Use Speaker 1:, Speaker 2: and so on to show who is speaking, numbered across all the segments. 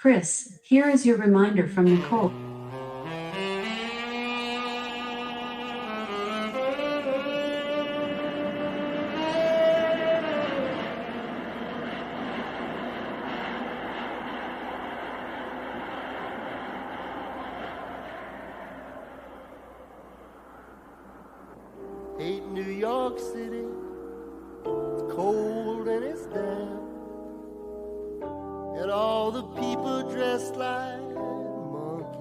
Speaker 1: Chris, here is your reminder from Nicole.
Speaker 2: Hate New York City, it's cold and it's damp, and all the people dressed like monkeys.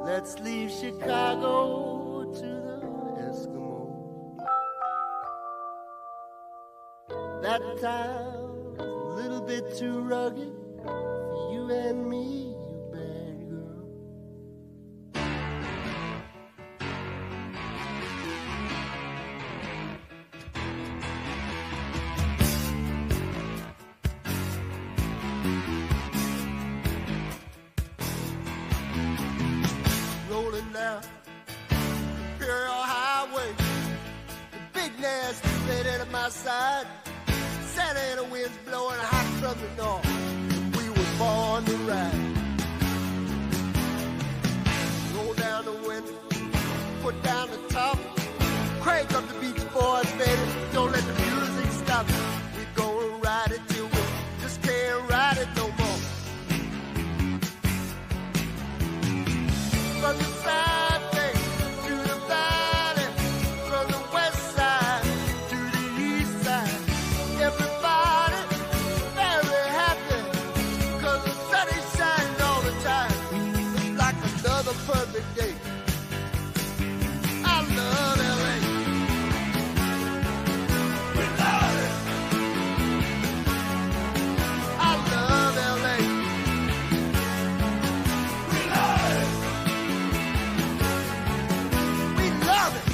Speaker 2: Let's leave Chicago to the Eskimos. That town's a little bit too rugged for you and me, you bad girl. Rolling down Imperial Highway, the big nasty red at my side. Santa Ana winds blowing hot from the north. We were born to ride. Roll down the window, put down the top, crank up the Beach Boys, baby. Don't let the music stop. We're gonna ride it till we just can't ride it no more. From the side bay to the valley, from the west side to the east side, everybody very happy, 'cause the sun is shining all the time. It's like another perfect day. I love LA. We love it. I love LA. We love it. We love it.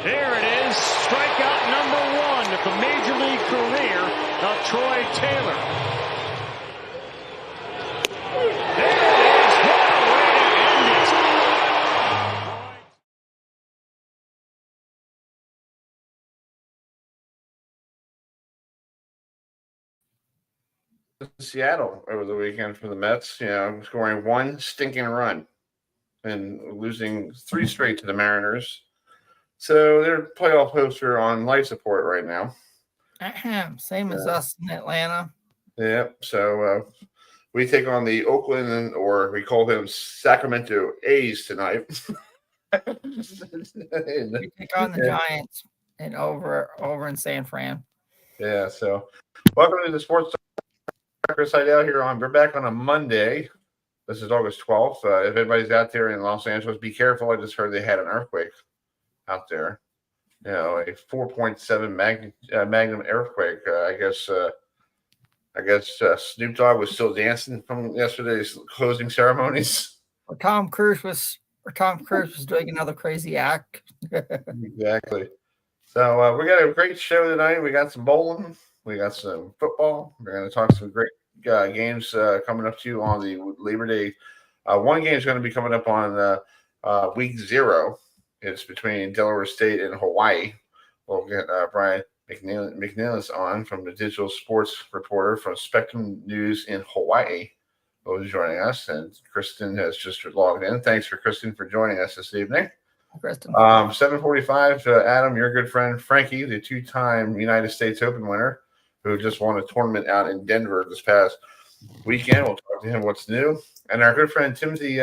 Speaker 3: There it is, strikeout number one of the Major League career of Troy Taylor. There it is, what a way to end it.
Speaker 4: Seattle over the weekend for the Mets, scoring one stinking run and losing 3 straight to the Mariners. So their playoff hopes are on life support right now.
Speaker 5: Same as us in Atlanta.
Speaker 4: Yep. So we take on the Oakland, or we call them Sacramento A's tonight.
Speaker 5: We take on the Giants and over in San Fran.
Speaker 4: Yeah. So welcome to the SportsTalk. Chris Heidel here we're back on a Monday. This is August 12th. If anybody's out there in Los Angeles, be careful. I just heard they had an earthquake out there. A 4.7 magnum earthquake. I guess Snoop Dogg was still dancing from yesterday's closing ceremonies.
Speaker 5: Or Tom Cruise was doing another crazy act.
Speaker 4: Exactly. So we got a great show tonight. We got some bowling. We got some football. We're going to talk some great games coming up to you on the Labor Day. One game is going to be coming up on week 0. It's between Delaware State and Hawaii. We'll get Brian McInnis on from the digital sports reporter from Spectrum News in Hawaii, who is joining us. And Kristen has just logged in. Thanks for Kristen for joining us this evening.
Speaker 5: Kristen.
Speaker 4: 7:45. Adam, your good friend Frankie, the 2-time United States Open winner, who just won a tournament out in Denver this past weekend. We'll talk to him what's new. And our good friend Timothy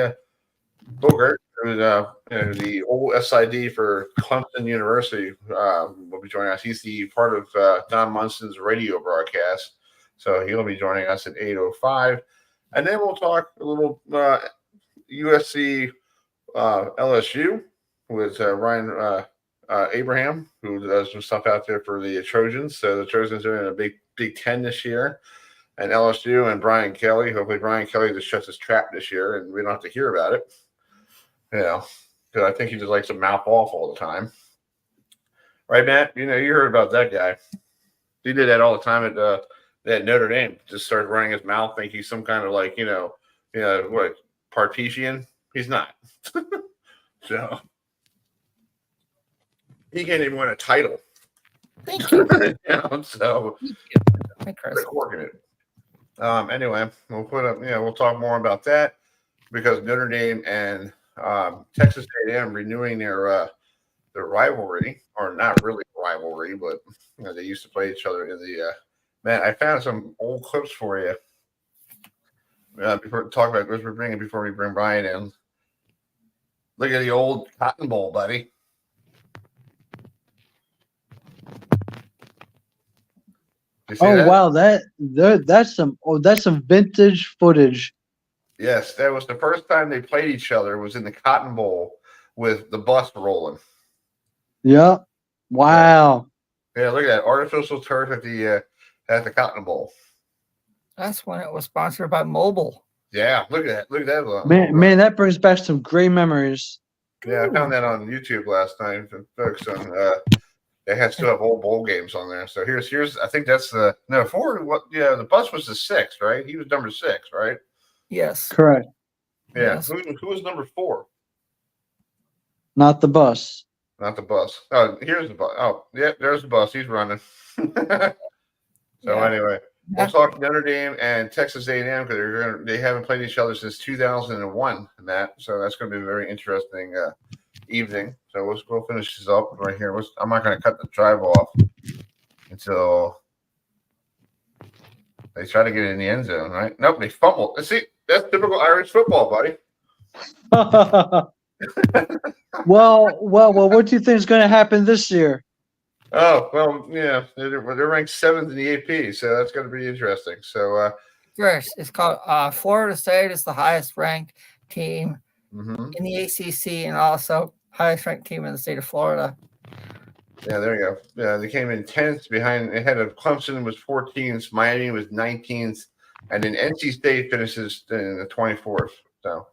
Speaker 4: Bourret, who's the old SID for Clemson University, will be joining us. He's the part of Don Munson's radio broadcast, so he'll be joining us at 8:05. And then we'll talk a little USC LSU with Ryan Abraham, who does some stuff out there for the Trojans. So the Trojans are in a Big Ten this year. And LSU and Brian Kelly. Hopefully Brian Kelly just shuts his trap this year and we don't have to hear about it. Because I think he just likes to mouth off all the time. Right, Matt? You heard about that guy. He did that all the time at Notre Dame. Just started running his mouth, think he's some kind of Partesian. He's not. So he can't even win a title.
Speaker 5: Thank you.
Speaker 4: So
Speaker 5: Hey, Chris.
Speaker 4: Rick working it. Anyway, we'll talk more about that because Notre Dame and Texas A&M renewing their rivalry, or not really a rivalry, but they used to play each other in the. Man, I found some old clips for you. Before we bring Brian in. Look at the old Cotton Bowl, buddy.
Speaker 6: Oh wow, that's some vintage footage.
Speaker 4: Yes, that was the first time they played each other. Was in the Cotton Bowl with the bus rolling.
Speaker 6: Yeah. Wow.
Speaker 4: Yeah, look at that artificial turf at the Cotton Bowl.
Speaker 5: That's when it was sponsored by Mobile.
Speaker 4: Yeah, look at that. Look at that.
Speaker 6: Man, that brings back some great memories.
Speaker 4: Yeah, I found that on YouTube last night. Folks on they still have old bowl games on there. So here's I think that's the the bus was the 6th, right? He was number 6, right?
Speaker 5: Yes.
Speaker 6: Correct.
Speaker 4: Yeah.
Speaker 5: Yes.
Speaker 4: Who was number 4?
Speaker 6: Not the bus.
Speaker 4: Not the bus. Oh, here's the bus. Oh, yeah, there's the bus. He's running. Anyway, we'll talk Notre Dame and Texas A&M because they haven't played each other since 2001, Matt. So that's going to be a very interesting evening. So we'll finish this up right here. I'm not going to cut the drive off until they try to get it in the end zone, right? Nope, they fumbled. See, that's typical Irish football, buddy.
Speaker 6: Well, what do you think is going to happen this year?
Speaker 4: Oh, well, yeah, they're ranked 7th in the AP, so that's going to be interesting. So,
Speaker 5: Chris, it's called Florida State is the highest ranked team
Speaker 4: mm-hmm.
Speaker 5: in the ACC and also highest ranked team in the state of Florida.
Speaker 4: Yeah, there you go. Yeah, they came in 10th behind ahead of Clemson was 14th, Miami was 19th, and then NC State finishes in the 24th. So,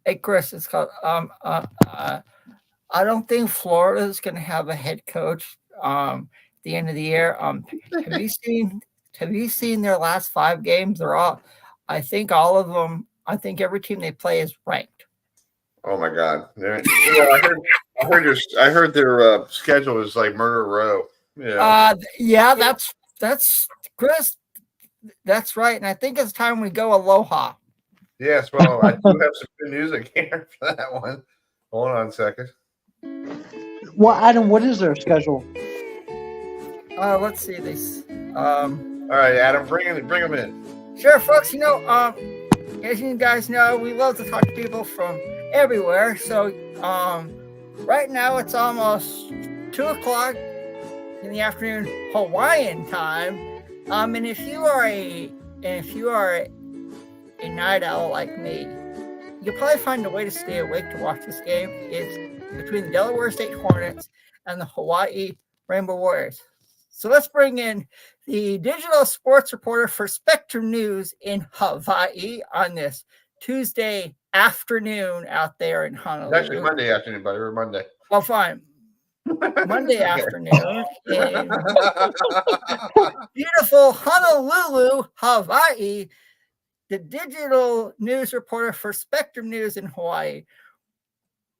Speaker 5: hey, Chris, it's called I don't think Florida is going to have a head coach at the end of the year. Have you seen their last 5 games? I think all of them. I think every team they play is ranked.
Speaker 4: Oh my God! I heard their schedule is like murder row.
Speaker 5: Yeah, that's Chris. That's right, and I think it's time we go Aloha.
Speaker 4: Yes, well, I do have some good music here for that one. Hold on a second.
Speaker 6: Well, Adam, what is their schedule?
Speaker 5: Let's see this.
Speaker 4: All right, Adam, bring them in.
Speaker 5: Sure, folks. As you guys know, we love to talk to people from everywhere. So, right now it's almost 2:00 in the afternoon Hawaiian time. And if you are a night owl like me, you'll probably find a way to stay awake to watch this game. It's between the Delaware State Hornets and the Hawaii Rainbow Warriors. So let's bring in the digital sports reporter for Spectrum News in Hawaii on this Tuesday afternoon out there in Honolulu.
Speaker 4: It's actually Monday afternoon, buddy. We're Monday.
Speaker 5: Oh, fine. Monday afternoon in beautiful Honolulu, Hawaii. The digital news reporter for Spectrum News in Hawaii,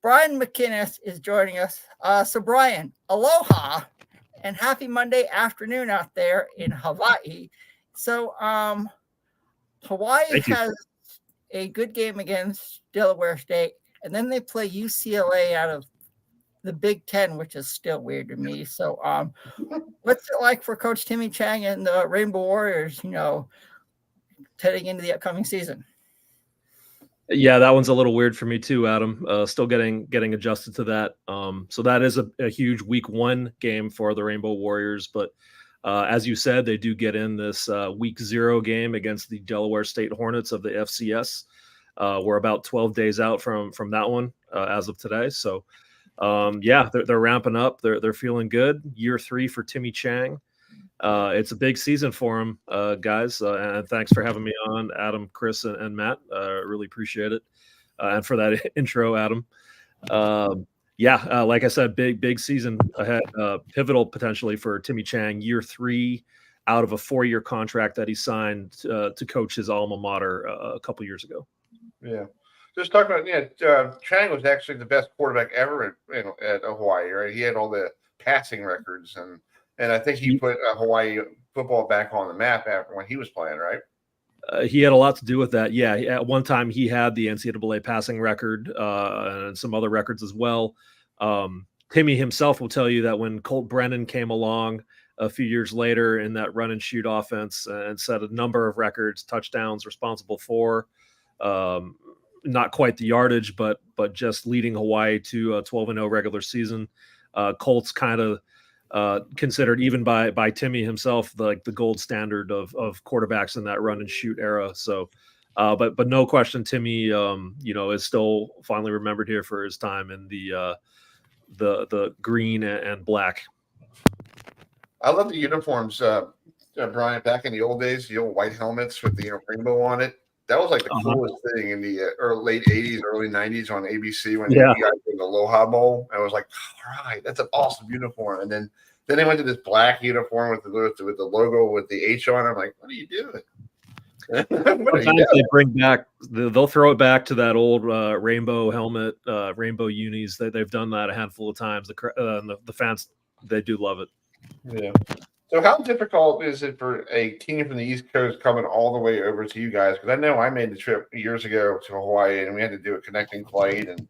Speaker 5: Brian McInnis, is joining us. So, Brian, aloha and happy Monday afternoon out there in Hawaii. So, Hawaii has a good game against Delaware State, and then they play UCLA out of the Big Ten, which is still weird to me. So, what's it like for Coach Timmy Chang and the Rainbow Warriors, heading into the upcoming season?
Speaker 7: Yeah, that one's a little weird for me too, Adam. Still getting adjusted to that. So that is a huge week 1 game for the Rainbow Warriors. But as you said, they do get in this week 0 game against the Delaware State Hornets of the FCS. We're about 12 days out from that one as of today. So they're ramping up. They're feeling good. Year 3 for Timmy Chang. It's a big season for him, guys. And thanks for having me on, Adam, Chris, and Matt. Really appreciate it. And for that intro, Adam. Like I said, big season ahead. Pivotal potentially for Timmy Chang. Year 3 out of a 4-year contract that he signed to coach his alma mater a couple years ago.
Speaker 4: Yeah. Just talking about, Chang was actually the best quarterback ever at Hawaii, right? He had all the passing records, and I think he put Hawaii football back on the map after when he was playing, right?
Speaker 7: He had a lot to do with that. Yeah, at one time he had the NCAA passing record and some other records as well. Timmy himself will tell you that when Colt Brennan came along a few years later in that run and shoot offense and set a number of records, touchdowns responsible for, not quite the yardage, but just leading Hawaii to a 12-0 regular season. Colt's kind of considered even by Timmy himself like the gold standard of quarterbacks in that run and shoot era. So, but no question, Timmy, is still fondly remembered here for his time in the green and black.
Speaker 4: I love the uniforms, Brian. Back in the old days, the old white helmets with the rainbow on it. That was like the coolest thing in the late 80s, early 90s on ABC when you guys did the Aloha Bowl. I was like, all right, that's an awesome uniform. And then they went to this black uniform with the logo with the H on it. I'm like, what are you doing?
Speaker 7: Sometimes they bring back, they'll throw it back to that old rainbow helmet, rainbow unis. They've done that a handful of times. The fans, they do love it.
Speaker 4: Yeah. So how difficult is it for a team from the East Coast coming all the way over to you guys? Because I know I made the trip years ago to Hawaii, and we had to do a connecting flight. And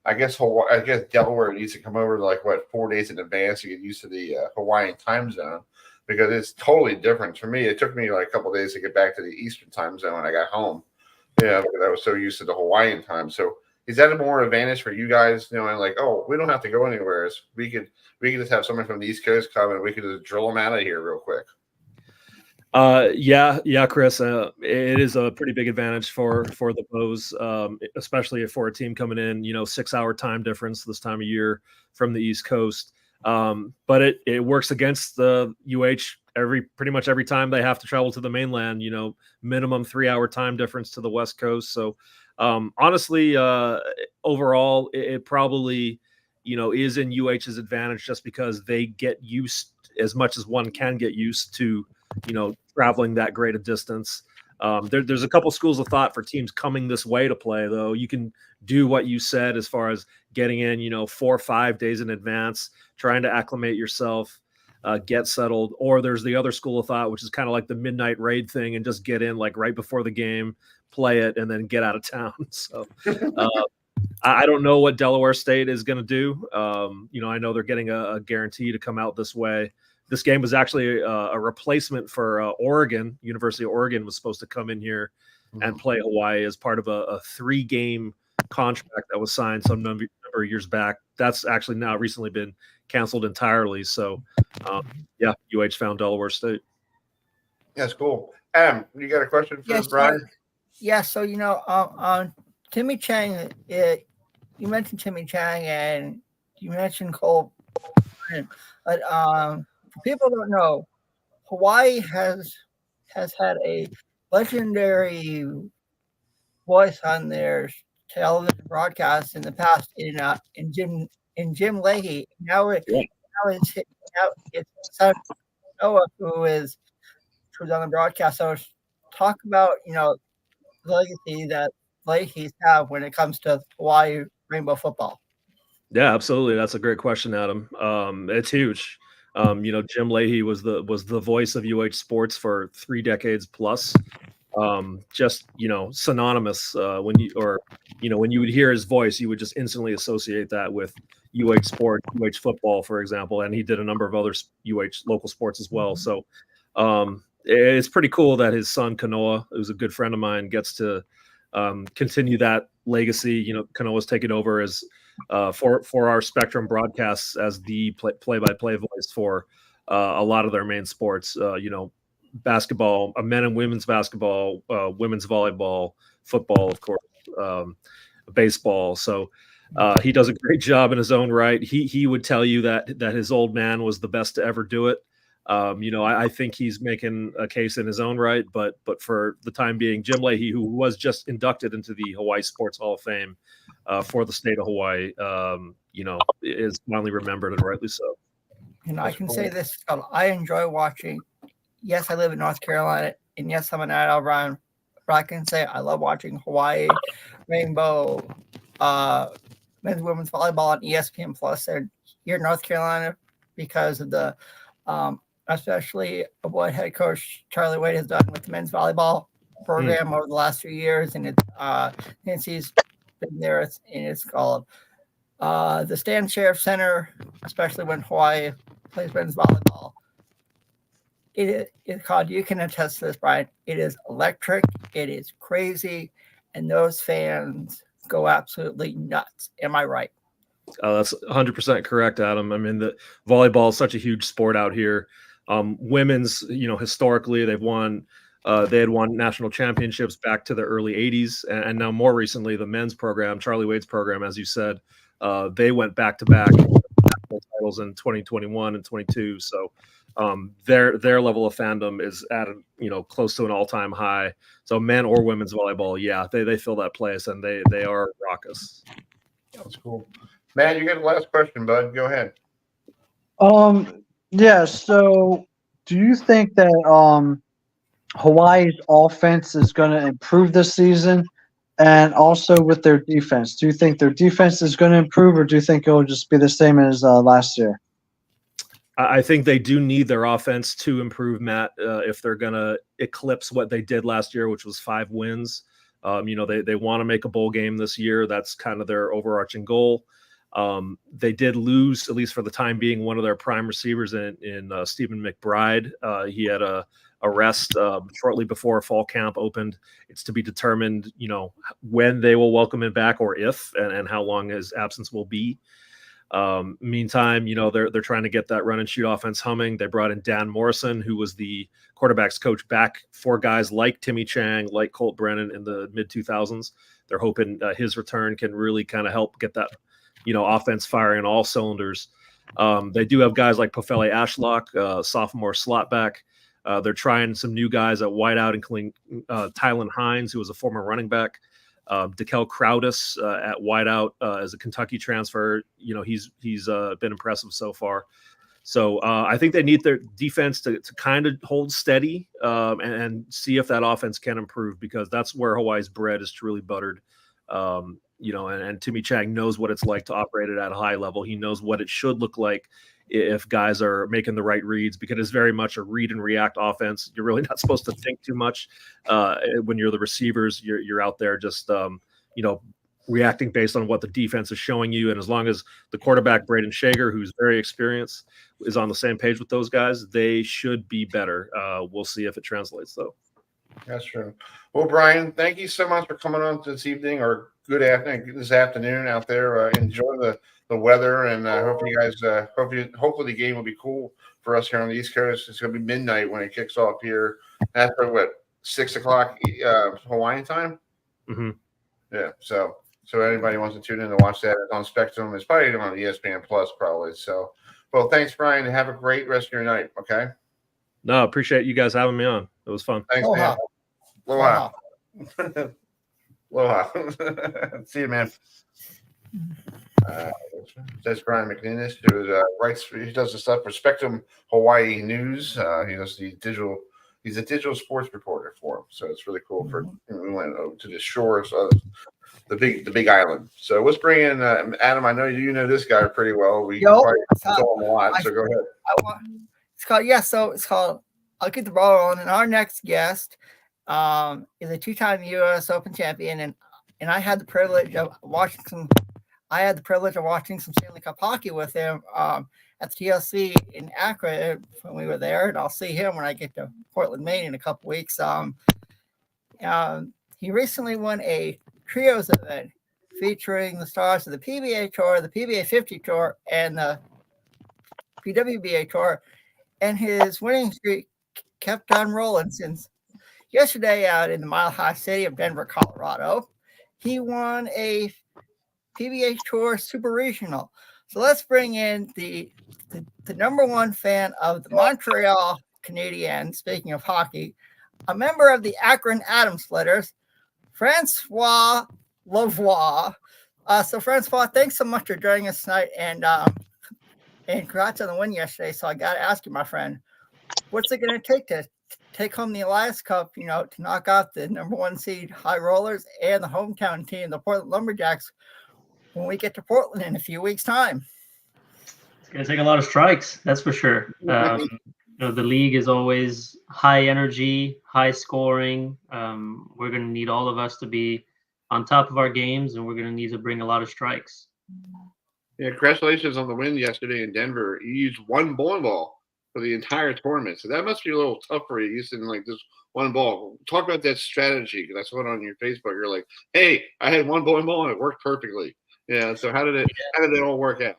Speaker 4: I guess Delaware needs to come over to 4 days in advance to get used to the Hawaiian time zone, because it's totally different. For me, it took me a couple of days to get back to the Eastern time zone when I got home. Yeah, because I was so used to the Hawaiian time. So is that a more advantage for you guys, knowing we don't have to go anywhere? We could just have someone from the East Coast come and we could just drill them out of here real quick.
Speaker 7: Yeah, Chris. It is a pretty big advantage for the Bows, especially for a team coming in, 6-hour time difference this time of year from the East Coast. But it works against the UH pretty much every time they have to travel to the mainland. Minimum 3-hour time difference to the West Coast. So honestly, overall, it probably is in UH's advantage just because they get used as much as one can get used to traveling that great a distance. There's a couple schools of thought for teams coming this way to play, though. You can do what you said as far as getting in 4 or 5 days in advance, trying to acclimate yourself, get settled. Or there's the other school of thought, which is kind of like the midnight raid thing and just get in right before the game, play it, and then get out of town. So I don't know what Delaware State is going to do. I know they're getting a guarantee to come out this way. This game was actually a replacement for Oregon. University of Oregon was supposed to come in here and play Hawaii as part of a 3-game contract that was signed some number of years back. That's actually now recently been canceled entirely. So, UH found Delaware State.
Speaker 4: That's cool. Adam, you got a question for Brian?
Speaker 5: Yeah. So, Timmy Chang, you mentioned Timmy Chang and you mentioned Cole. But for people who don't know, Hawaii has had a legendary voice on their television broadcasts in the past in Jim Leahy. Now it's son Noah who's on the broadcast. So talk about the legacy that Leahy's have when it comes to Hawaii rainbow football.
Speaker 7: Yeah, absolutely. That's a great question, Adam. It's huge. Jim Leahy was the voice of UH sports for 3 decades plus. Just synonymous. When you would hear his voice, you would just instantly associate that with UH sport, UH football, for example. And he did a number of other UH local sports as well. So it's pretty cool that his son Kanoa, who's a good friend of mine, gets to continue that legacy. Kanoa's taken over as for our Spectrum broadcasts as the play-by-play voice for a lot of their main sports. Basketball, men and women's basketball, women's volleyball, football, of course, baseball. So he does a great job in his own right. He would tell you that his old man was the best to ever do it. I think he's making a case in his own right, but for the time being, Jim Leahy, who was just inducted into the Hawaii Sports Hall of Fame for the state of Hawaii, is finally remembered, and rightly so.
Speaker 5: I can say this: I enjoy watching. Yes, I live in North Carolina, and yes, I'm an Adel Brown I can say I love watching Hawaii Rainbow men's and women's volleyball on ESPN Plus there here in North Carolina because of the especially what head coach Charlie Wade has done with the men's volleyball program over the last few years, and since he's been there, it's called the Stan Sheriff Center, especially when Hawaii plays men's volleyball. It is called, you can attest to this, Brian, it is electric, it is crazy, and those fans go absolutely nuts. Am I right?
Speaker 7: That's 100% correct, Adam. I mean, the volleyball is such a huge sport out here. Women's, historically, they had won national championships back to the early 80s. And now more recently, the men's program, Charlie Wade's program, as you said, they went back-to-back titles in 2021 and 22. So their level of fandom is at close to an all-time high. So men or women's volleyball, yeah, they fill that place, and they are raucous.
Speaker 4: That's cool. Matt, you got the last question, bud. Go ahead.
Speaker 6: Yeah, so do you think that Hawaii's offense is going to improve this season? And also with their defense, do you think their defense is going to improve, or do you think it will just be the same as last year?
Speaker 7: I think they do need their offense to improve, Matt, if they're going to eclipse what they did last year, which was 5 wins. They want to make a bowl game this year. That's kind of their overarching goal. They did lose, at least for the time being, one of their prime receivers in Stephen McBride. He had a rest shortly before fall camp opened. It's to be determined, when they will welcome him back, or if, and how long his absence will be. Meantime, they're trying to get that run and shoot offense humming. They brought in Dan Morrison, who was the quarterback's coach back for guys like Timmy Chang, like Colt Brennan in the mid 2000s. They're hoping his return can really kind of help get that, offense firing on all cylinders. They do have guys like Pofele Ashlock, sophomore slot back. They're trying some new guys at wideout, including Tylen Hines, who was a former running back. Dekel Crowdus at wideout as a Kentucky transfer. He's been impressive so far. So I think they need their defense to kind of hold steady and see if that offense can improve, because that's where Hawaii's bread is truly buttered. And Timmy Chang knows what it's like to operate it at a high level. He knows what it should look like if guys are making the right reads, because it's very much a read and react offense. You're really not supposed to think too much when you're the receivers. You're out there just reacting based on what the defense is showing you. And as long as the quarterback, Braden Shager, who's very experienced, is on the same page with those guys, they should be better. We'll see if it translates, though.
Speaker 4: That's true. Well, Brian, thank you so much for coming on this evening, or good afternoon, this afternoon out there. Enjoy the weather, and I hope you guys hopefully the game will be cool for us here on the East Coast. It's going to be midnight when it kicks off here. That's what, 6 o'clock Hawaiian time.
Speaker 7: Mm-hmm.
Speaker 4: Yeah. So anybody wants to tune in to watch that, it's on Spectrum. It's probably on ESPN Plus probably. So, well, thanks, Brian, and have a great rest of your night. Okay.
Speaker 7: No, appreciate you guys having me on. It was fun.
Speaker 4: Thanks, man. Aloha. Aloha. See you, man. That's Brian McInnis, who he does the stuff for Spectrum Hawaii News. He does he's a digital sports reporter for him, so it's really cool. We went over to the shores of the big island. So let's bring in Adam. I know you know this guy pretty well. We probably saw him a lot. So go ahead.
Speaker 5: It's called I'll get the ball rolling. And our next guest is a 2-time U.S. Open champion, and I had the privilege of watching some Stanley Cup hockey with him at the TLC in Akron when we were there, and I'll see him when I get to Portland, Maine in a couple weeks. He recently won a trios event featuring the stars of the PBA Tour, the PBA 50 Tour, and the PWBA Tour, and his winning streak kept on rolling since yesterday out in the Mile High City of Denver, Colorado. He won a PBA Tour Super Regional. So let's bring in the number one fan of the Montreal Canadiens, speaking of hockey, a member of the Akron Atom Splitters, Francois Lavoie. So Francois, thanks so much for joining us tonight, and congrats on the win yesterday. So I got to ask you, my friend, what's it going to take to take home the Elias Cup, to knock out the number 1 seed High Rollers and the hometown team, the Portland Lumberjacks, when we get to Portland in a few weeks' time.
Speaker 8: It's going to take a lot of strikes, that's for sure. The league is always high energy, high scoring. We're going to need all of us to be on top of our games, and we're going to need to bring a lot of strikes.
Speaker 4: Yeah, congratulations on the win yesterday in Denver. You used one bowling ball for the entire tournament, so that must be a little tough for you using like just one ball. Talk about that strategy, because I saw it on your Facebook. You're like, "Hey, I had one bowling ball and it worked perfectly." Yeah. So how did it all work out?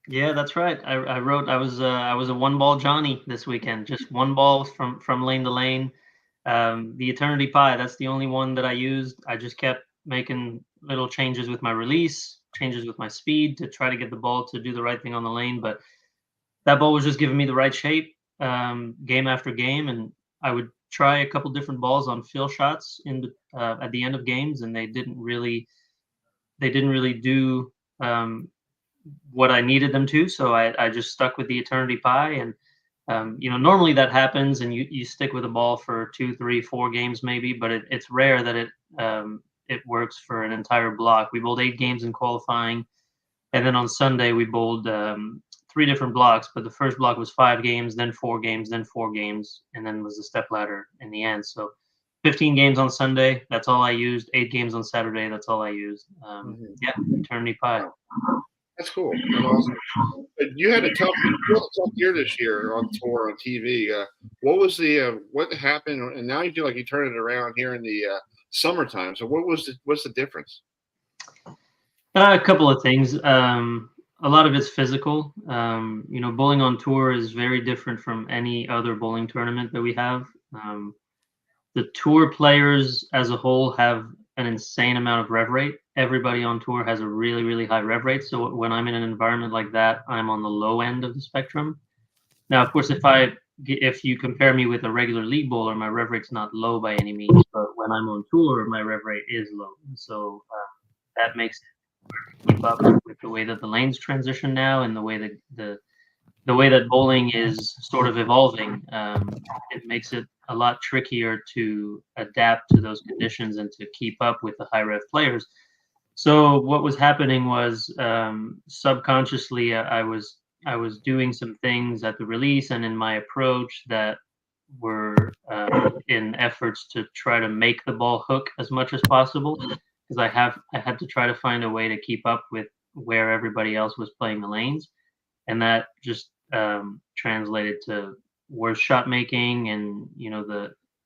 Speaker 8: Yeah, that's right. I wrote I was a one ball Johnny this weekend, just one ball from lane to lane. The Eternity Pie, that's the only one that I used. I just kept making little changes with my release, changes with my speed to try to get the ball to do the right thing on the lane. But that ball was just giving me the right shape game after game, and I would try a couple different balls on fill shots at the end of games, and they didn't really do what I needed them to. So I just stuck with the Eternity Pie, and normally that happens, and you stick with a ball for 2, 3, 4 games maybe, but it's rare that it works for an entire block. We bowled 8 games in qualifying, and then on Sunday we bowled 3 different blocks, but the first block was 5 games, then 4 games, then 4 games, and then was the step ladder in the end. So 15 games on Sunday, that's all I used. 8 games on Saturday, that's all I used. Yeah, Eternity Pie.
Speaker 4: That's cool. That's awesome. But you had a tough year this year on tour, on TV. What happened? And now you feel like you turned it around here in the summertime. So what's the difference?
Speaker 8: A couple of things. A lot of it's physical. Bowling on tour is very different from any other bowling tournament that we have. The tour players as a whole have an insane amount of rev rate. Everybody on tour has a really, really high rev rate. So when I'm in an environment like that, I'm on the low end of the spectrum. Now, of course, if you compare me with a regular league bowler, my rev rate's not low by any means. But when I'm on tour, my rev rate is low. So that makes it keep up with the way that the lanes transition now, and the way that the way that bowling is sort of evolving. It makes it a lot trickier to adapt to those conditions and to keep up with the high rev players. So what was happening was subconsciously I was doing some things at the release and in my approach that were in efforts to try to make the ball hook as much as possible, because I had to try to find a way to keep up with where everybody else was playing the lanes, and that just translated to worse shot making and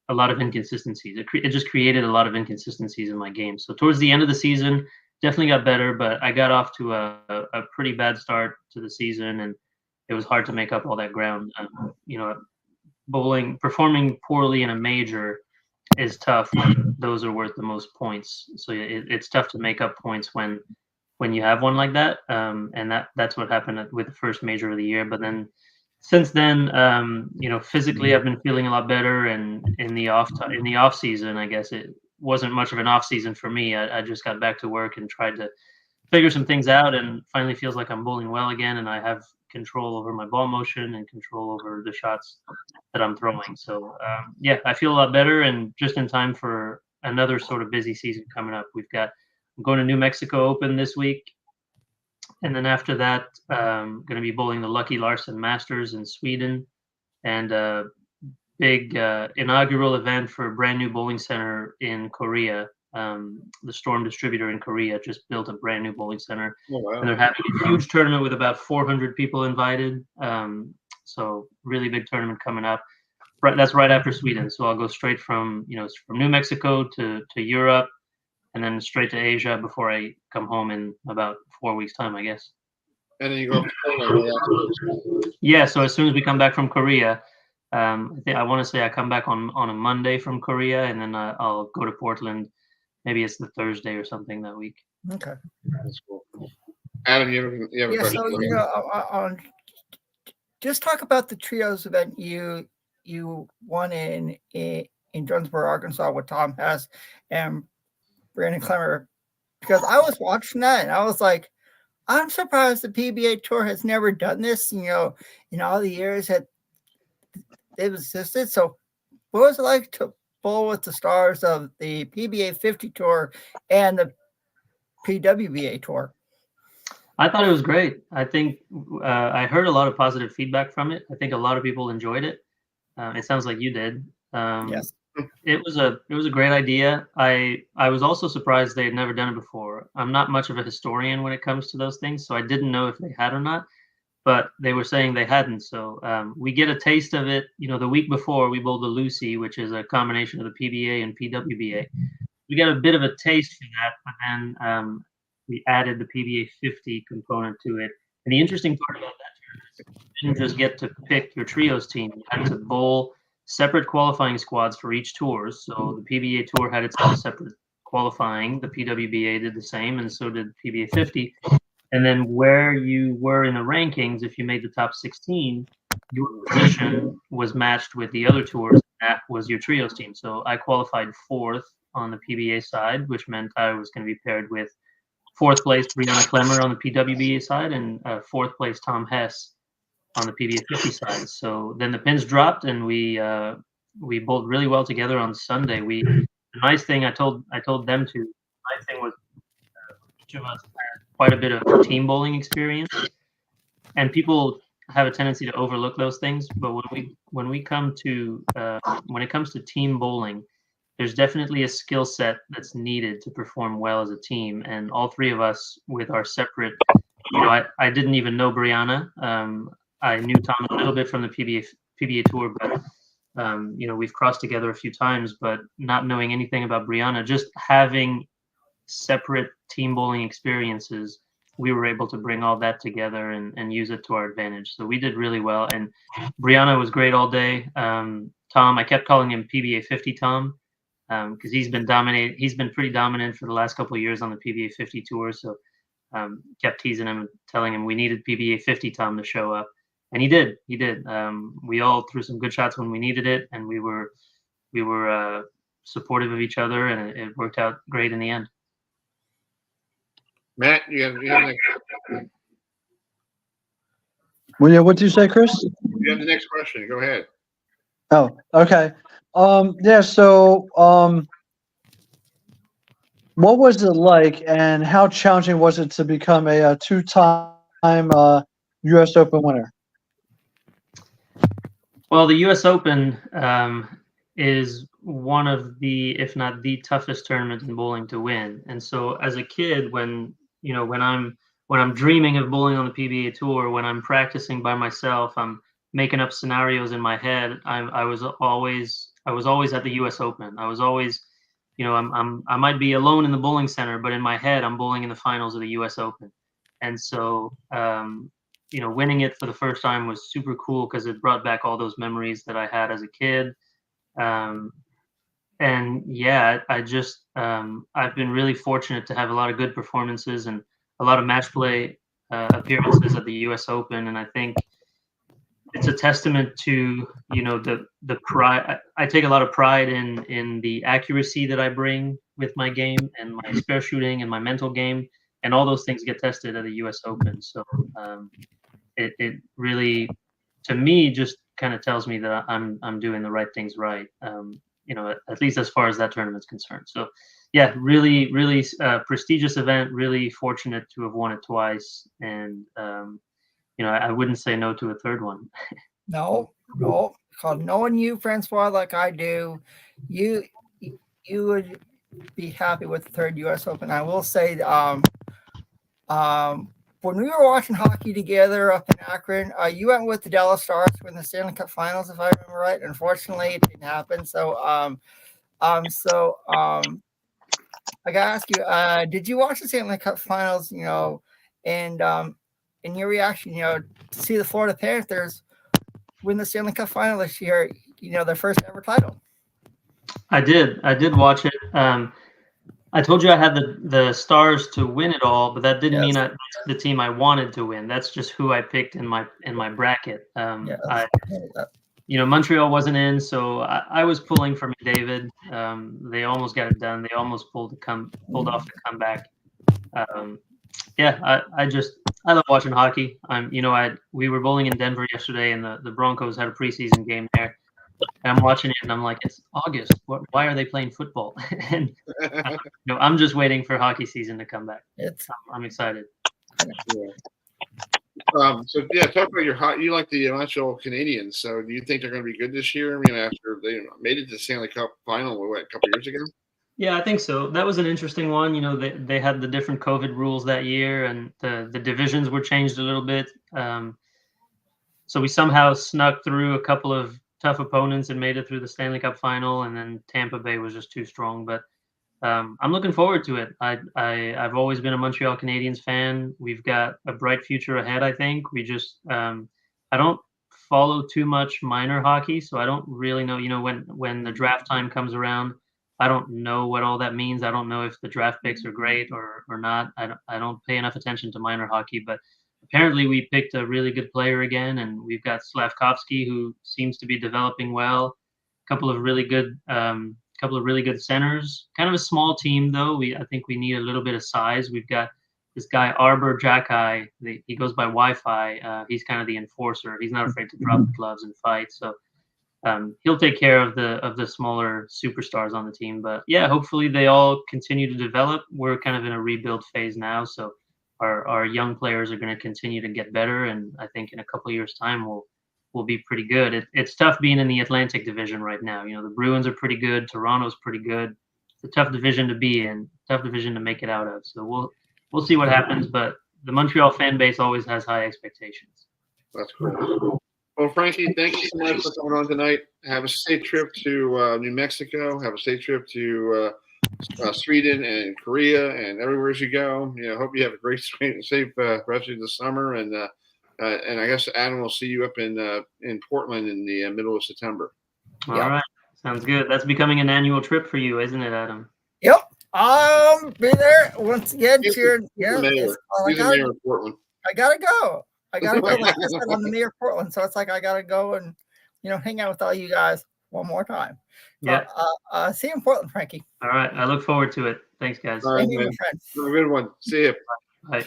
Speaker 8: a lot of inconsistencies. It just created a lot of inconsistencies in my game. So towards the end of the season, definitely got better, but I got off to a pretty bad start to the season, and it was hard to make up all that ground. Performing poorly in a major is tough when those are worth the most points. So it's tough to make up points when you have one like that. And that's what happened with the first major of the year. But then since then, physically I've been feeling a lot better, and in the off season, I guess it wasn't much of an off season for me. I just got back to work and tried to figure some things out, and finally feels like I'm bowling well again, and I have control over my ball motion and control over the shots that I'm throwing. So I feel a lot better, and just in time for another sort of busy season coming up. I'm going to New Mexico Open this week. And then after that, going to be bowling the Lucky Larson Masters in Sweden, and a big inaugural event for a brand new bowling center in Korea. The Storm distributor in Korea just built a brand new bowling center. Oh, wow. And they're having a huge tournament with about 400 people invited. So really big tournament coming up. That's right after Sweden. So I'll go straight from New Mexico to Europe, and then straight to Asia before I come home in about 4 weeks' time, I guess.
Speaker 4: And then you go to Poland.
Speaker 8: Yeah, so as soon as we come back from Korea, I want to say I come back on a Monday from Korea, and then I'll go to Portland. Maybe it's the Thursday or something that week.
Speaker 5: Okay.
Speaker 4: That's cool. Adam, you have a question?
Speaker 5: So, just talk about the trios event you won in Jonesboro, Arkansas, with Tom Hess and Brandon Clemmer, because I was watching that and I was like, I'm surprised the PBA Tour has never done this, in all the years that they've existed. So what was it like to bowl with the stars of the PBA 50 Tour and the PWBA Tour?
Speaker 8: I thought it was great. I think I heard a lot of positive feedback from it. I think a lot of people enjoyed it. It sounds like you did.
Speaker 5: Yes.
Speaker 8: It was a great idea. I was also surprised they had never done it before. I'm not much of a historian when it comes to those things, so I didn't know if they had or not. But they were saying they hadn't. So we get a taste of it. You know, the week before we bowled the Lucy, which is a combination of the PBA and PWBA. We got a bit of a taste for that, but then we added the PBA 50 component to it. And the interesting part about that tournament is you didn't just get to pick your trios team. You had to bowl separate qualifying squads for each tour. So the PBA Tour had its own separate qualifying. The PWBA did the same, and so did PBA 50. And then where you were in the rankings, if you made the top 16, your position was matched with the other tours. That was your trios team. So I qualified 4th on the PBA side, which meant I was going to be paired with 4th place Brianna Clemmer on the PWBA side and 4th place Tom Hess on the PBA 50 side. So then the pins dropped, and we bowled really well together on Sunday. The nice thing I told them to. The nice thing was each of us had quite a bit of team bowling experience, and people have a tendency to overlook those things. But when it comes to team bowling, there's definitely a skill set that's needed to perform well as a team. And all three of us with our separate, I didn't even know Brianna. I knew Tom a little bit from the PBA Tour, but we've crossed together a few times, but not knowing anything about Brianna, just having separate team bowling experiences, we were able to bring all that together and use it to our advantage. So we did really well. And Brianna was great all day. Tom, I kept calling him PBA 50 Tom, because he's been pretty dominant for the last couple of years on the PBA 50 Tour. So kept teasing him and telling him we needed PBA 50 Tom to show up. And he did. We all threw some good shots when we needed it, and we were supportive of each other, and it worked out great in the end.
Speaker 4: Matt, you have next.
Speaker 6: Well, yeah, what did you say, Chris?
Speaker 4: You have the next question. Go ahead.
Speaker 6: Oh, okay. So what was it like, and how challenging was it to become a two-time U.S. Open winner?
Speaker 8: Well, the U.S. Open is one of the, if not the toughest tournament in bowling to win. And so, as a kid, when I'm dreaming of bowling on the PBA Tour, when I'm practicing by myself, I'm making up scenarios in my head. I was always at the U.S. Open. I was always, I might be alone in the bowling center, but in my head, I'm bowling in the finals of the U.S. Open. And so, winning it for the first time was super cool because it brought back all those memories that I had as a kid. And yeah, I've been really fortunate to have a lot of good performances and a lot of match play appearances at the U.S. Open. And I think it's a testament to, the pride. I take a lot of pride in the accuracy that I bring with my game and my spare shooting and my mental game. And all those things get tested at the U.S. Open. So it really, to me, just kind of tells me that I'm doing the right things right. At least as far as that tournament's concerned. So, yeah, really, really prestigious event. Really fortunate to have won it twice, and I wouldn't say no to a third one.
Speaker 5: No. Because knowing you, Francois, like I do, you would be happy with the third U.S. Open. I will say, when we were watching hockey together up in Akron, you went with the Dallas Stars to win the Stanley Cup Finals, if I remember right. Unfortunately, it didn't happen. So, I gotta ask you, did you watch the Stanley Cup Finals? And in your reaction, to see the Florida Panthers win the Stanley Cup Final this year, their first ever title.
Speaker 8: I did watch it. I told you I had the Stars to win it all, but that didn't mean that's the team I wanted to win. That's just who I picked in my bracket. Montreal wasn't in, so I was pulling for McDavid. They almost got it done. They almost pulled off the comeback. I love watching hockey. We were bowling in Denver yesterday, and the Broncos had a preseason game there. And I'm watching it, and I'm like, it's August. Why are they playing football? And I'm just waiting for hockey season to come back. I'm excited.
Speaker 4: Yeah. So talk about your hot. You like the Montreal Canadiens. So do you think they're going to be good this year? After they made it to the Stanley Cup final, a couple years ago?
Speaker 8: Yeah, I think so. That was an interesting one. They had the different COVID rules that year, and the divisions were changed a little bit. So we somehow snuck through a couple of tough opponents and made it through the Stanley Cup final, and then Tampa Bay was just too strong. But I'm looking forward to it. I've always been a Montreal Canadiens fan. We've got a bright future ahead, I think. We just I don't follow too much minor hockey, so I don't really know. When the draft time comes around, I don't know what all that means. I don't know if the draft picks are great or not. I don't pay enough attention to minor hockey, but apparently we picked a really good player again, and we've got Shepkowski, who seems to be developing well. A couple of really good centers. Kind of a small team though. I think we need a little bit of size. We've got this guy Arbor Jackai. He goes by Wi-Fi. He's kind of the enforcer. He's not afraid to drop the gloves and fight. So he'll take care of the smaller superstars on the team. But yeah, hopefully they all continue to develop. We're kind of in a rebuild phase now, so our young players are going to continue to get better, and I think in a couple of years' time we'll be pretty good. It's tough being in the Atlantic Division right now. The Bruins are pretty good. Toronto's pretty good. It's a tough division to be in, tough division to make it out of. So we'll see what happens, but the Montreal fan base always has high expectations.
Speaker 4: That's cool. Well, Frankie, thank you so much for coming on tonight. Have a safe trip to New Mexico. Have a safe trip to Sweden and Korea and everywhere as you go. Hope you have a great, safe rest of the summer. And I guess Adam will see you up in Portland in the middle of September.
Speaker 8: All right. Sounds good. That's becoming an annual trip for you, isn't it, Adam?
Speaker 5: Yep. Be there once again. Cheered. Yeah.
Speaker 4: He's the mayor of Portland.
Speaker 5: I gotta go. Like I said, I'm the mayor of Portland, so it's like I gotta go and hang out with all you guys one more time.
Speaker 8: Yeah.
Speaker 5: See you in Portland, Frankie.
Speaker 8: All right. I look forward to it. Thanks, guys.
Speaker 4: All right, man. Have a good one. See you.
Speaker 8: Bye.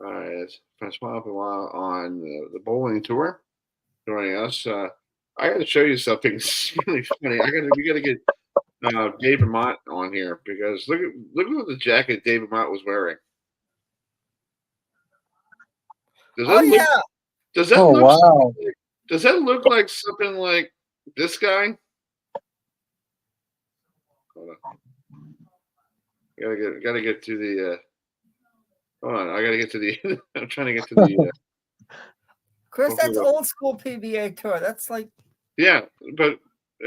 Speaker 4: All right, it's Francois on the bowling tour joining us. I got to show you something. It's really funny. We got to get Dave Vermont on here because look at the jacket Dave Vermont was wearing. Does that look like something like this guy? Hold on. Gotta get to the. Hold on, I gotta get to the. I'm trying to get to the.
Speaker 5: Chris, that's old school PBA tour. That's like.
Speaker 4: Yeah, but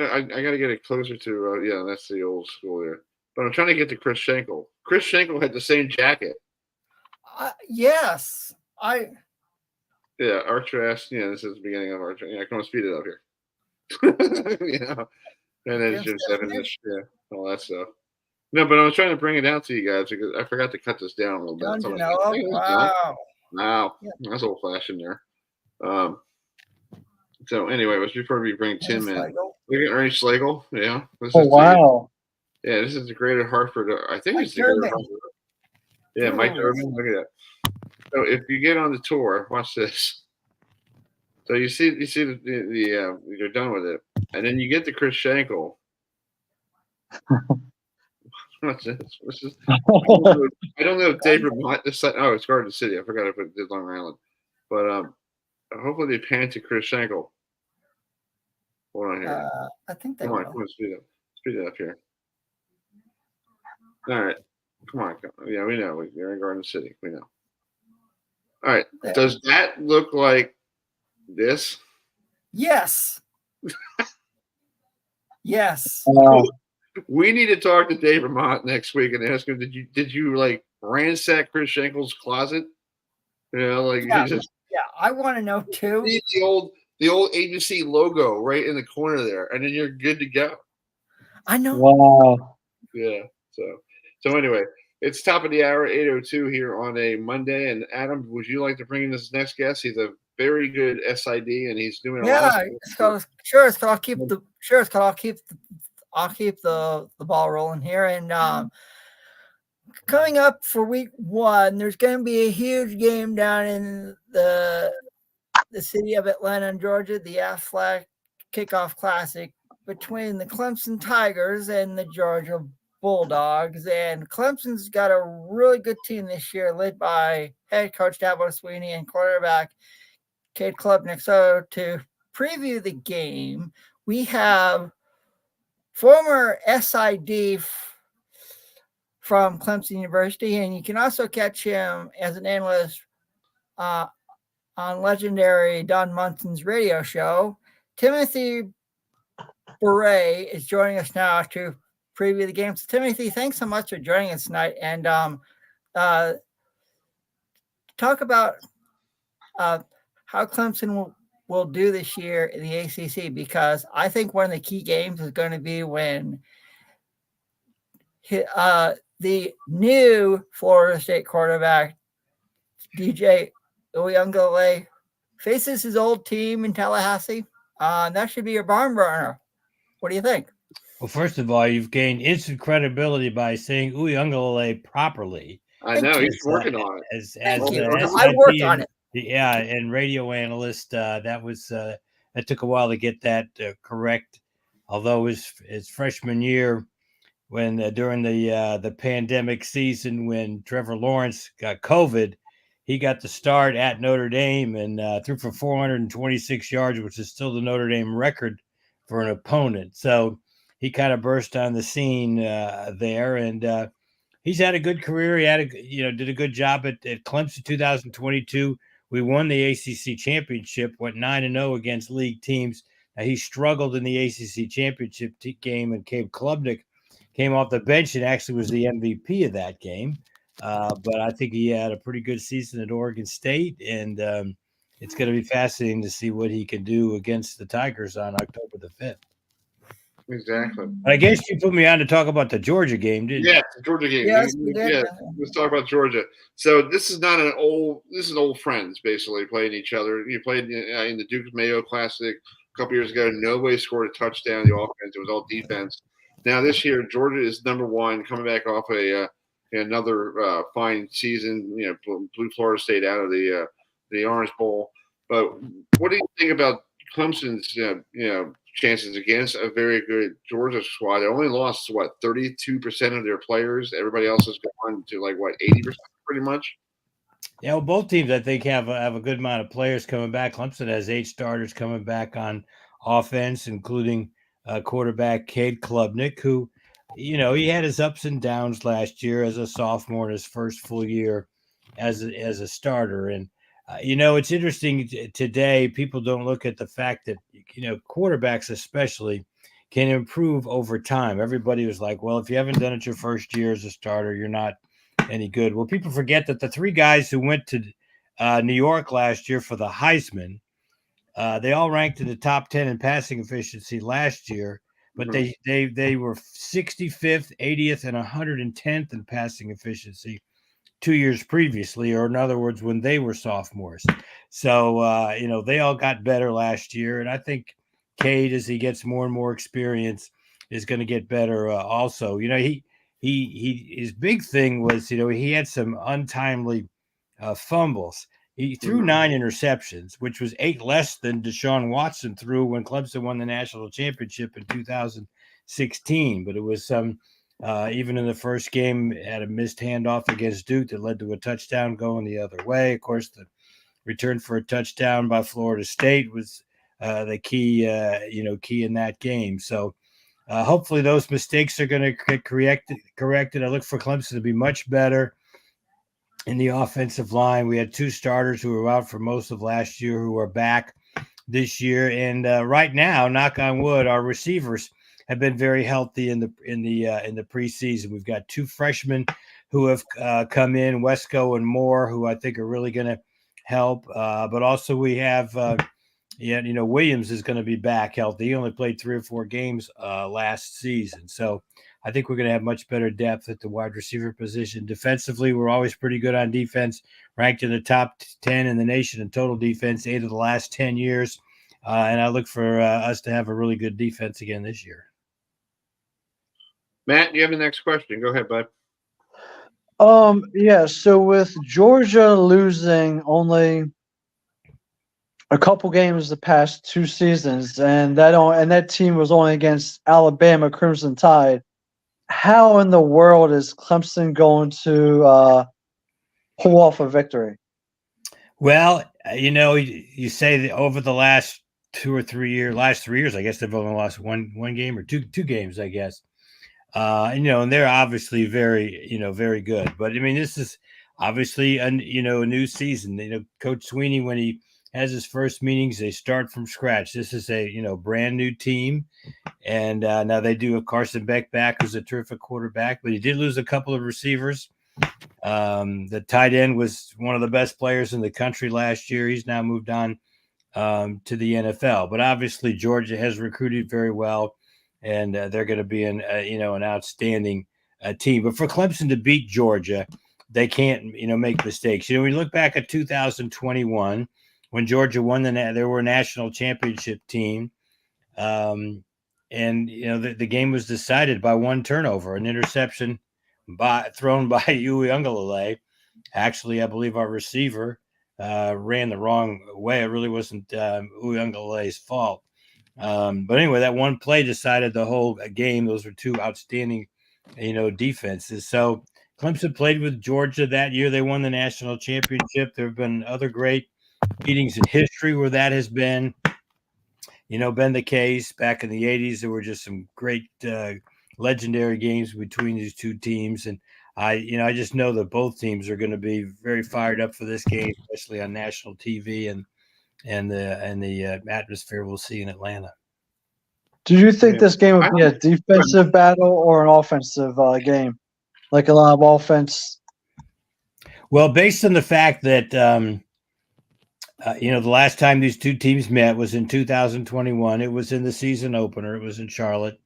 Speaker 4: I gotta get it closer to. That's the old school there. But I'm trying to get to Chris Schenkel. Chris Schenkel had the same jacket.
Speaker 5: Yes,
Speaker 4: Yeah, Archer asked. This is the beginning of Archer. Yeah, come on, speed it up here. And then Jim Sevenish, all that stuff. No, but I was trying to bring it out to you guys because I forgot to cut this down a little bit. Wow, that's old fashioned there. So anyway, let's before we bring Tim in. Look at Ernie Schlegel. Yeah.
Speaker 6: Wow.
Speaker 4: Yeah, this is the Greater Hartford. I think it's the Greater Hartford. Yeah, Mike Durbin. Look at that. So if you get on the tour, watch this. So you see the you're done with it, and then you get to Chris Schenkel. What's this? I don't know if Dave Vermont. It's Garden City. I forgot if it did Long Island, but hopefully they pan to Chris Schenkel. Hold on here.
Speaker 5: I think they.
Speaker 4: Come on, speed it up here. All right, come on. Yeah, we know you're in Garden City. We know. All right. Does that look like this?
Speaker 5: Yes. Yes.
Speaker 4: We need to talk to Dave Vermont next week and ask him, did you like ransack Chris Schenkel's closet?
Speaker 5: I want to know too.
Speaker 4: The old agency logo right in the corner there, and then you're good to go.
Speaker 5: I know.
Speaker 6: Wow.
Speaker 4: Yeah. So anyway, it's top of the hour, 8:02 here on a Monday. And Adam, would you like to bring in this next guest? He's a very good SID, and he's doing a lot of stuff.
Speaker 5: Sure. I'll keep the ball rolling here. And coming up for week 1, there's going to be a huge game down in the the city of Atlanta, Georgia, the Aflac Kickoff Classic between the Clemson Tigers and the Georgia Bulldogs. And Clemson's got a really good team this year, led by head coach Dabo Sweeney and quarterback Cade Klubnik. So to preview the game, we have former SID from Clemson University, and you can also catch him as an analyst on legendary Don Munson's radio show. Timothy Bourret is joining us now to preview the game. So Timothy, thanks so much for joining us tonight, and talk about how Clemson will do this year in the ACC, because I think one of the key games is going to be when the new Florida State quarterback, DJ Uiagalelei, faces his old team in Tallahassee. That should be a barn burner. What do you think?
Speaker 9: Well, first of all, you've gained instant credibility by saying Uiagalelei properly.
Speaker 4: I know he's working on it.
Speaker 5: Thank you.
Speaker 9: I
Speaker 5: worked on it.
Speaker 9: Yeah, and radio analyst, that took a while to get that correct. Although his freshman year, when during the pandemic season when Trevor Lawrence got COVID, he got the start at Notre Dame and threw for 426 yards, which is still the Notre Dame record for an opponent. So he kind of burst on the scene there, and he's had a good career. He did a good job at Clemson 2022. We won the ACC championship, went 9-0 against league teams. Now, he struggled in the ACC championship game, and Cade Klubnik came off the bench and actually was the MVP of that game. But I think he had a pretty good season at Oregon State, and it's going to be fascinating to see what he can do against the Tigers on October the 5th.
Speaker 4: Exactly.
Speaker 9: I guess you put me on to talk about the Georgia game, didn't you?
Speaker 4: Yeah, the Georgia game.
Speaker 5: Yes, we did.
Speaker 4: Yeah, let's talk about Georgia. So this is old friends basically playing each other. You played in the Duke Mayo Classic a couple years ago. Nobody scored a touchdown. The offense, it was all defense. Now this year, Georgia is number one, coming back off another fine season. Blew Florida State out of the Orange Bowl. But what do you think about Clemson's chances against a very good Georgia squad? They only lost 32% of their players. Everybody else has gone to 80% pretty much.
Speaker 9: Yeah, well, both teams I think have a good amount of players coming back. Clemson has 8 starters coming back on offense, including quarterback Cade Klubnik, who, he had his ups and downs last year as a sophomore in his first full year as a starter. And it's interesting today. People don't look at the fact that, quarterbacks especially can improve over time. Everybody was like, well, if you haven't done it your first year as a starter, you're not any good. Well, people forget that the 3 guys who went to New York last year for the Heisman, they all ranked in the top 10 in passing efficiency last year, but they were 65th, 80th, and 110th in passing efficiency 2 years previously, or in other words, when they were sophomores. So, they all got better last year. And I think Cade, as he gets more and more experience, is going to get better also. His big thing was, he had some untimely fumbles. He threw 9 interceptions, which was 8 less than Deshaun Watson threw when Clemson won the national championship in 2016. But it was some even in the first game, had a missed handoff against Duke that led to a touchdown going the other way. Of course, the return for a touchdown by Florida State was the key in that game. So hopefully those mistakes are going to get corrected. I look for Clemson to be much better in the offensive line. We had 2 starters who were out for most of last year who are back this year. And right now, knock on wood, our receivers have been very healthy in the preseason. We've got 2 freshmen who have come in, Wesco and Moore, who I think are really going to help. But also we have, Williams is going to be back healthy. He only played 3 or 4 games last season. So I think we're going to have much better depth at the wide receiver position. Defensively, we're always pretty good on defense, ranked in the top 10 in the nation in total defense 8 of the last 10 years. And I look for us to have a really good defense again this year.
Speaker 4: Matt, you have the next question. Go ahead, bud.
Speaker 6: Yeah, so with Georgia losing only a couple games the past 2 seasons, and that team was only against Alabama Crimson Tide. How in the world is Clemson going to pull off a victory?
Speaker 9: Well, you say that over the last 3 years, I guess they've only lost one game or two games, I guess. And they're obviously very good. But I mean, this is obviously a new season. Coach Sweeney, when he has his first meetings, they start from scratch. This is a brand new team, and now they do have Carson Beck back, who's a terrific quarterback, but he did lose a couple of receivers. The tight end was one of the best players in the country last year. He's now moved on to the NFL. But obviously, Georgia has recruited very well, and they're going to be an outstanding team. But for Clemson to beat Georgia, they can't make mistakes. When you look back at 2021, when Georgia won they were a national championship team, and the game was decided by one turnover, an interception thrown by Uiagalelei. Actually, I believe our receiver ran the wrong way. It really wasn't Uiagalelei's fault. But anyway, that one play decided the whole game. Those were two outstanding, defenses. So Clemson played with Georgia that year. They won the national championship. There have been other great meetings in history where that has been the case. Back in the 80s, there were just some great legendary games between these two teams. And I just know that both teams are going to be very fired up for this game, especially on national TV and the atmosphere we'll see in Atlanta.
Speaker 6: Do you think this game would be a defensive battle or an offensive game? Like a lot of offense?
Speaker 9: Well, based on the fact that, the last time these two teams met was in 2021. It was in the season opener. It was in Charlotte.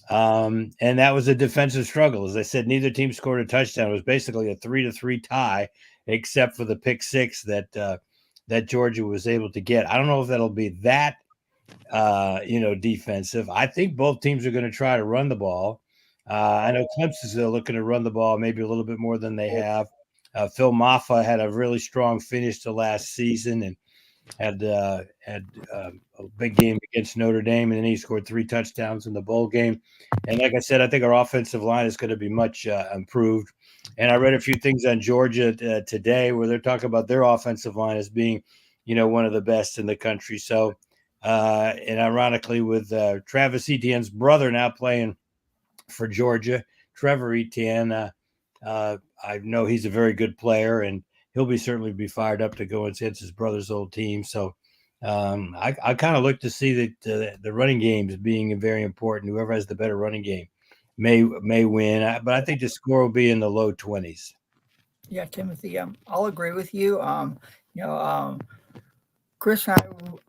Speaker 9: And that was a defensive struggle. As I said, neither team scored a touchdown. It was basically a 3-3 tie, except for the pick six that Georgia was able to get. I don't know if that'll be that, defensive. I think both teams are going to try to run the ball. I know Clemson's looking to run the ball maybe a little bit more than they have. Phil Maffa had a really strong finish to last season and had a big game against Notre Dame, and then he scored 3 touchdowns in the bowl game. And like I said, I think our offensive line is going to be much improved. And I read a few things on Georgia today where they're talking about their offensive line as being, one of the best in the country. So, and ironically, with Travis Etienne's brother now playing for Georgia, Trevor Etienne, I know he's a very good player, and he'll certainly be fired up to go against his brother's old team. So I kind of look to see that the running games being very important. Whoever has the better running game may win, but I think the score will be in the low 20s.
Speaker 5: Yeah, Timothy, I'll agree with you. Chris and I,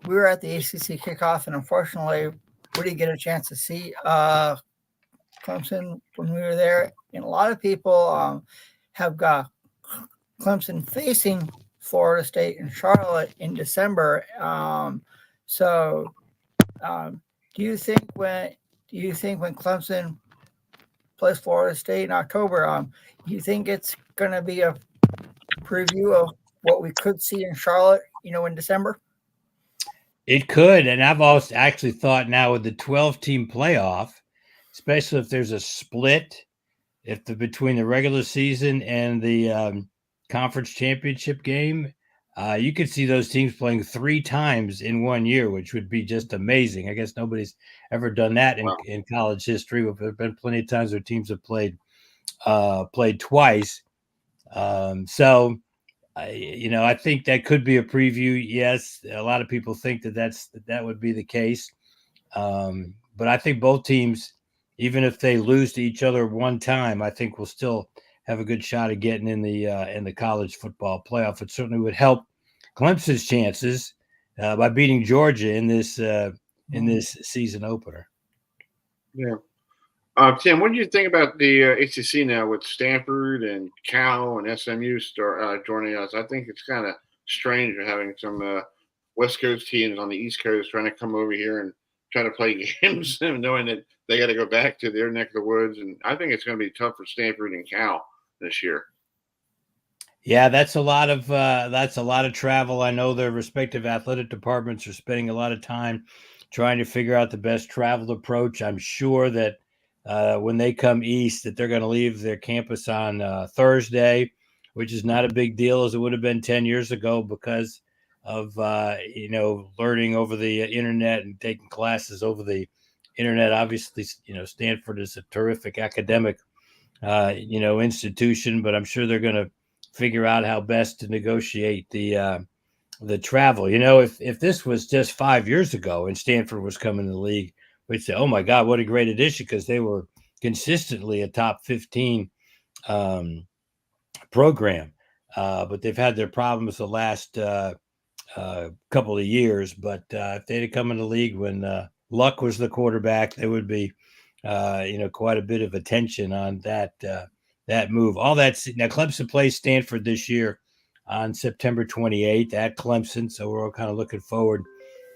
Speaker 5: we were at the ACC kickoff, and unfortunately, we didn't get a chance to see Clemson when we were there. And a lot of people have got Clemson facing Florida State and Charlotte in December. Do you think when Clemson plays Florida State in October, do you think it's going to be a preview of what we could see in Charlotte, in December?
Speaker 9: It could, and I've also actually thought now with the 12-team playoff, especially if there's a split, between the regular season and the conference championship game, you could see those teams playing 3 times in 1 year, which would be just amazing. I guess nobody's ever done that in college history. But there have been plenty of times where teams have played twice. I think that could be a preview. Yes, a lot of people think that would be the case. But I think both teams, even if they lose to each other one time, I think we'll still have a good shot of getting in the college football playoff. It certainly would help Clemson's chances by beating Georgia in this season opener.
Speaker 4: Yeah. Tim, what do you think about the ACC now with Stanford and Cal and SMU joining us? I think it's kind of strange having some West Coast teams on the East Coast trying to come over here and try to play games, knowing that they got to go back to their neck of the woods. And I think it's going to be tough for Stanford and Cal this year.
Speaker 9: Yeah, that's a lot of travel. I know their respective athletic departments are spending a lot of time trying to figure out the best travel approach. I'm sure that when they come east, that they're going to leave their campus on Thursday, which is not a big deal as it would have been 10 years ago because of learning over the internet and taking classes over the internet. Obviously, Stanford is a terrific academic institution, but I'm sure they're going to figure out how best to negotiate the travel. If this was just 5 years ago and Stanford was coming to the league, we'd say, "Oh my God, what a great addition!" Because they were consistently a top 15 program, but they've had their problems the last couple of years. But if they'd have come in the league when Luck was the quarterback, there would be quite a bit of attention on that move. All that now, Clemson plays Stanford this year on September 28th at Clemson, so we're all kind of looking forward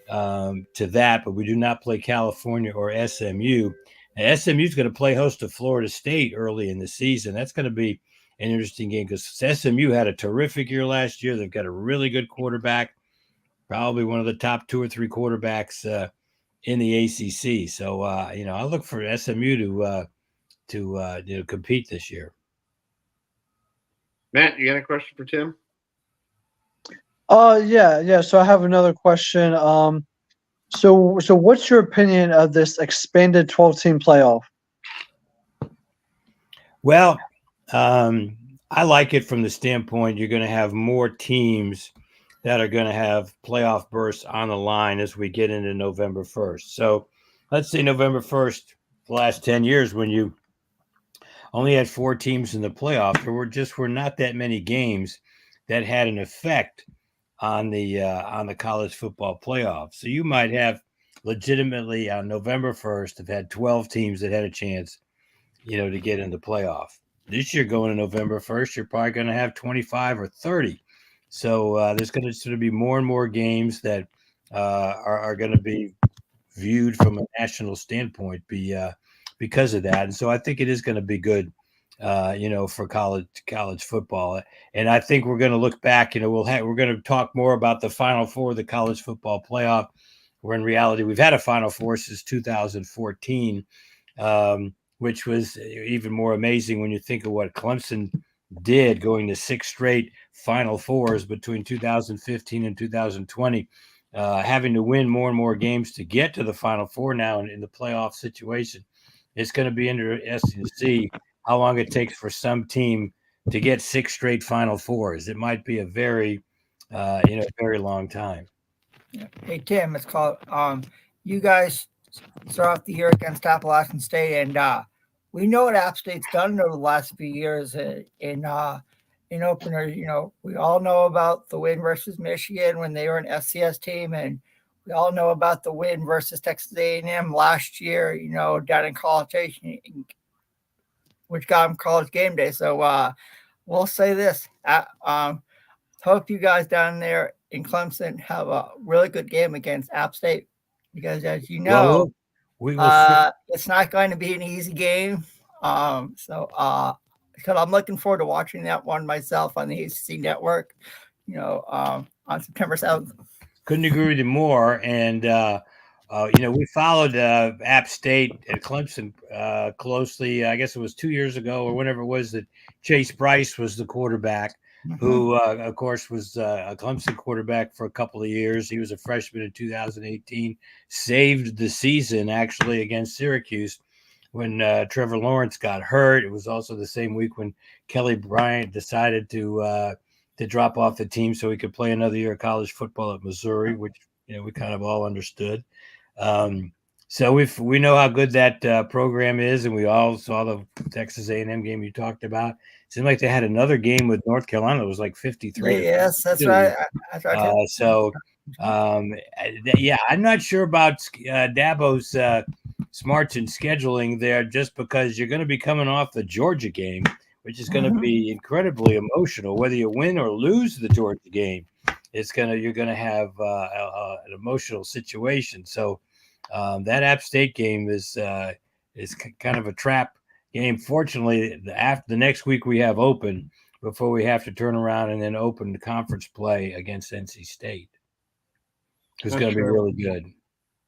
Speaker 9: to that. But we do not play California or SMU. Now, SMU is going to play host to Florida State early in the season. That's going to be an interesting game because SMU had a terrific year last year. They've got a really good quarterback, probably one of the top 2 or 3 quarterbacks in the ACC. So I look for SMU to compete this year.
Speaker 4: Matt, you got a question for Tim?
Speaker 6: Yeah. So I have another question. So what's your opinion of this expanded 12-team playoff?
Speaker 9: Well, I like it from the standpoint you're going to have more teams that are going to have playoff berths on the line as we get into November 1st. So let's say November 1st, the last 10 years when you only had 4 teams in the playoff, there were not that many games that had an effect on the college football playoff. So you might have legitimately on November 1st have had 12 teams that had a chance, to get into playoff. This year going to November 1st, you're probably going to have 25 or 30. So there's going to sort of be more and more games that are going to be viewed from a national standpoint because of that. And so I think it is going to be good, for college football. And I think we're going to look back, we're going to talk more about the Final Four of the college football playoff, where in reality we've had a Final Four since 2014, which was even more amazing when you think of what Clemson did, going to 6 straight Final Fours between 2015 and 2020, having to win more and more games to get to the Final Four now in the playoff situation. It's going to be interesting to see how long it takes for some team to get 6 straight Final Fours. It might be a very, very long time.
Speaker 5: Hey Tim, it's called. You guys start off the year against Appalachian State, and we know what App State's done over the last few years in opener. We all know about the win versus Michigan when they were an FCS team, and we all know about the win versus Texas A&M last year. Down in College Station, which got them College Game Day. So we'll say this: hope you guys down there in Clemson have a really good game against App State, because as you know, it's not going to be an easy game. Because I'm looking forward to watching that one myself on the ACC network, on September 7th.
Speaker 9: Couldn't agree with you more. And, we followed App State and Clemson closely. I guess it was 2 years ago or whenever it was that Chase Bryce was the quarterback, who, of course, was a Clemson quarterback for a couple of years. He was a freshman in 2018, saved the season actually against Syracuse when Trevor Lawrence got hurt. It was also the same week when Kelly Bryant decided to drop off the team so he could play another year of college football at Missouri, which we kind of all understood. So we know how good that program is, and we all saw the Texas A&M game you talked about. It seemed like they had another game with North Carolina. It was like 53.
Speaker 5: Yes, that's right. That's right.
Speaker 9: I'm not sure about Dabo's smarts in scheduling there, just because you're going to be coming off the Georgia game, which is going to be incredibly emotional. Whether you win or lose the Georgia game, you're going to have an emotional situation. So that App State game is kind of a trap game. Fortunately, after the next week we have open, before we have to turn around and then open the conference play against NC State. It's going to be really good.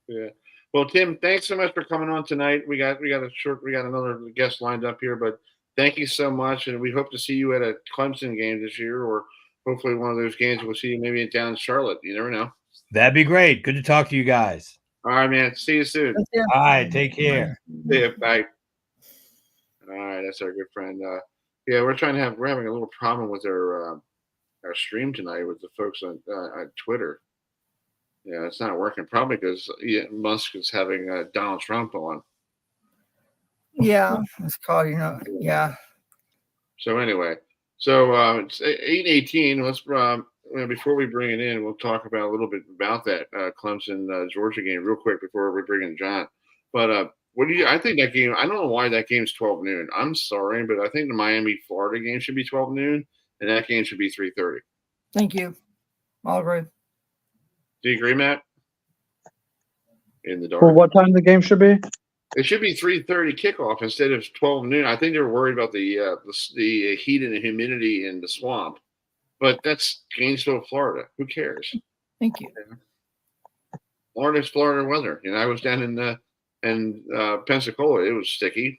Speaker 4: Yeah. Well, Tim, thanks so much for coming on tonight. We got another guest lined up here, but thank you so much, and we hope to see you at a Clemson game this year, or hopefully one of those games we'll see you maybe down in Charlotte. You never know.
Speaker 9: That'd be great. Good to talk to you guys.
Speaker 4: All right, man. See you soon.
Speaker 9: All right, take care.
Speaker 4: See you. Bye. All right, that's our good friend. Yeah, we're having a little problem with our stream tonight with the folks on Twitter. Yeah, it's not working. Probably because Musk is having Donald Trump on.
Speaker 5: Yeah, it's called, yeah.
Speaker 4: So anyway, it's 8:18. Let's before we bring it in, we'll talk about a little bit about that Clemson Georgia game real quick before we bring in John. But what do you? I think that game. I don't know why that game's 12 noon. I'm sorry, but I think the Miami Florida game should be 12 noon, and that game should be 3:30.
Speaker 5: Thank you. I'll agree.
Speaker 4: Do you agree, Matt? In the dark.
Speaker 6: For what time the game should be?
Speaker 4: It should be 3:30 kickoff instead of 12 noon. I think they were worried about the heat and the humidity in the swamp, but that's Gainesville, Florida. Who cares?
Speaker 5: Thank you.
Speaker 4: Florida's Florida weather. I was down in Pensacola. It was sticky.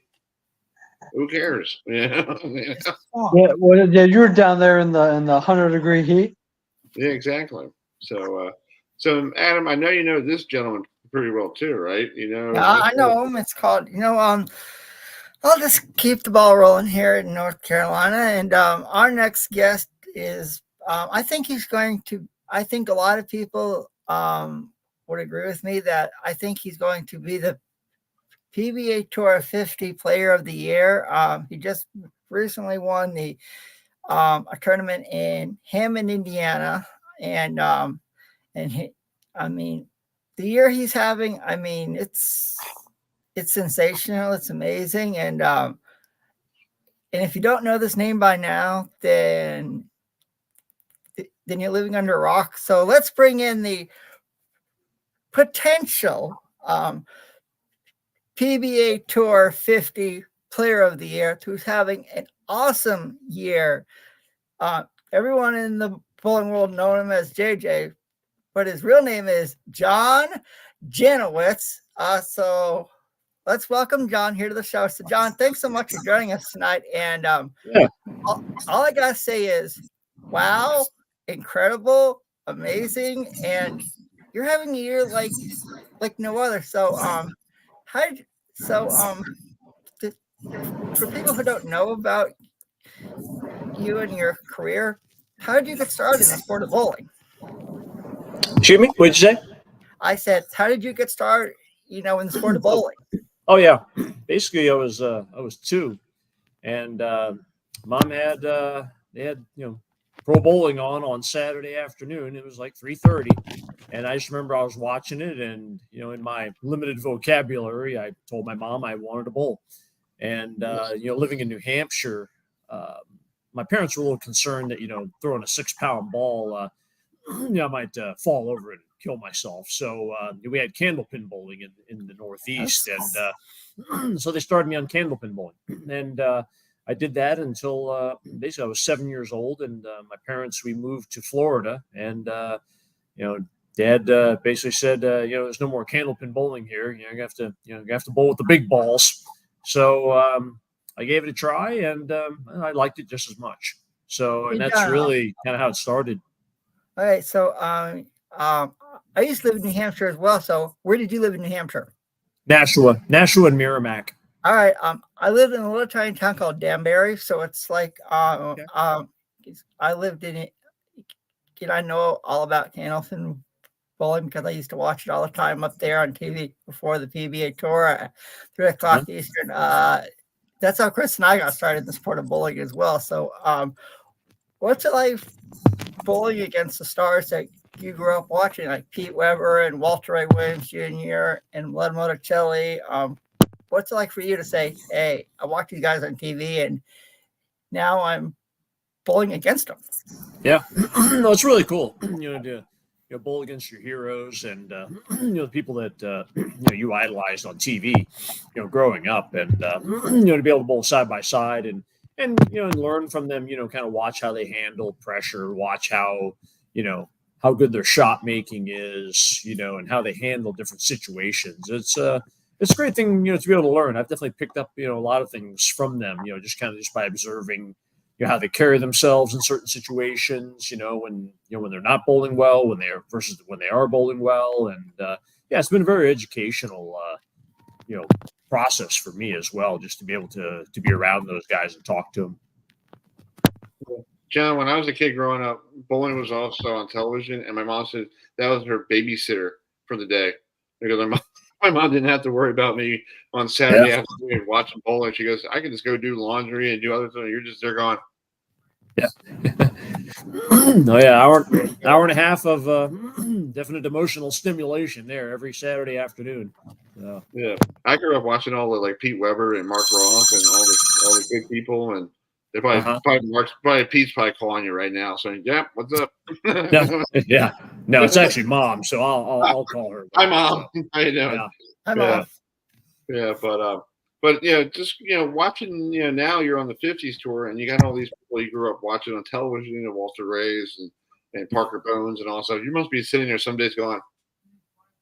Speaker 4: Who cares?
Speaker 6: Yeah, well, yeah, you were down there in the 100-degree heat.
Speaker 4: Yeah, exactly. So Adam, I know you know this gentleman pretty well too, right?
Speaker 5: I know him. It's called, I'll just keep the ball rolling here in North Carolina. And our next guest is, I think a lot of people would agree with me that I think he's going to be the PBA Tour 50 Player of the Year. He just recently won a tournament in Hammond, Indiana. And the year he's having, it's sensational. It's amazing. And if you don't know this name by now, then you're living under a rock. So let's bring in the potential PBA Tour 50 Player of the Year, who's having an awesome year. Everyone in the bowling world know him as JJ, but his real name is John Janawicz. So let's welcome John here to the show. So John, thanks so much for joining us tonight. And all I gotta say is, wow, incredible, amazing, and you're having a year like no other. So for people who don't know about you and your career, how did you get started in the sport of bowling?
Speaker 10: Excuse me? What did you say?
Speaker 5: I said, how did you get started, in the sport of bowling?
Speaker 10: Oh yeah, basically I was 2, and Mom had pro bowling on Saturday afternoon. It was like 3:30, and I just remember I was watching it, and in my limited vocabulary, I told my mom I wanted to bowl, and living in New Hampshire, my parents were a little concerned that throwing a 6-pound ball, I might fall over and kill myself. So we had candlepin bowling in the Northeast, and so they started me on candlepin bowling, and I did that until basically I was 7 years old, and my parents, we moved to Florida, and Dad basically said, there's no more candlepin bowling here. You have to bowl with the big balls. So I gave it a try, and I liked it just as much. So, and that's really kind of how it started.
Speaker 5: All right. So I used to live in New Hampshire as well. So where did you live in New Hampshire?
Speaker 10: Nashua and Merrimack.
Speaker 5: All right. I lived in a little tiny town called Danbury. So it's like I lived in it. I know all about candlepin bowling because I used to watch it all the time up there on TV before the PBA Tour at 3 o'clock Eastern. That's how Chris and I got started in the sport of bowling as well. So what's it like bowling against the stars that you grew up watching, like Pete Weber and Walter Ray Williams Jr. and Len Monticelli? What's it like for you to say, hey, I watched you guys on TV and now I'm bowling against them?
Speaker 10: Yeah, no, it's really cool. To bowl against your heroes and the people that you idolized on TV, growing up, and to be able to bowl side by side and and and learn from them. Kind of watch how they handle pressure, watch how how good their shot making is, and how they handle different situations. It's a great thing, to be able to learn. I've definitely picked up, a lot of things from them, just by observing, how they carry themselves in certain situations, when they're not bowling well, when they are bowling well. And yeah, it's been a very educational, process for me as well, just to be able to be around those guys and talk to them.
Speaker 4: John, when I was a kid growing up, bowling was also on television, and my mom said that was her babysitter for the day because my mom didn't have to worry about me on Saturday afternoon watching bowling. She goes, I can just go do laundry and do other things. You're just there going.
Speaker 10: Yeah. Oh yeah, hour and a half of definite emotional stimulation there every Saturday afternoon.
Speaker 4: Yeah, I grew up watching all the like Pete Weber and Mark Roth and all the good people, and they probably Pete's probably calling you right now saying, "Yeah, what's up?"
Speaker 10: No, it's actually Mom, so I'll call her.
Speaker 4: Hi, Mom. How you doing?
Speaker 10: Yeah.
Speaker 5: Hi, Mom.
Speaker 4: Yeah, but just watching, now you're on the 50s tour and you got all these people you grew up watching on television, Walter Ray's and Parker Bones and all stuff. You must be sitting there some days going,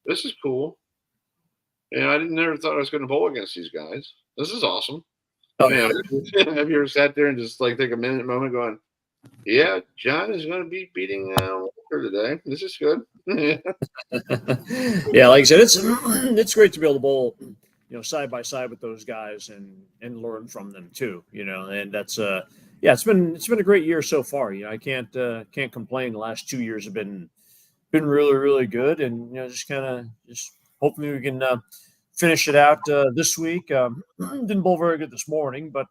Speaker 4: "This is cool." I never thought I was going to bowl against these guys. This is awesome.
Speaker 10: Oh, yeah.
Speaker 4: Have you ever sat there and just like take a moment going, "Yeah, John is going to be beating Walter today. This is good."
Speaker 10: Yeah, like I said, it's great to be able to bowl, side by side with those guys and learn from them too. And that's it's been a great year so far. I can't complain. The last 2 years have been really, really good, and just hopefully we can finish it out this week. Didn't bowl very good this morning, but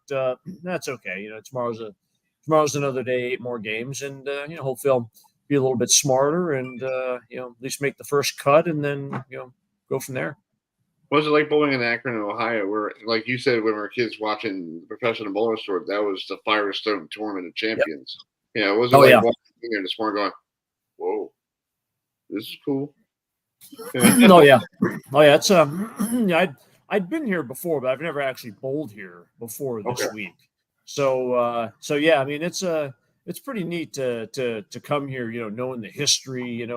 Speaker 10: that's okay. Tomorrow's another day, 8 more games, and hopefully I'll be a little bit smarter and at least make the first cut, and then go from there.
Speaker 4: What was it like bowling in Akron, Ohio, where, like you said, when we were kids watching the Professional Bowlers Tour, that was the Firestone Tournament of Champions. Yep. Was it walking in there this morning going, "Whoa, this is cool"?
Speaker 10: Oh yeah. It's I'd been here before, but I've never actually bowled here before this week. So yeah, I mean it's pretty neat to come here, knowing the history, and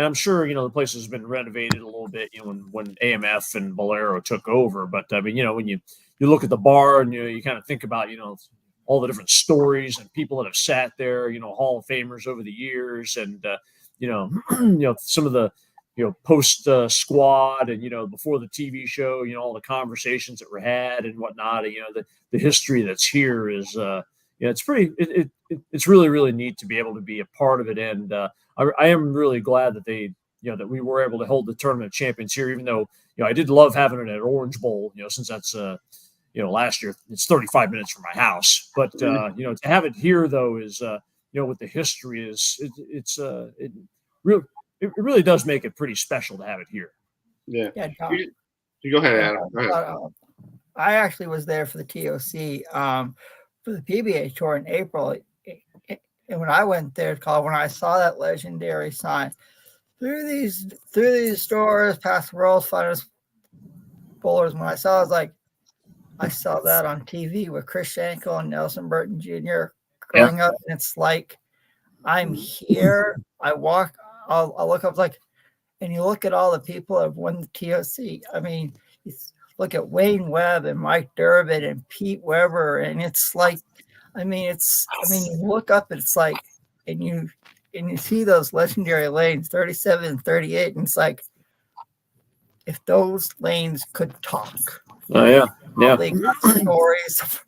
Speaker 10: I'm sure the place has been renovated a little bit, when AMF and Bolero took over. But I mean, when you look at the bar and you kind of think about all the different stories and people that have sat there, Hall of Famers over the years, and some of the post squad and before the TV show, all the conversations that were had and whatnot. The history that's here is it's pretty. It's really, really neat to be able to be a part of it, and I am really glad that they that we were able to hold the Tournament of Champions here, even though I did love having it at Orange Bowl, since that's last year it's 35 minutes from my house, but to have it here though is with the history it really does make it pretty special to have it here.
Speaker 4: Yeah.
Speaker 5: Tom,
Speaker 4: you go ahead, Adam. Go ahead.
Speaker 5: I actually was there for the TOC for the PBA tour in April. And when I went there, when I saw that legendary sign through these doors past the world's finest bowlers, when I saw it, I was like, I saw that on TV with Chris Schenkel and Nelson Burton Jr. growing up, and it's like I'm here. I'll look up and you look at all the people that have won the TOC. I mean, you look at Wayne Webb and Mike Durbin and Pete Weber, and it's like, you look up and it's like, and you see those legendary lanes, 37 and 38, and it's like, if those lanes could talk.
Speaker 10: Oh yeah, yeah.
Speaker 5: They got stories.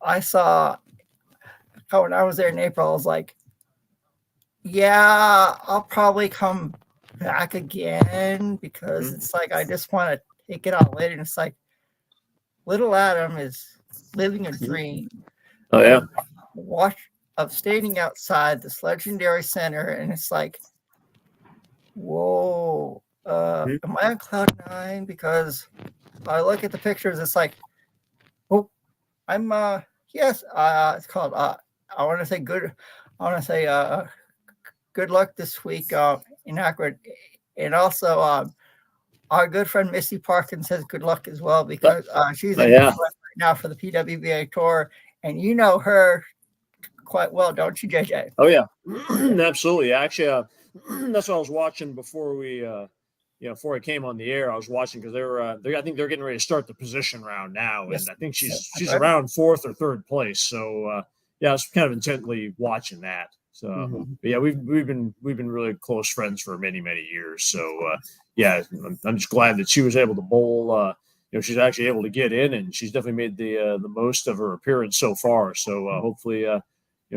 Speaker 5: I saw when I was there in April, I was like, yeah, I'll probably come back again because it's like I just want to take it out later. And it's like little Adam is living a dream.
Speaker 10: Oh yeah.
Speaker 5: Of standing outside this legendary center, and it's like, whoa, am I on cloud 9? Because I look at the pictures, it's like, oh, I'm yes, it's called I want to say good luck this week in Akron, and also our good friend Missy Parkins says good luck as well because she's in
Speaker 10: yeah.
Speaker 5: right now for the PWBA tour, and you know her quite well, don't you, JJ?
Speaker 10: Oh yeah, absolutely. Actually, that's what I was watching before we, before I came on the air. I was watching because I think they're getting ready to start the position round now,
Speaker 5: Yes.
Speaker 10: and I think she's
Speaker 5: right.
Speaker 10: around 4th or 3rd place. So yeah, I was kind of intently watching that. So but yeah, we've been really close friends for many years. So yeah, I'm just glad that she was able to bowl. She's actually able to get in, and she's definitely made the most of her appearance so far. So hopefully,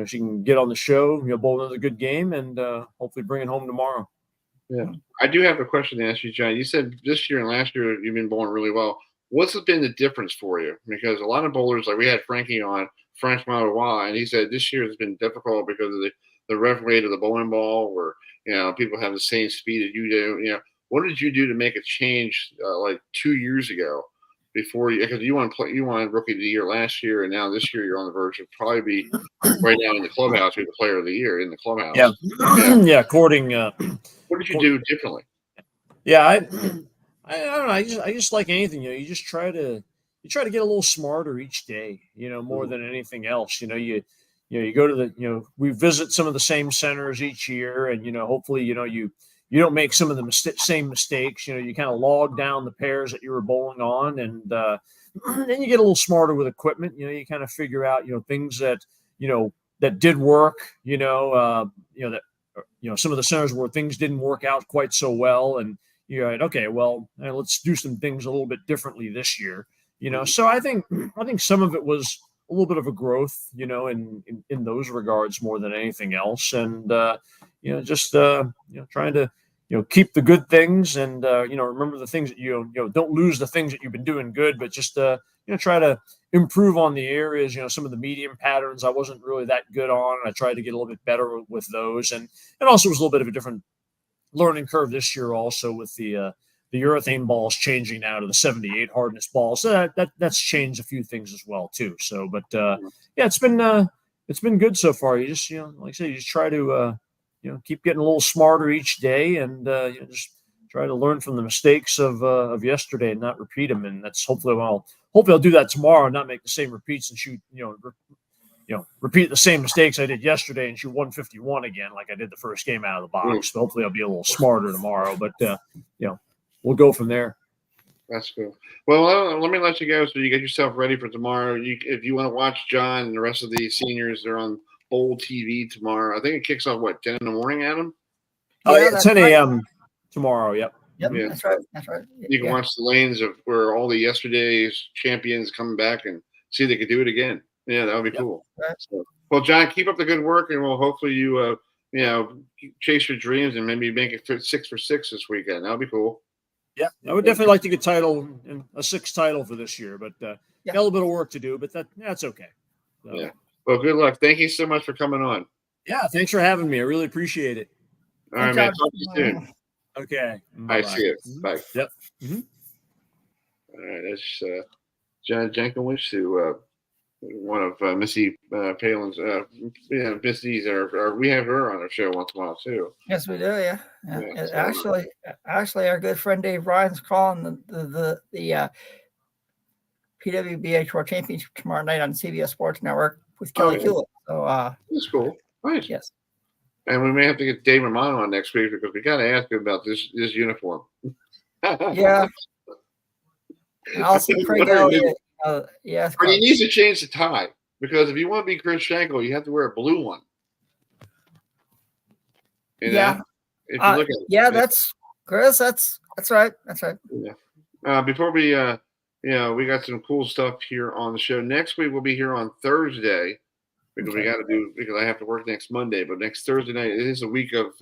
Speaker 10: she can get on the show, bowl another good game, and hopefully bring it home tomorrow.
Speaker 4: Yeah, I do have a question to ask you, John. You said this year and last year you've been bowling really well. What's been the difference for you? Because a lot of bowlers, like we had Frankie on, Francois, and he said this year has been difficult because of the rev rate of the bowling ball, where people have the same speed as you do. What did you do to make a change like 2 years ago? Before because you won Rookie of the Year last year, and now this year you're on the verge of probably be right now in the clubhouse. You're the Player of the Year in the clubhouse.
Speaker 10: Yeah, yeah. According,
Speaker 4: what did you do differently?
Speaker 10: Yeah, I don't know. I just like anything. You just try to get a little smarter each day. More than anything else. You go to we visit some of the same centers each year, and hopefully you don't make some of the same mistakes. You kind of log down the pairs that you were bowling on, and then you get a little smarter with equipment. You kind of figure out things that that did work. Some of the centers where things didn't work out quite so well, and you're like, okay, well, let's do some things a little bit differently this year. So I think some of it was a little bit of a growth, in those regards more than anything else, and trying to keep the good things, and remember the things that don't lose the things that you've been doing good, but just try to improve on the areas. Some of the medium patterns I wasn't really that good on. I tried to get a little bit better with those, and also it was a little bit of a different learning curve this year, also with the urethane balls changing now to the 78 hardness balls. So that's changed a few things as well too. So, but yeah, it's been good so far. You just like I said, you just try to keep getting a little smarter each day, and just try to learn from the mistakes of yesterday and not repeat them. And that's hopefully I'll do that tomorrow and not make the same repeats and shoot repeat the same mistakes I did yesterday and shoot 151 again like I did the first game out of the box. So hopefully I'll be a little smarter tomorrow. But we'll go from there.
Speaker 4: That's cool. Well, let me let you go so you get yourself ready for tomorrow. If you want to watch John and the rest of the seniors, they're on Bowl TV tomorrow. I think it kicks off 10 in the morning, Adam?
Speaker 10: Oh yeah, 10 a.m. tomorrow. Yep.
Speaker 5: Yep,
Speaker 4: Yeah.
Speaker 5: That's right.
Speaker 4: You can watch the lanes of where all the yesterday's champions coming back and see if they could do it again. Yeah, that would be cool.
Speaker 5: Right.
Speaker 4: So, well, John, keep up the good work, and we'll hopefully you chase your dreams and maybe make it 6 for 6 this weekend. That would be cool.
Speaker 10: Yeah, I would definitely like to get a 6th title for this year, but got a little bit of work to do, but that's okay. So,
Speaker 4: yeah. Well, good luck. Thank you so much for coming on.
Speaker 10: Yeah, thanks for having me. I really appreciate it.
Speaker 4: All right, man. Talk to you soon.
Speaker 10: Okay.
Speaker 4: I see it. Bye.
Speaker 10: Yep. Mm-hmm.
Speaker 4: All right, that's John Janawicz, who one of Missy Palin's. Missy's. We have her on our show once in a while too.
Speaker 5: Yes, we do. Yeah. Actually, our good friend Dave Ryan's calling the PWBA Tour Championship tomorrow night on CBS Sports Network with Kelly Hewlett. So
Speaker 4: that's cool. Nice.
Speaker 5: Yes.
Speaker 4: And we may have to get Dave Romano on next week because we got to ask him about this uniform.
Speaker 5: Yeah. I'll see Craig Elliott. Yeah.
Speaker 4: But he needs to change the tie because if you want to be Chris Schenkel, you have to wear a blue one.
Speaker 5: Yeah.
Speaker 4: If you look at it.
Speaker 5: Yeah, that's Chris. That's right. That's right.
Speaker 4: Yeah. Before we, we got some cool stuff here on the show. Next week we'll be here on Thursday. Because I have to work next Monday, but next Thursday night it is a week of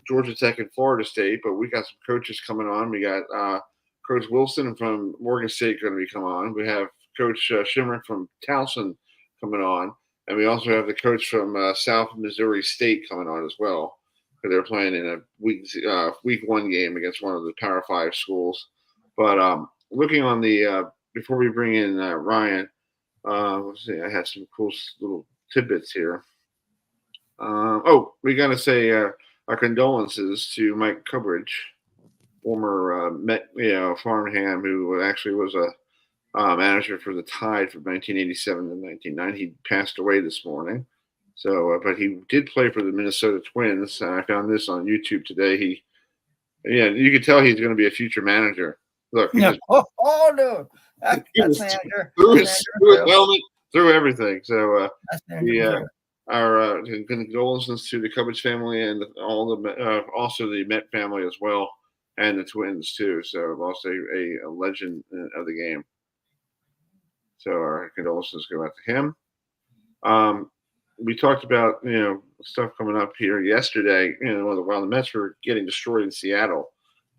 Speaker 4: Georgia Tech and Florida State. But we got some coaches coming on. We got Coach Wilson from Morgan State going to be coming on. We have Coach Shimmer from Towson coming on, and we also have the coach from South Missouri State coming on as well. Because they're playing in a week 1 game against one of the Power 5 schools. But looking on the before we bring in Ryan. Let's see. I have some cool little tidbits here. We got to say our condolences to Mike Cubridge, former Met, Farnham, who actually was a manager for the Tide from 1987 to 1990. He passed away this morning. So, but he did play for the Minnesota Twins. I found this on YouTube today. You could tell he's going to be a future manager. Look,
Speaker 5: no. No, that's manager.
Speaker 4: Through his helmet, through everything. So, our condolences to the Cubbage family and also the Met family as well, and the Twins too. So, lost a legend of the game. So, our condolences go out to him. We talked about stuff coming up here yesterday. While the Mets were getting destroyed in Seattle,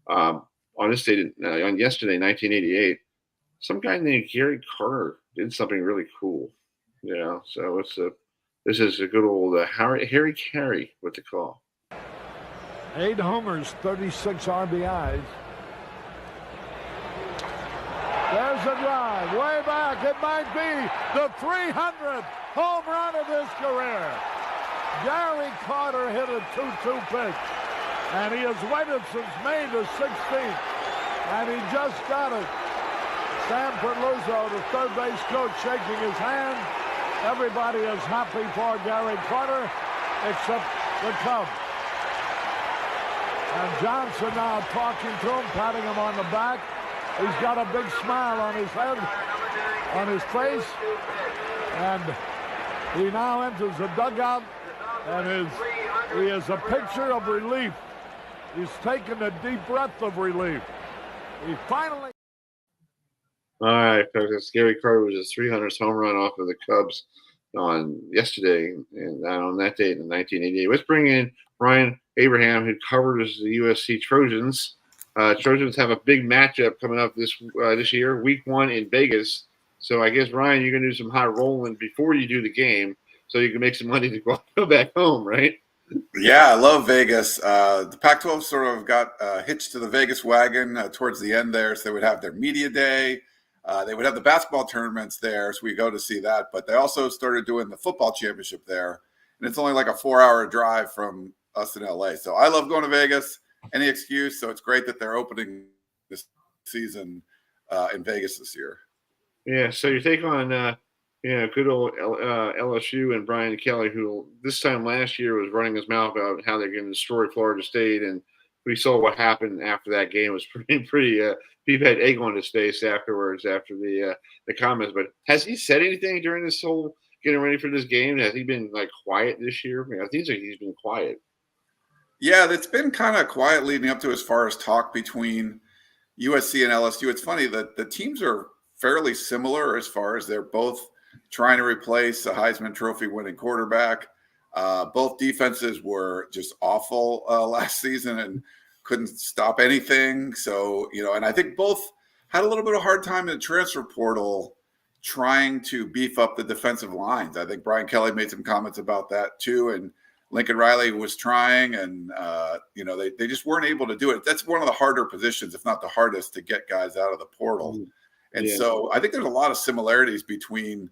Speaker 4: on yesterday, 1988, some guy named Gary Carter did something really cool. So this is a good old Harry Carey with the call.
Speaker 11: 8 homers, 36 RBIs. There's a drive, way back. It might be the 300th home run of his career. Gary Carter hit a 2-2 pitch, and he has waited since May the 16th, and he just got it. Sanford Luzo, the third base coach, shaking his hand. Everybody is happy for Gary Carter, except the Cubs. And Johnson now talking to him, patting him on the back. He's got a big smile on his head, on his face, and he now enters the dugout, and he is a picture of relief. He's taken a deep breath of relief. He finally...
Speaker 4: All right, folks. Gary Carter was his 300th home run off of the Cubs on yesterday, and on that date in 1988. Let's bring in Ryan Abraham, who covers the USC Trojans. Trojans have a big matchup coming up this year, week 1 in Vegas. So I guess, Ryan, you're going to do some high rolling before you do the game so you can make some money to go back home, right?
Speaker 12: Yeah, I love Vegas. The Pac-12 sort of got hitched to the Vegas wagon towards the end there. So they would have their media day. They would have the basketball tournaments there, so we go to see that. But they also started doing the football championship there. And it's only like a 4-hour drive from us in LA. So I love going to Vegas. Any excuse. So it's great that they're opening this season in Vegas this year.
Speaker 4: Yeah. So you take on, good old LSU and Brian Kelly, who this time last year was running his mouth about how they're going to destroy Florida State, and we saw what happened after that game. It was pretty. He had egg on his face afterwards after the comments. But has he said anything during this whole getting ready for this game? Has he been quiet this year? I mean, I think he's been quiet.
Speaker 12: Yeah, it's been kind of quiet leading up to as far as talk between USC and LSU. It's funny that the teams are fairly similar as far as they're both trying to replace a Heisman Trophy winning quarterback. Both defenses were just awful last season and couldn't stop anything. So, and I think both had a little bit of a hard time in the transfer portal trying to beef up the defensive lines. I think Brian Kelly made some comments about that too. And Lincoln Riley was trying, and they just weren't able to do it. That's one of the harder positions, if not the hardest, to get guys out of the portal. And so I think there's a lot of similarities between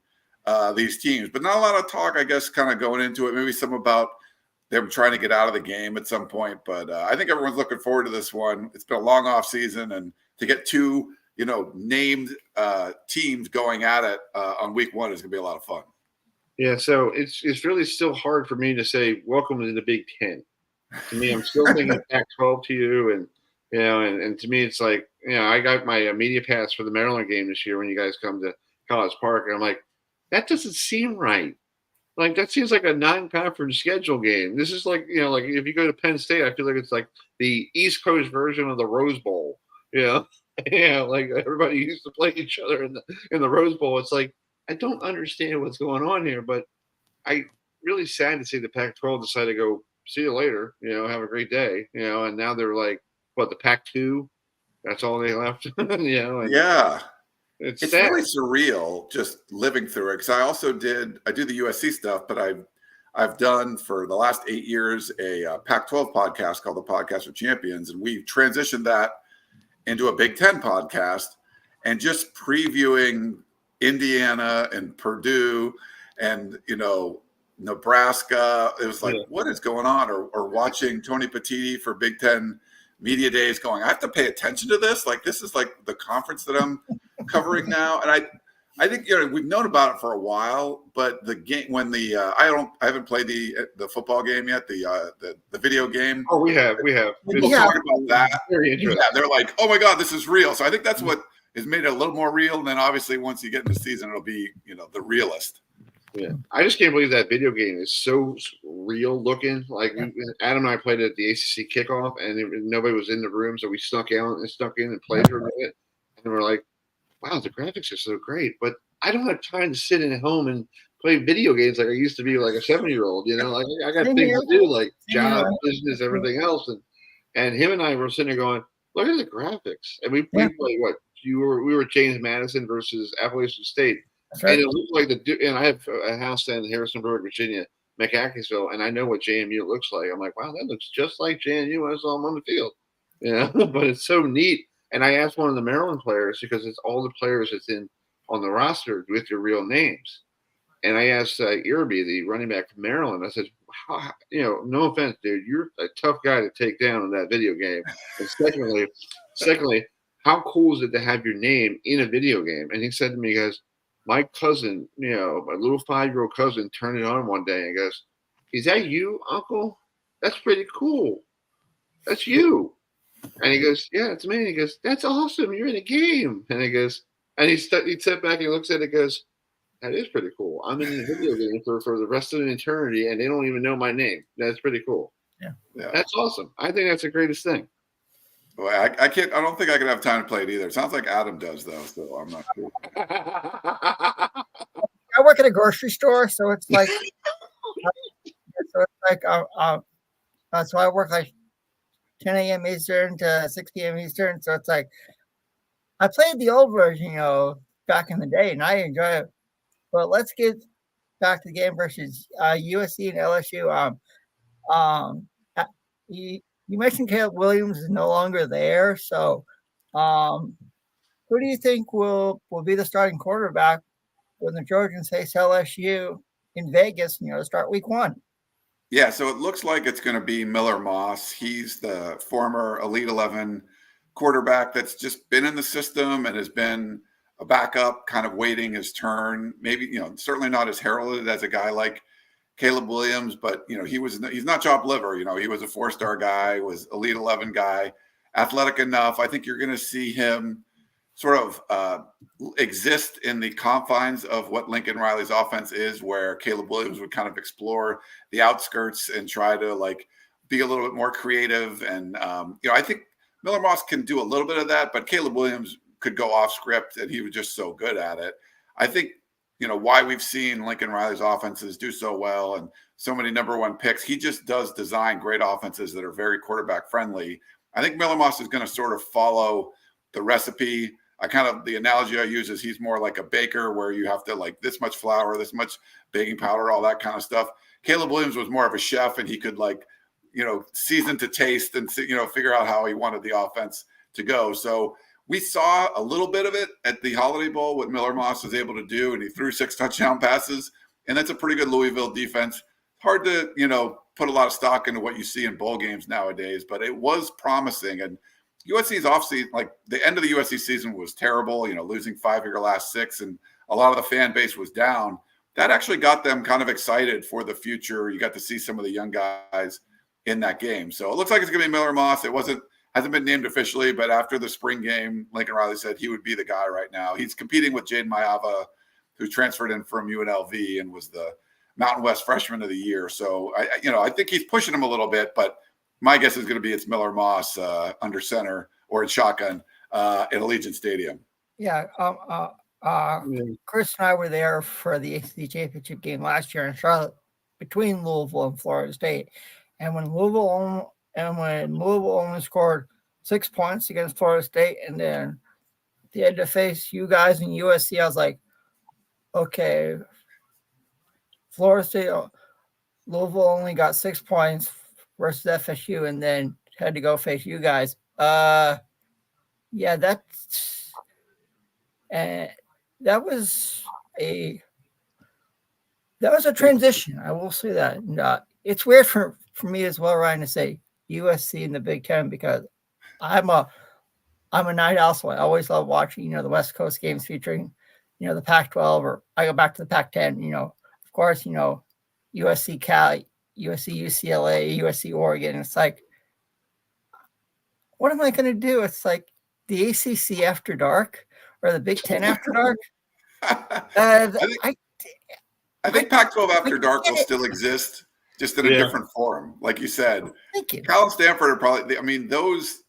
Speaker 12: these teams, but not a lot of talk, I guess, kind of going into it. Maybe some about them trying to get out of the game at some point. But I think everyone's looking forward to this one. It's been a long off season, and to get two, named teams going at it on week 1 is going to be a lot of fun.
Speaker 4: Yeah, so it's really still hard for me to say welcome to the Big Ten. To me, I'm still thinking Pac-12 to you, and and to me, it's like I got my media pass for the Maryland game this year when you guys come to College Park, and I'm like, that doesn't seem right. Like that seems like a non-conference schedule game. This is like like if you go to Penn State, I feel like it's like the East Coast version of the Rose Bowl. Like everybody used to play each other in the Rose Bowl. It's like, I don't understand what's going on here, but I really sad to see the Pac-12 decide to go, see you later, have a great day, and now they're like, what, the Pac-2? That's all they left,
Speaker 12: Yeah. It's
Speaker 4: sad.
Speaker 12: Really surreal just living through it. Because I do the USC stuff, but I've done for the last 8 years a Pac-12 podcast called the Podcast of Champions, and we've transitioned that into a Big Ten podcast, and just previewing Indiana and Purdue and Nebraska. It was like, what is going on? Or watching Tony Petitti for Big Ten media days going, I have to pay attention to this. Like, this is like the conference that I'm covering now. And I think, we've known about it for a while, but the game, when I haven't played the football game yet, the video game.
Speaker 4: Oh, we have.
Speaker 12: People talk about that. Very interesting. Yeah, they're like, oh my God, this is real. So I think that's what has made it a little more real. And then obviously once you get in the season, it'll be, the realist.
Speaker 4: Yeah, I just can't believe that video game is so real looking. Like Adam and I played it at the ACC kickoff, and nobody was in the room, so we snuck in and played for a minute. And we're like, "Wow, the graphics are so great!" But I don't have time to sit at home and play video games like I used to be, like a 7-year-old. Like I got things to do, like job, business, everything else. And him and I were sitting there going, "Look at the graphics!" And we played what we were James Madison versus Appalachian State. Right. And it looked like and I have a house in Harrisonburg, Virginia, McAckiesville, and I know what JMU looks like. I'm like, wow, that looks just like JMU when I saw them on the field. But it's so neat. And I asked one of the Maryland players, because it's all the players that's on the roster with your real names. And I asked Irby, the running back from Maryland, I said, no offense, dude, you're a tough guy to take down in that video game. And secondly, how cool is it to have your name in a video game? And he said to me, he goes, my cousin, my little 5-year-old cousin turned it on one day and goes, is that you, Uncle? That's pretty cool. That's you. And he goes, yeah, it's me. And he goes, that's awesome. You're in a game. And he goes, and he sat back and he looks at it and goes, that is pretty cool. I'm in the video game for the rest of eternity, and they don't even know my name. That's pretty cool.
Speaker 5: Yeah.
Speaker 4: That's awesome. I think that's the greatest thing.
Speaker 12: Well, I can't. I don't think I could have time to play it either. It sounds like Adam does, though. So I'm not sure.
Speaker 5: I work at a grocery store, so it's like, so I work like 10 a.m. Eastern to 6 p.m. Eastern. So it's like, I played the old version, back in the day, and I enjoy it. But let's get back to the game versus USC and LSU. You mentioned Caleb Williams is no longer there, so who do you think will be the starting quarterback when the Trojans face LSU in Vegas, to start week 1?
Speaker 12: Yeah, so it looks like it's going to be Miller Moss. He's the former Elite 11 quarterback that's just been in the system and has been a backup, kind of waiting his turn. Maybe, certainly not as heralded as a guy like Caleb Williams, but he's not chopped liver. He was a 4-star guy, was Elite 11 guy, athletic enough. I think you're going to see him sort of exist in the confines of what Lincoln Riley's offense is, where Caleb Williams would kind of explore the outskirts and try to be a little bit more creative. And I think Miller Moss can do a little bit of that, but Caleb Williams could go off script, and he was just so good at it. I think why we've seen Lincoln Riley's offenses do so well and so many number 1 picks. He just does design great offenses that are very quarterback friendly. I think Miller Moss is going to sort of follow the recipe. The analogy I use is he's more like a baker, where you have to this much flour, this much baking powder, all that kind of stuff. Caleb Williams was more of a chef, and he could season to taste and figure out how he wanted the offense to go. So we saw a little bit of it at the Holiday Bowl, what Miller Moss was able to do, and he threw 6 touchdown passes, and that's a pretty good Louisville defense. Hard to, put a lot of stock into what you see in bowl games nowadays, but it was promising. And USC's offseason, the end of the USC season was terrible, losing 5 of your last 6, and a lot of the fan base was down. That actually got them kind of excited for the future. You got to see some of the young guys in that game. So it looks like it's going to be Miller Moss. Hasn't been named officially, but after the spring game, Lincoln Riley said he would be the guy right now. He's competing with Jaden Mayava, who transferred in from UNLV and was the Mountain West Freshman of the Year. So I think he's pushing him a little bit, but my guess is going to be it's Miller Moss under center or in shotgun at Allegiant Stadium.
Speaker 5: Yeah, Chris and I were there for the ACC championship game last year in Charlotte between Louisville and Florida State, and when Louisville only scored 6 points against Florida State, and then they had to face you guys in USC, I was like, okay, Florida State, Louisville only got 6 points versus FSU, and then had to go face you guys. That was a transition. I will say that. And, it's weird for me as well, Ryan, to say USC in the Big Ten, because I'm a night owl, so I always love watching, the West Coast games featuring, the Pac-12, or I go back to the Pac-10. Of course, USC Cal, USC UCLA, USC Oregon. It's like, what am I going to do? It's like the ACC after dark or the Big Ten after dark.
Speaker 12: I think Pac-12 After Dark will still exist, just in a different form, like you said.
Speaker 5: Thank you.
Speaker 12: Cal and Stanford are probably. I mean, those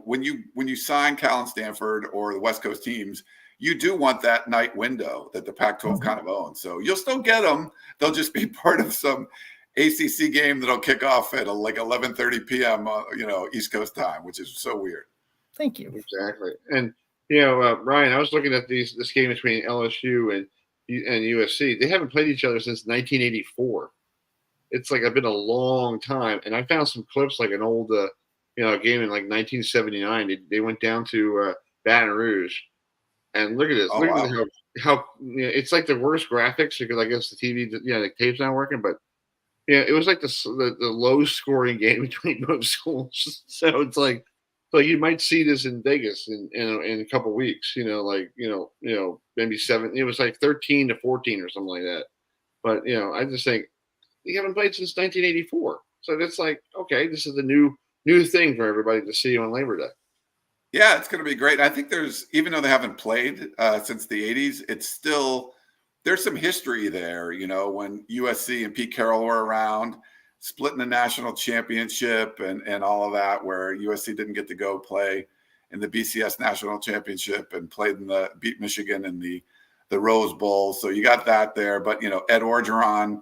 Speaker 12: when you sign Cal and Stanford or the West Coast teams, you do want that night window that the Pac-12 kind of owns. So you'll still get them. They'll just be part of some ACC game that'll kick off at like 11:30 p.m. East Coast time, which is so weird.
Speaker 5: Thank you.
Speaker 4: Exactly. And Ryan, I was looking at this game between LSU and USC. They haven't played each other since 1984. It's like been a long time. And I found some clips, like an old game in like 1979. They went down to Baton Rouge, and look at this. Look at how it's like the worst graphics, because I guess the TV, the tape's not working, but it was like the low scoring game between both schools. So it's like you might see this in Vegas in a couple of weeks. Maybe 7. It was like 13-14 or something like that. But I just think you haven't played since 1984. So it's like, okay, this is the new thing for everybody to see on Labor Day.
Speaker 12: Yeah, it's going to be great. I think even though they haven't played since the 80s, it's still, there's some history there, when USC and Pete Carroll were around, splitting the national championship and all of that, where USC didn't get to go play in the BCS national championship and beat Michigan in the Rose Bowl. So you got that there. But, Ed Orgeron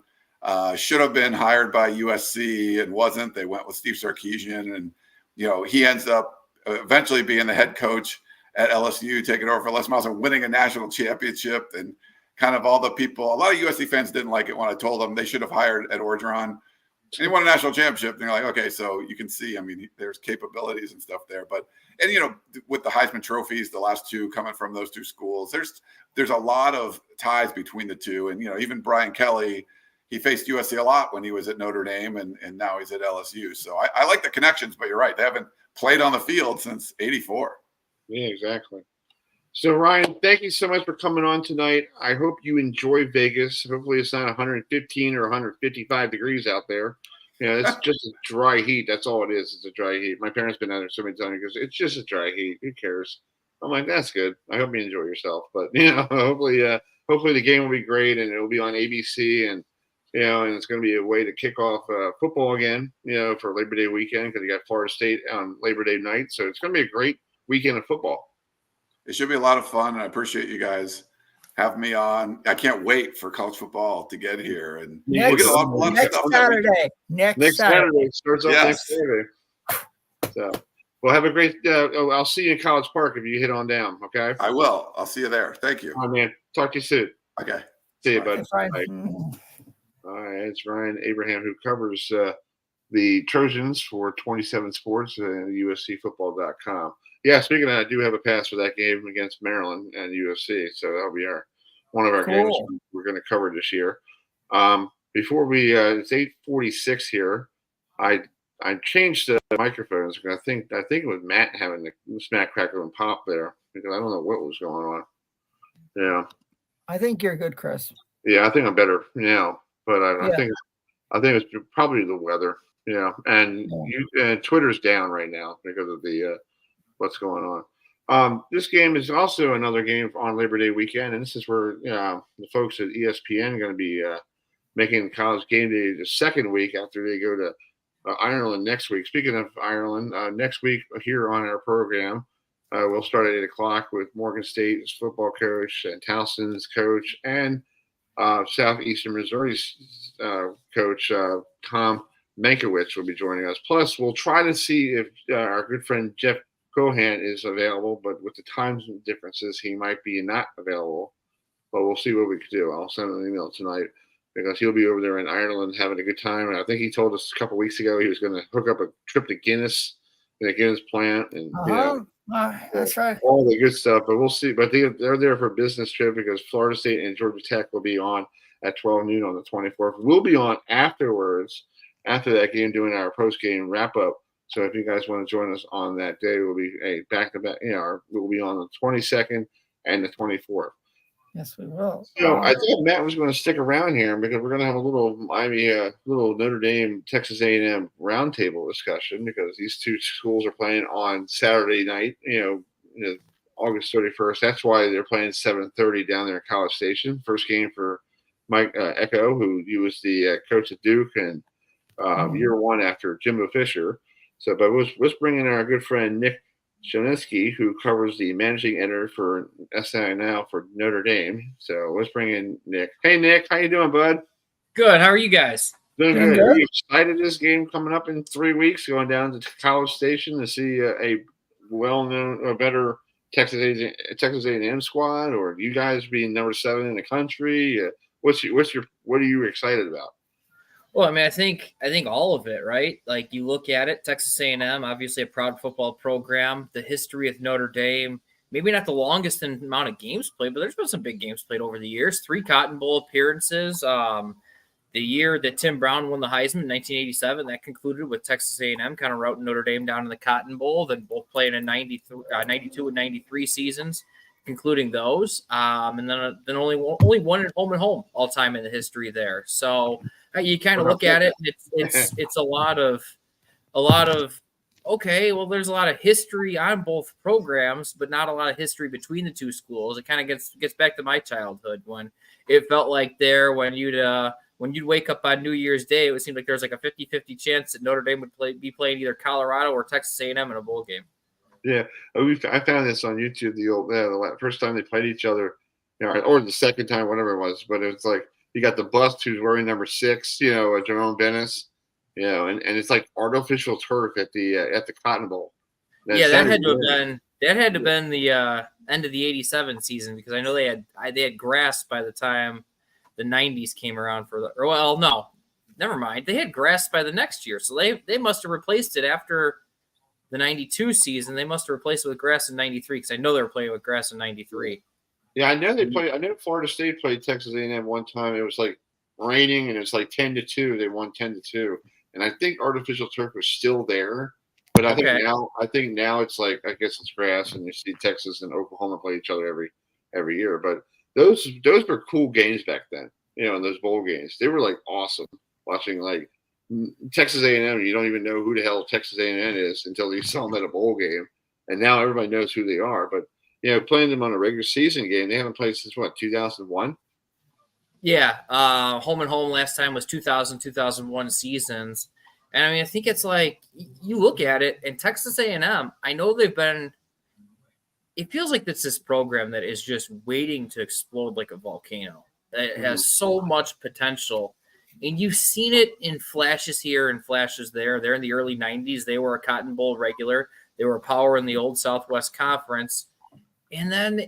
Speaker 12: should have been hired by USC and wasn't. They went with Steve Sarkisian, and, he ends up eventually being the head coach at LSU, taking over for Les Miles and winning a national championship. And kind of all the people, a lot of USC fans didn't like it when I told them they should have hired Ed Orgeron. And he won a national championship. And they're like, okay, so you can see, there's capabilities and stuff there. But, and, with the Heisman trophies, the last two coming from those two schools, there's a lot of ties between the two. And, even Brian Kelly, he faced USC a lot when he was at Notre Dame, and now he's at LSU. So I like the connections, but you're right. They haven't played on the field since '84.
Speaker 4: Yeah, exactly. So, Ryan, thank you so much for coming on tonight. I hope you enjoy Vegas. Hopefully it's not 115 or 155 degrees out there. It's just a dry heat. That's all it is. It's a dry heat. My parents been out there so many times because it's just a dry heat. Who cares? I'm like, that's good. I hope you enjoy yourself. But, hopefully the game will be great, and it will be on ABC, and it's going to be a way to kick off football again, for Labor Day weekend, because you got Florida State on Labor Day night. So it's going to be a great weekend of football.
Speaker 12: It should be a lot of fun, and I appreciate you guys having me on. I can't wait for college football to get here. And we'll get a lot of stuff
Speaker 5: Saturday. Next Saturday.
Speaker 4: Starts off next Saturday. So we'll have a great I'll see you in College Park if you hit on down, okay?
Speaker 12: I will. I'll see you there. Thank you.
Speaker 4: All right, man. Talk to you soon.
Speaker 12: Okay.
Speaker 4: See you, bud. Bye. All right, it's Ryan Abraham, who covers the Trojans for 27 Sports and USCFootball.com. Yeah, speaking of that, I do have a pass for that game against Maryland and USC, so that'll be one of our games we're going to cover this year. Before we, it's 8:46 here. I changed the microphones. I think it was Matt having the smack, crackle, and pop there, because I don't know what was going on. Yeah,
Speaker 5: I think you're good, Chris.
Speaker 4: Yeah, I think I'm better now. But I think it's probably the weather, and Twitter's down right now because of the what's going on. This game is also another game on Labor Day weekend, and this is where the folks at ESPN are going to be making College Game Day the second week after they go to Ireland next week. Speaking of Ireland, next week here on our program, we'll start at 8:00 with Morgan State's football coach and Towson's coach, and Southeastern Missouri's coach, Tom Mankiewicz, will be joining us. Plus, we'll try to see if our good friend Jeff Cohan is available, but with the time differences, he might be not available. But we'll see what we can do. I'll send an email tonight, because he'll be over there in Ireland having a good time. And I think he told us a couple weeks ago he was going to hook up a trip to Guinness, in a Guinness plant, and
Speaker 5: that's right,
Speaker 4: all the good stuff. But we'll see. But they're there for a business trip, because Florida State and Georgia Tech will be on at 12 noon on the 24th. We'll be on afterwards, after that game, doing our post game wrap up. So if you guys want to join us on that day, we'll be a back-to-back. We'll be on the 22nd and the 24th.
Speaker 5: Yes, we will.
Speaker 4: So I thought Matt was going to stick around here because we're going to have a little little Notre Dame, Texas A&M roundtable discussion because these two schools are playing on Saturday night. August 31st. That's why they're playing 7:30 down there at College Station. First game for Mike Echo, who he was the coach at Duke and year one after Jimbo Fisher. So, but let's bring in our good friend Nick Janawicz, who covers the managing editor for SI now for Notre Dame. So let's bring in Nick. Hey, Nick, how you doing, bud?
Speaker 13: Good. How are you guys?
Speaker 4: Doing good. Are you excited this game coming up in 3 weeks, going down to College Station to see a well-known or better Texas A&M squad, or you guys being number 7 in the country? What are you excited about?
Speaker 13: Well, I mean, I think all of it, right? Like you look at it, Texas A&M, obviously a proud football program. The history of Notre Dame, maybe not the longest amount of games played, but there's been some big games played over the years. 3 Cotton Bowl appearances. The year that Tim Brown won the Heisman in 1987, that concluded with Texas A&M kind of routing Notre Dame down in the Cotton Bowl. Then both playing in 92 and 93 seasons, concluding those. And then only one at home all time in the history there. So you kind of look at it, it's a lot of okay, well, there's a lot of history on both programs, but not a lot of history between the two schools. It kind of gets back to my childhood when it felt like when you'd wake up on New Year's Day, it would seem like there was like a 50-50 chance that Notre Dame would be playing either Colorado or Texas A&M in a bowl game.
Speaker 4: Yeah, I found this on YouTube the first time they played each other, or the second time, whatever it was. But it's like you got the bust who's wearing number 6, Jerome Bennis, and it's like artificial turf at the Cotton Bowl.
Speaker 13: That had to have been the end of the '87 season because I know they had grass by the time the 90s came around never mind. They had grass by the next year. So they must have replaced it after the 92 season. They must have replaced it with grass in 93 because I know they were playing with grass in 93.
Speaker 4: Yeah, I know they played. I know Florida State played Texas A&M one time. It was like raining and it's like 10-2. They won 10-2. And I think artificial turf was still there. But I think now it's like, I guess it's grass and you see Texas and Oklahoma play each other every year. But those were cool games back then, in those bowl games. They were like awesome watching like Texas A&M. You don't even know who the hell Texas A&M is until you saw them at a bowl game. And now everybody knows who they are. But, playing them on a regular season game, they haven't played since 2001?
Speaker 13: Yeah. Home and home last time was 2000-2001 seasons. And I mean, I think it's like you look at it and Texas A&M, I know it feels like it's this program that is just waiting to explode like a volcano. It has so much potential. And you've seen it in flashes here and flashes there. They're in the early 90s. They were a Cotton Bowl regular. They were a power in the old Southwest Conference. And then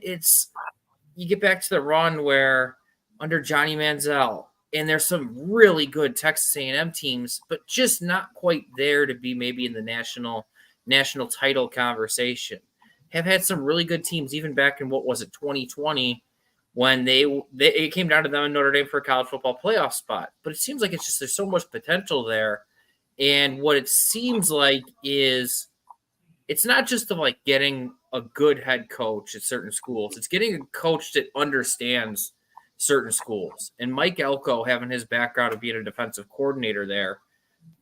Speaker 13: you get back to the run where under Johnny Manziel, and there's some really good Texas A&M teams, but just not quite there to be maybe in the national title conversation. Have had some really good teams, even back in 2020, when it came down to them in Notre Dame for a college football playoff spot. But it seems like there's so much potential there. And what it seems like is it's not just of like getting a good head coach at certain schools. It's getting a coach that understands certain schools. And Mike Elko, having his background of being a defensive coordinator there,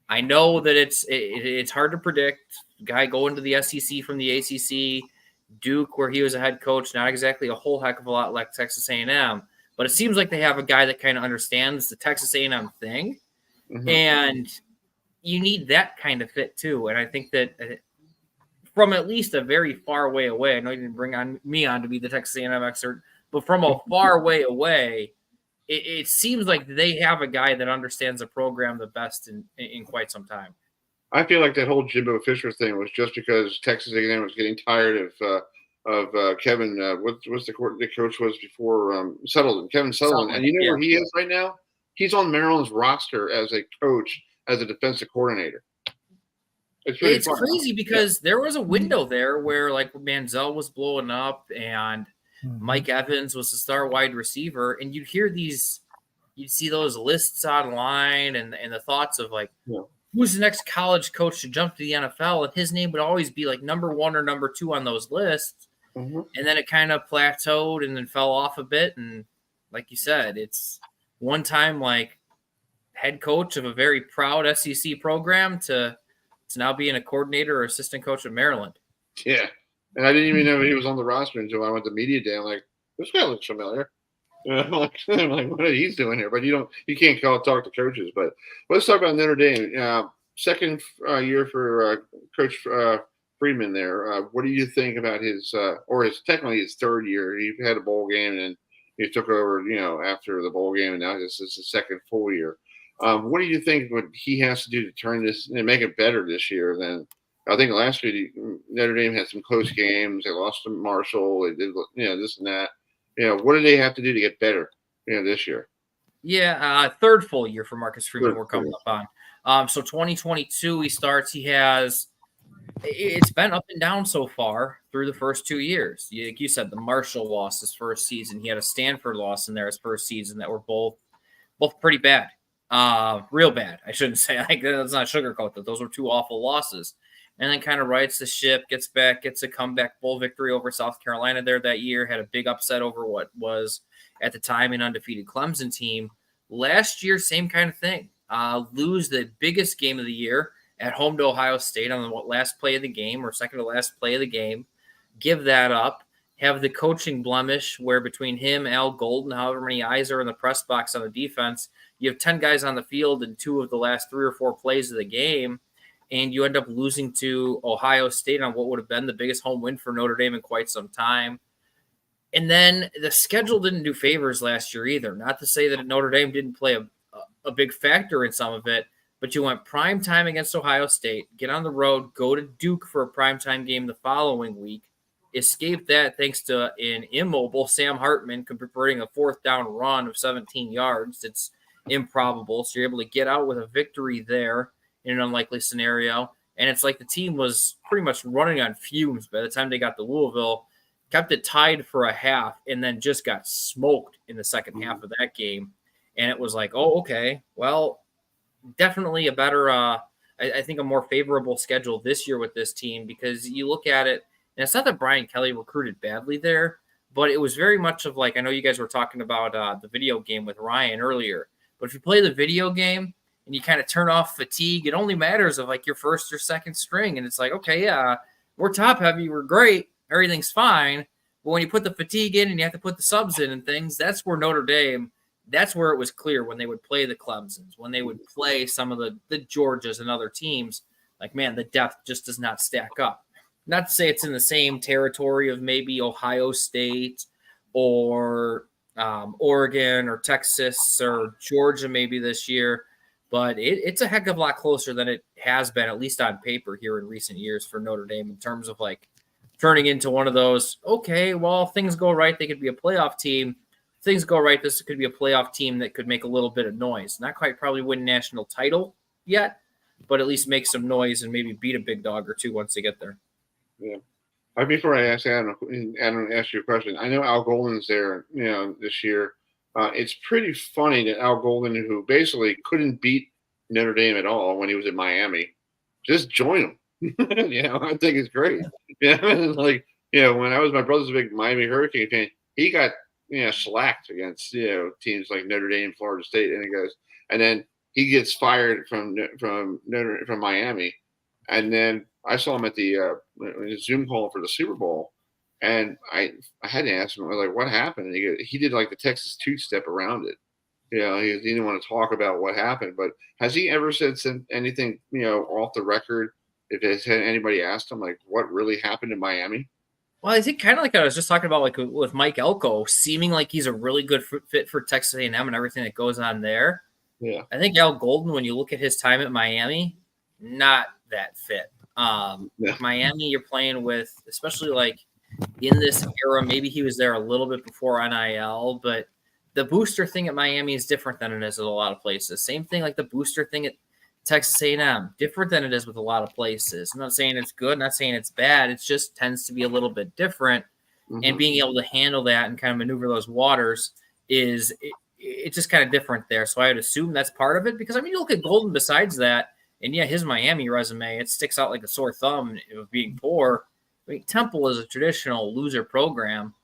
Speaker 13: I know that it's hard to predict. Guy going to the SEC from the ACC, Duke, where he was a head coach, not exactly a whole heck of a lot like Texas A&M, but it seems like they have a guy that kind of understands the Texas A&M thing, and you need that kind of fit too. And I think that from at least a very far way away, I know you didn't bring me on to be the Texas A&M expert, but from a far way away, it seems like they have a guy that understands the program the best in quite some time.
Speaker 4: I feel like that whole Jimbo Fisher thing was just because Texas A&M was getting tired of Kevin. What's the coach was before Sutherland? Kevin Sutherland. And you know where he is right now? He's on Maryland's roster as a coach, as a defensive coordinator. It's
Speaker 13: crazy because there was a window there where like Manziel was blowing up and Mike Evans was the star wide receiver, and you'd see those lists online and the thoughts of like who's the next college coach to jump to the NFL, and his name would always be like number 1 or number 2 on those lists.
Speaker 4: Mm-hmm.
Speaker 13: And then it kind of plateaued and then fell off a bit. And like you said, it's one time like head coach of a very proud SEC program to now being a coordinator or assistant coach at Maryland.
Speaker 4: Yeah. And I didn't even know he was on the roster until I went to media day. I'm like, this guy looks familiar. I'm like, what are he doing here? But you can't talk to coaches. But let's talk about Notre Dame. Second year for Coach Freeman there. What do you think about his technically his third year? He had a bowl game and he took over, after the bowl game, and now this is his second full year. What do you think what he has to do to turn this and make it better this year than I think last year? Notre Dame had some close games. They lost to Marshall. They did, this and that. What do they have to do to get better, this year?
Speaker 13: Yeah, third full year for Marcus Freeman we're coming up on. So 2022 he starts. It's been up and down so far through the first 2 years. Like you said, the Marshall loss his first season. He had a Stanford loss in there his first season that were both pretty bad. Real bad. I shouldn't say. Let's not sugarcoat that. Those were 2 awful losses. And then kind of rights the ship, gets a comeback bowl victory over South Carolina there that year, had a big upset over what was at the time an undefeated Clemson team. Last year, same kind of thing. Lose the biggest game of the year at home to Ohio State on the last play of the game or second to last play of the game. Give that up. Have the coaching blemish where between him, Al Golden, however many eyes are in the press box on the defense, you have 10 guys on the field in 2 of the last 3 or 4 plays of the game, and you end up losing to Ohio State on what would have been the biggest home win for Notre Dame in quite some time. And then the schedule didn't do favors last year either. Not to say that Notre Dame didn't play a big factor in some of it, but you went prime time against Ohio State, get on the road, go to Duke for a primetime game the following week, escape that thanks to an immobile Sam Hartman converting a 4th down run of 17 yards. It's improbable. So you're able to get out with a victory there in an unlikely scenario. And it's like the team was pretty much running on fumes by the time they got to Louisville, kept it tied for a half, and then just got smoked in the second half of that game. And it was like, oh, okay, well, definitely a better, I think a more favorable schedule this year with this team, because you look at it, and it's not that Brian Kelly recruited badly there, but it was very much of like, I know you guys were talking about the video game with Ryan earlier, but if you play the video game and you kind of turn off fatigue, it only matters of like your first or second string. And it's like, okay, yeah, we're top heavy, we're great, everything's fine. But when you put the fatigue in and you have to put the subs in and things, that's where Notre Dame, that's where it was clear when they would play the Clemsons, when they would play some of the Georgias and other teams, like, man, the depth just does not stack up. Not to say it's in the same territory of maybe Ohio State or Oregon or Texas or Georgia maybe this year, but it's a heck of a lot closer than it has been, at least on paper here in recent years for Notre Dame in terms of like turning into one of those, okay, well, things go right, they could be a playoff team. Things go right, this could be a playoff team that could make a little bit of noise. Not quite probably win national title yet, but at least make some noise and maybe beat a big dog or two once they get there.
Speaker 4: Yeah. Before I ask Adam ask you a question, I know Al Golden's there, this year. It's pretty funny that Al Golden, who basically couldn't beat Notre Dame at all when he was in Miami, just join him. I think it's great. Like, when I was my brother's a big Miami Hurricane fan, he got slacked against teams like Notre Dame, Florida State, and then he gets fired from Miami, and then I saw him at the Zoom call for the Super Bowl, and I had to ask him, I was like, what happened? And he did like the Texas two-step around it. He didn't want to talk about what happened, but has he ever said anything off the record? If anybody asked him like what really happened in Miami?
Speaker 13: Well, I think kind of like I was just talking about, like with Mike Elko, seeming like he's a really good fit for Texas A&M and everything that goes on there.
Speaker 4: Yeah,
Speaker 13: I think Al Golden, when you look at his time at Miami, not that fit. Miami, you're playing with, especially like in this era. Maybe he was there a little bit before NIL, but the booster thing at Miami is different than it is at a lot of places. Same thing like the booster thing at Texas A&M, different than it is with a lot of places. I'm not saying it's good, not saying it's bad. It just tends to be a little bit different. Mm-hmm. And being able to handle that and kind of maneuver those waters it's just kind of different there. So I would assume that's part of it, because I mean, you look at Golden besides that, And yeah, his Miami resume, it sticks out like a sore thumb of being poor. I mean, Temple is a traditional loser program,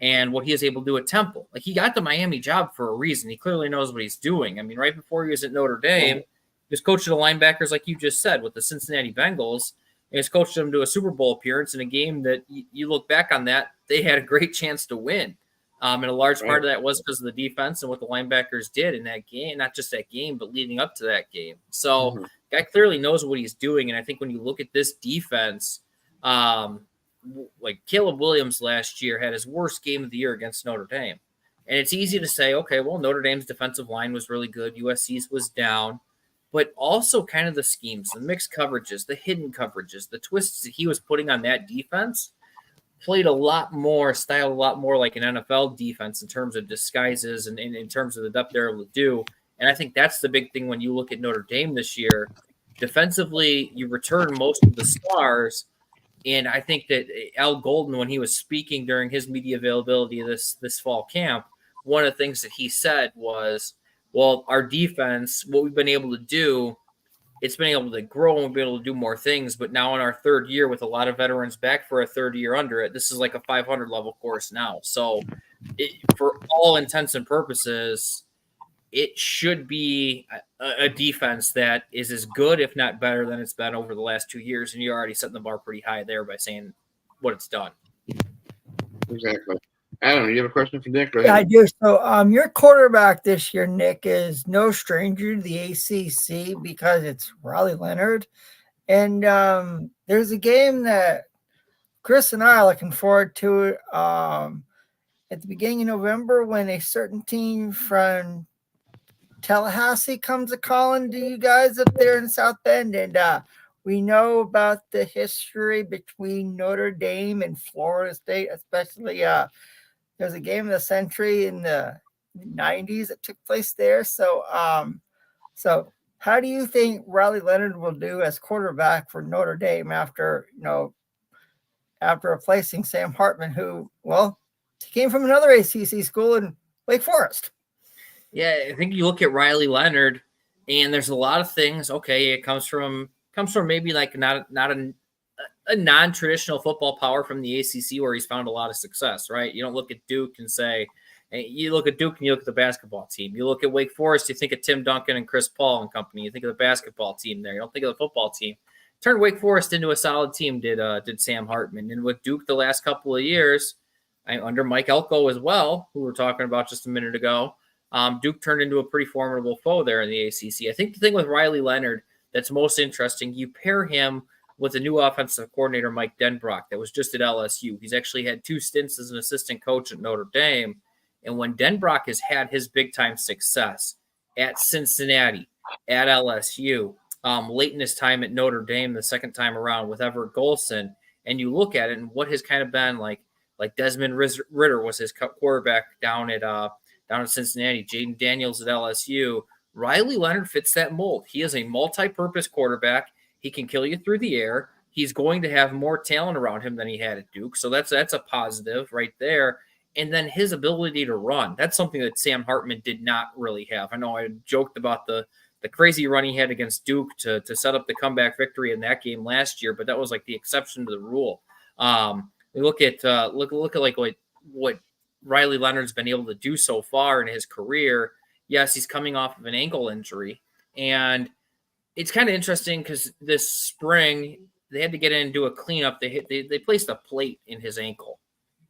Speaker 13: and what he is able to do at Temple, like he got the Miami job for a reason. He clearly knows what he's doing. I mean, right before he was at Notre Dame, he was coaching the linebackers, like you just said, with the Cincinnati Bengals. And he's coached them to a Super Bowl appearance in a game that you look back on that, they had a great chance to win. And a large part of that was because of the defense and what the linebackers did in that game, not just that game, but leading up to that game. So guy clearly knows what he's doing. And I think when you look at this defense, like Caleb Williams last year had his worst game of the year against Notre Dame. And it's easy to say, okay, well, Notre Dame's defensive line was really good. USC's was down. But also kind of the schemes, the mixed coverages, the hidden coverages, the twists that he was putting on that defense styled a lot more like an NFL defense in terms of disguises and in terms of the depth they're able to do. And I think that's the big thing when you look at Notre Dame this year. Defensively, you return most of the stars. And I think that Al Golden, when he was speaking during his media availability this fall camp, one of the things that he said was, well, our defense, what we've been able to do, it's been able to grow and we've been able to do more things. But now in our third year with a lot of veterans back for a third year under it, this is like a 500 level course now. So for all intents and purposes, it should be a defense that is as good, if not better, than it's been over the last 2 years. And you're already setting the bar pretty high there by saying what it's done.
Speaker 4: Exactly. Adam, you have a question for Nick? Go ahead.
Speaker 5: Yeah, I do. So your quarterback this year, Nick, is no stranger to the ACC because it's Riley Leonard. And there's a game that Chris and I are looking forward to at the beginning of November when a certain team from Tallahassee comes a calling to you guys up there in South Bend. And we know about the history between Notre Dame and Florida State, especially there's a game of the century in the 90s that took place there. So how do you think Riley Leonard will do as quarterback for Notre Dame after replacing Sam Hartman, who, well, he came from another ACC school in Wake Forest?
Speaker 13: Yeah, I think you look at Riley Leonard, and there's a lot of things. Okay, it comes from maybe like not a non-traditional football power from the ACC where he's found a lot of success, right? You don't look at Duke and say, you look at Duke and you look at the basketball team. You look at Wake Forest, you think of Tim Duncan and Chris Paul and company. You think of the basketball team there. You don't think of the football team. Turned Wake Forest into a solid team, did Sam Hartman. And with Duke the last couple of years, under Mike Elko as well, who we were talking about just a minute ago, Duke turned into a pretty formidable foe there in the ACC. I think the thing with Riley Leonard that's most interesting, you pair him with a new offensive coordinator, Mike Denbrock, that was just at LSU. He's actually had 2 stints as an assistant coach at Notre Dame. And when Denbrock has had his big-time success at Cincinnati, at LSU, late in his time at Notre Dame the second time around with Everett Golson, and you look at it and what has kind of been like Desmond Ritter was his quarterback down at Cincinnati, Jaden Daniels at LSU, Riley Leonard fits that mold. He is a multi-purpose quarterback. He can kill you through the air. He's going to have more talent around him than he had at Duke. So that's a positive right there. And then his ability to run. That's something that Sam Hartman did not really have. I know I joked about the crazy run he had against Duke to set up the comeback victory in that game last year, but that was like the exception to the rule. We look at like what Riley Leonard's been able to do so far in his career. Yes, he's coming off of an ankle injury, and it's kind of interesting because this spring they had to get in and do a cleanup. They placed a plate in his ankle,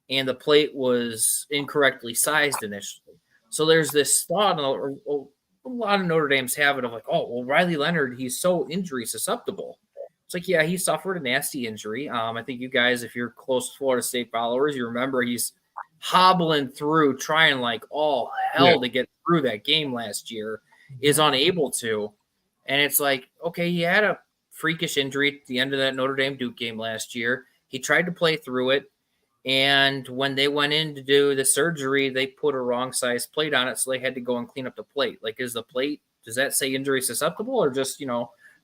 Speaker 13: and the plate was incorrectly sized initially. So there's this thought, a lot of Notre Dame's have it of like, oh, well, Riley Leonard, he's so injury susceptible. It's like, yeah, he suffered a nasty injury. I think you guys, if you're close Florida State followers, you remember he's hobbling through, trying like all hell to get through that game last year, is unable to. And it's like, okay, he had a freakish injury at the end of that Notre Dame Duke game last year. He tried to play through it. And when they went in to do the surgery, they put a wrong size plate on it. So they had to go and clean up the plate. Like, is the plate, does that say injury susceptible or just,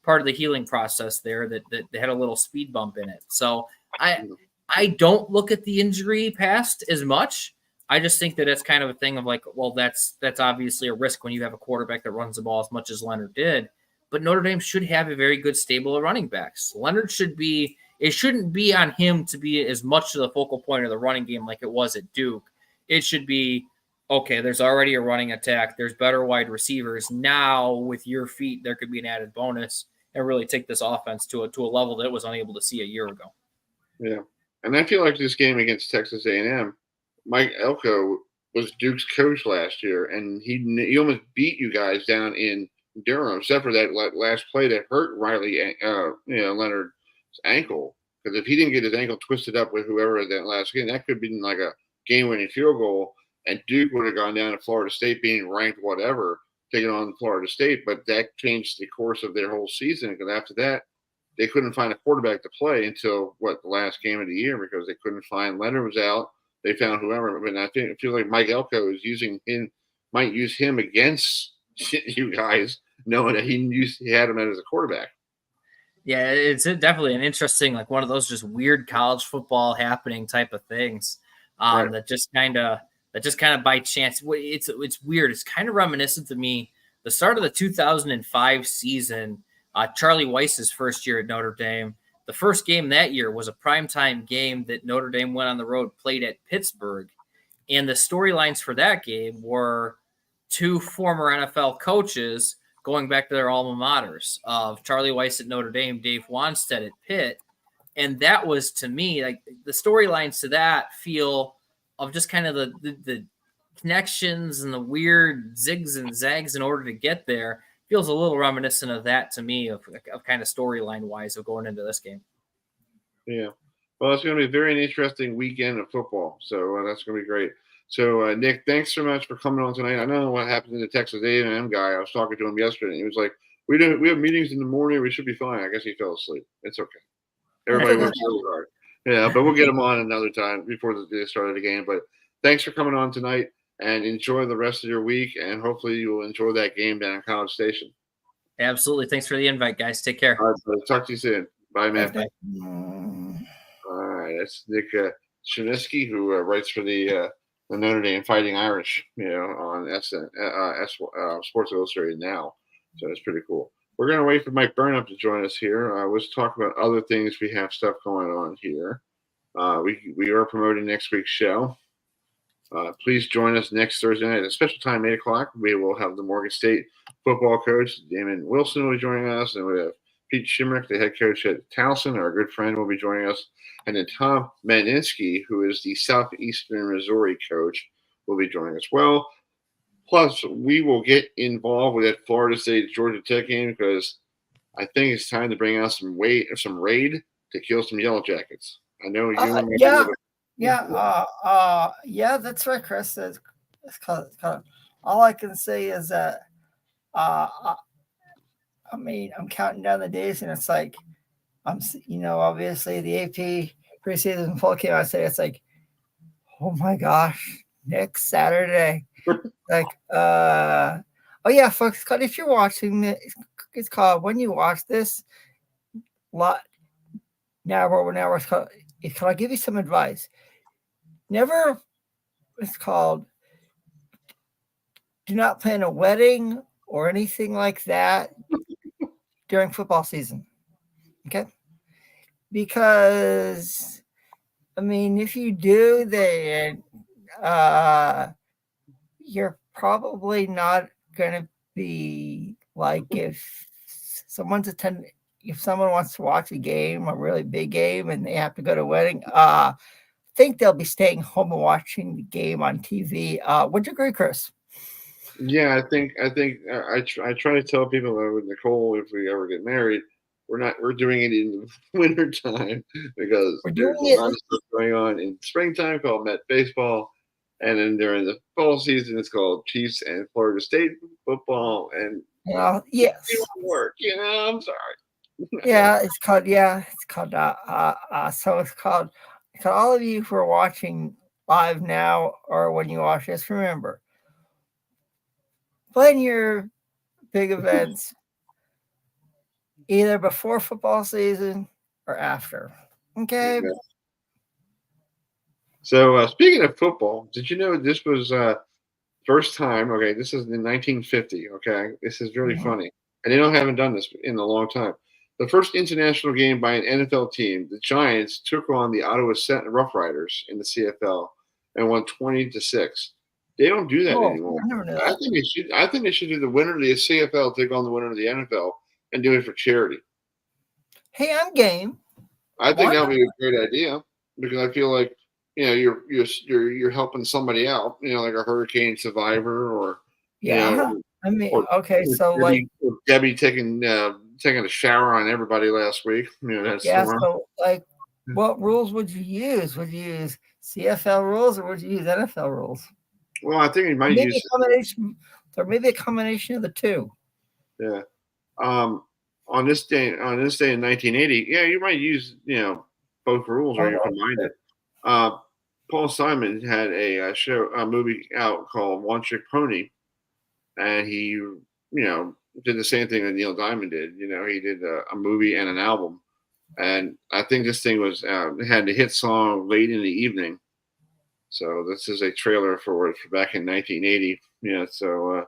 Speaker 13: part of the healing process there that they had a little speed bump in it? So I don't look at the injury past as much. I just think that it's kind of a thing of like, well, that's obviously a risk when you have a quarterback that runs the ball as much as Leonard did. but Notre Dame should have a very good stable of running backs. Leonard should be. It shouldn't be on him to be as much of the focal point of the running game like it was at Duke. It should be, okay, there's already a running attack. There's better wide receivers. Now, with your feet, there could be an added bonus and really take this offense to a level that it was unable to see a year ago.
Speaker 4: Yeah. And I feel like this game against Texas A&M, Mike Elko was Duke's coach last year, and he almost beat you guys down in Durham, except for that last play that hurt Riley, Leonard's ankle. Because if he didn't get his ankle twisted up with whoever that last game, that could have been like a game-winning field goal, and Duke would have gone down to Florida State being ranked whatever, taking on Florida State. But that changed the course of their whole season, because after that, they couldn't find a quarterback to play until, the last game of the year, because they couldn't find – Leonard was out. They found whoever. But I feel like Mike Elko is might use him against you guys, knowing that he had him as a quarterback.
Speaker 13: Yeah, it's definitely an interesting, like one of those just weird college football happening type of things
Speaker 4: Right.
Speaker 13: that just kind of by chance. It's weird. It's kind of reminiscent to me. The start of the 2005 season, Charlie Weiss's first year at Notre Dame. The first game that year was a primetime game that Notre Dame went on the road, played at Pittsburgh. And the storylines for that game were two former NFL coaches going back to their alma maters of Charlie Weiss at Notre Dame, Dave Wanstead at Pitt. And that was, to me, like the storylines to that feel of just kind of the connections and the weird zigs and zags in order to get there. Feels a little reminiscent of that to me of kind of storyline wise of going into this game.
Speaker 4: Yeah. Well, it's going to be a very interesting weekend of football. So that's going to be great. So, Nick, thanks so much for coming on tonight. I don't know what happened to the Texas A&M guy. I was talking to him yesterday, and he was like, we have meetings in the morning. We should be fine. I guess he fell asleep. It's okay. Everybody works really hard. Yeah, but we'll get him on another time before the start of the game. But thanks for coming on tonight, and enjoy the rest of your week, and hopefully you will enjoy that game down in College Station.
Speaker 13: Absolutely. Thanks for the invite, guys. Take care.
Speaker 4: All right, so talk to you soon. Bye, man.
Speaker 13: Bye.
Speaker 4: All right, that's Nick Shepkowski, who writes for the Notre Dame Fighting Irish, on Sports Illustrated now. So it's pretty cool. We're going to wait for Mike Burnop to join us here. Let's talk about other things. We have stuff going on here. We are promoting next week's show. Please join us next Thursday night at a special time, 8 o'clock. We will have the Morgan State football coach, Damon Wilson, will be joining us. And we have Pete Shimrick, the head coach at Towson, our good friend, will be joining us. And then Tom Maninsky, who is the Southeastern Missouri coach, will be joining us. Well, plus, we will get involved with that Florida State Georgia Tech game, because I think it's time to bring out some raid to kill some Yellow Jackets. I know you.
Speaker 5: Yeah, that's right, Chris. It's kind of, all I can say is that I'm counting down the days, and it's like obviously the AP preseason poll came out. I say it's like, oh my gosh, next Saturday. Like, oh yeah, folks, if you're watching it, it's called When You Watch This. It's called, I'll give you some advice. Never, it's called, do not plan a wedding or anything like that during football season. Okay? Because, if you do, then you're probably not going to be like if someone wants to watch a game, a really big game, and they have to go to a wedding, I think they'll be staying home and watching the game on TV. Would you agree, Chris?
Speaker 4: Yeah, I think I try to tell people that with Nicole, if we ever get married, we're doing it in the winter time, because there's a lot of stuff going on in springtime called Met baseball, and then during the fall season it's called Chiefs and Florida State football, and
Speaker 5: yes,
Speaker 4: it won't work. I'm sorry.
Speaker 5: Yeah, it's called. So it's called. So all of you who are watching live now, or when you watch this, remember, plan your big events either before football season or after. Okay.
Speaker 4: Yeah. So speaking of football, did you know this was first time? Okay, this is in 1950. Okay, this is really funny. and they haven't done this in a long time. The first international game by an NFL team, the Giants took on the Ottawa Rough Riders in the CFL and won 20-6. They don't do that anymore.
Speaker 5: I never knew that.
Speaker 4: I think they should do the winner of the CFL take on the winner of the NFL and do it for charity.
Speaker 5: Hey, I'm game.
Speaker 4: I think that would be a great idea because I feel like you're helping somebody out. Like a hurricane survivor or
Speaker 5: I mean, okay, so
Speaker 4: Debbie taking a shower on everybody last week. That storm.
Speaker 5: So like, what rules would you use? Would you use CFL rules or would you use NFL rules?
Speaker 4: Well, I think you might
Speaker 5: maybe
Speaker 4: use
Speaker 5: a combination, or maybe a combination of the two.
Speaker 4: Yeah. On this day in 1980, you might use both rules or you combine it. Paul Simon had a movie out called One Trick Pony, and he did the same thing that Neil Diamond did. He did a movie and an album, and I think this thing was had the hit song Late in the Evening. So this is a trailer for back in 1980. So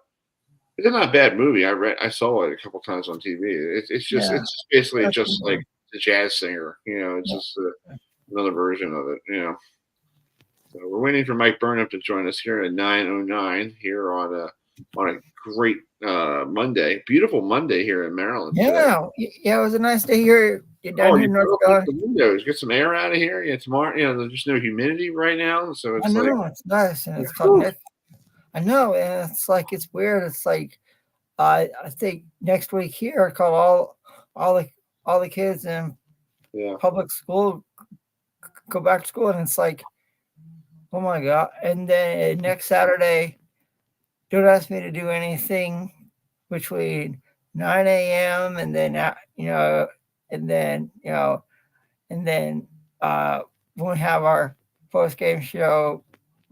Speaker 4: it's not a bad movie. I saw it a couple times on TV. It's basically just like the jazz singer. It's just another version of it. So we're waiting for Mike Burnop to join us here at 9:09 here on a great Monday, beautiful Monday here in Maryland.
Speaker 5: Yeah, it was a nice day here. You're down here in North Carolina.
Speaker 4: The windows, get some air out of here. It's tomorrow. There's just no humidity right now, so it's
Speaker 5: it's nice, and it's called. I know, and it's like it's weird. It's like I think next week here, I call all the kids in public school go back to school, and it's like, oh my God! And then next Saturday, don't ask me to do anything between 9 a.m. and then when we have our post-game show,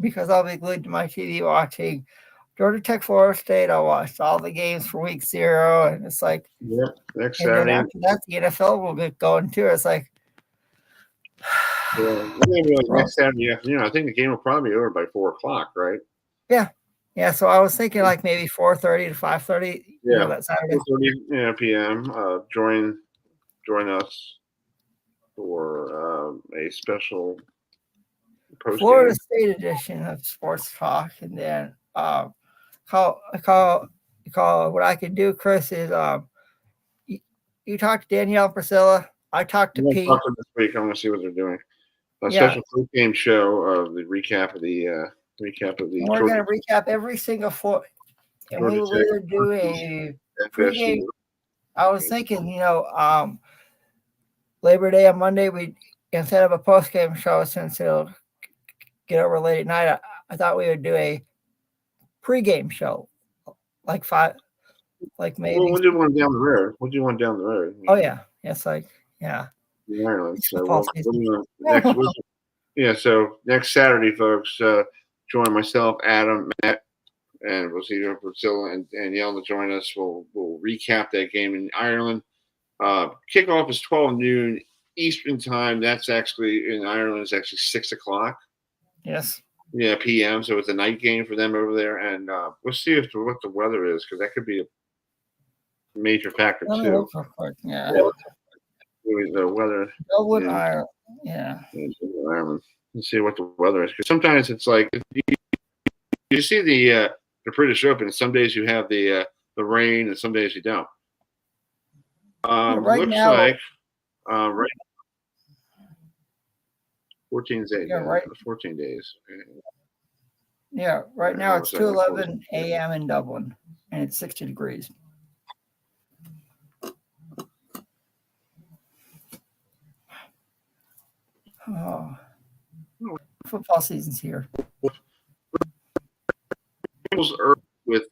Speaker 5: because I'll be glued to my TV watching Georgia Tech, Florida State. I'll watch all the games for week 0, and it's like,
Speaker 4: next Saturday.
Speaker 5: After that, the NFL will get going too. It's like,
Speaker 4: next Saturday afternoon. I think the game will probably be over by 4:00, right?
Speaker 5: Yeah. So I was thinking like maybe 4:30 to 5:30. That Saturday.
Speaker 4: 4:30 p.m. Join us for a special
Speaker 5: Florida State edition of Sports Talk, and then call what I can do, Chris, is you talk to Danielle and Priscilla. I talked to Pete.
Speaker 4: This week, I'm going to see what they're doing. A special post-game show of the recap of the. We're
Speaker 5: going to recap every single and we will either do a pregame. I was thinking, Labor Day on Monday, we instead of a post-game show, since it'll get over late at night, I thought we would do a pregame show, like maybe.
Speaker 4: We'll do one down the road.
Speaker 5: Oh yeah, it's like
Speaker 4: in Ireland. So next week. So next Saturday, folks. Join myself, Adam, Matt, and we'll see Priscilla and Danielle to join us. We'll recap that game in Ireland. Kickoff is 12 noon Eastern time. That's actually in Ireland. It's actually 6 o'clock.
Speaker 5: Yes.
Speaker 4: Yeah, p.m. So it's a night game for them over there, and we'll see what the weather is, because that could be a major factor too.
Speaker 5: Yeah.
Speaker 4: The weather.
Speaker 5: Dublin, Ireland. Yeah.
Speaker 4: Ireland. And see what the weather is, because sometimes it's like you see the British Open. Some days you have the rain, and some days you don't.
Speaker 5: Right
Speaker 4: looks
Speaker 5: now,
Speaker 4: like right 14 days.
Speaker 5: Yeah, right.
Speaker 4: 14 days.
Speaker 5: Yeah, right now it's 2:11 a.m. in Dublin, and it's 60 degrees. Oh. Football season's here.
Speaker 4: With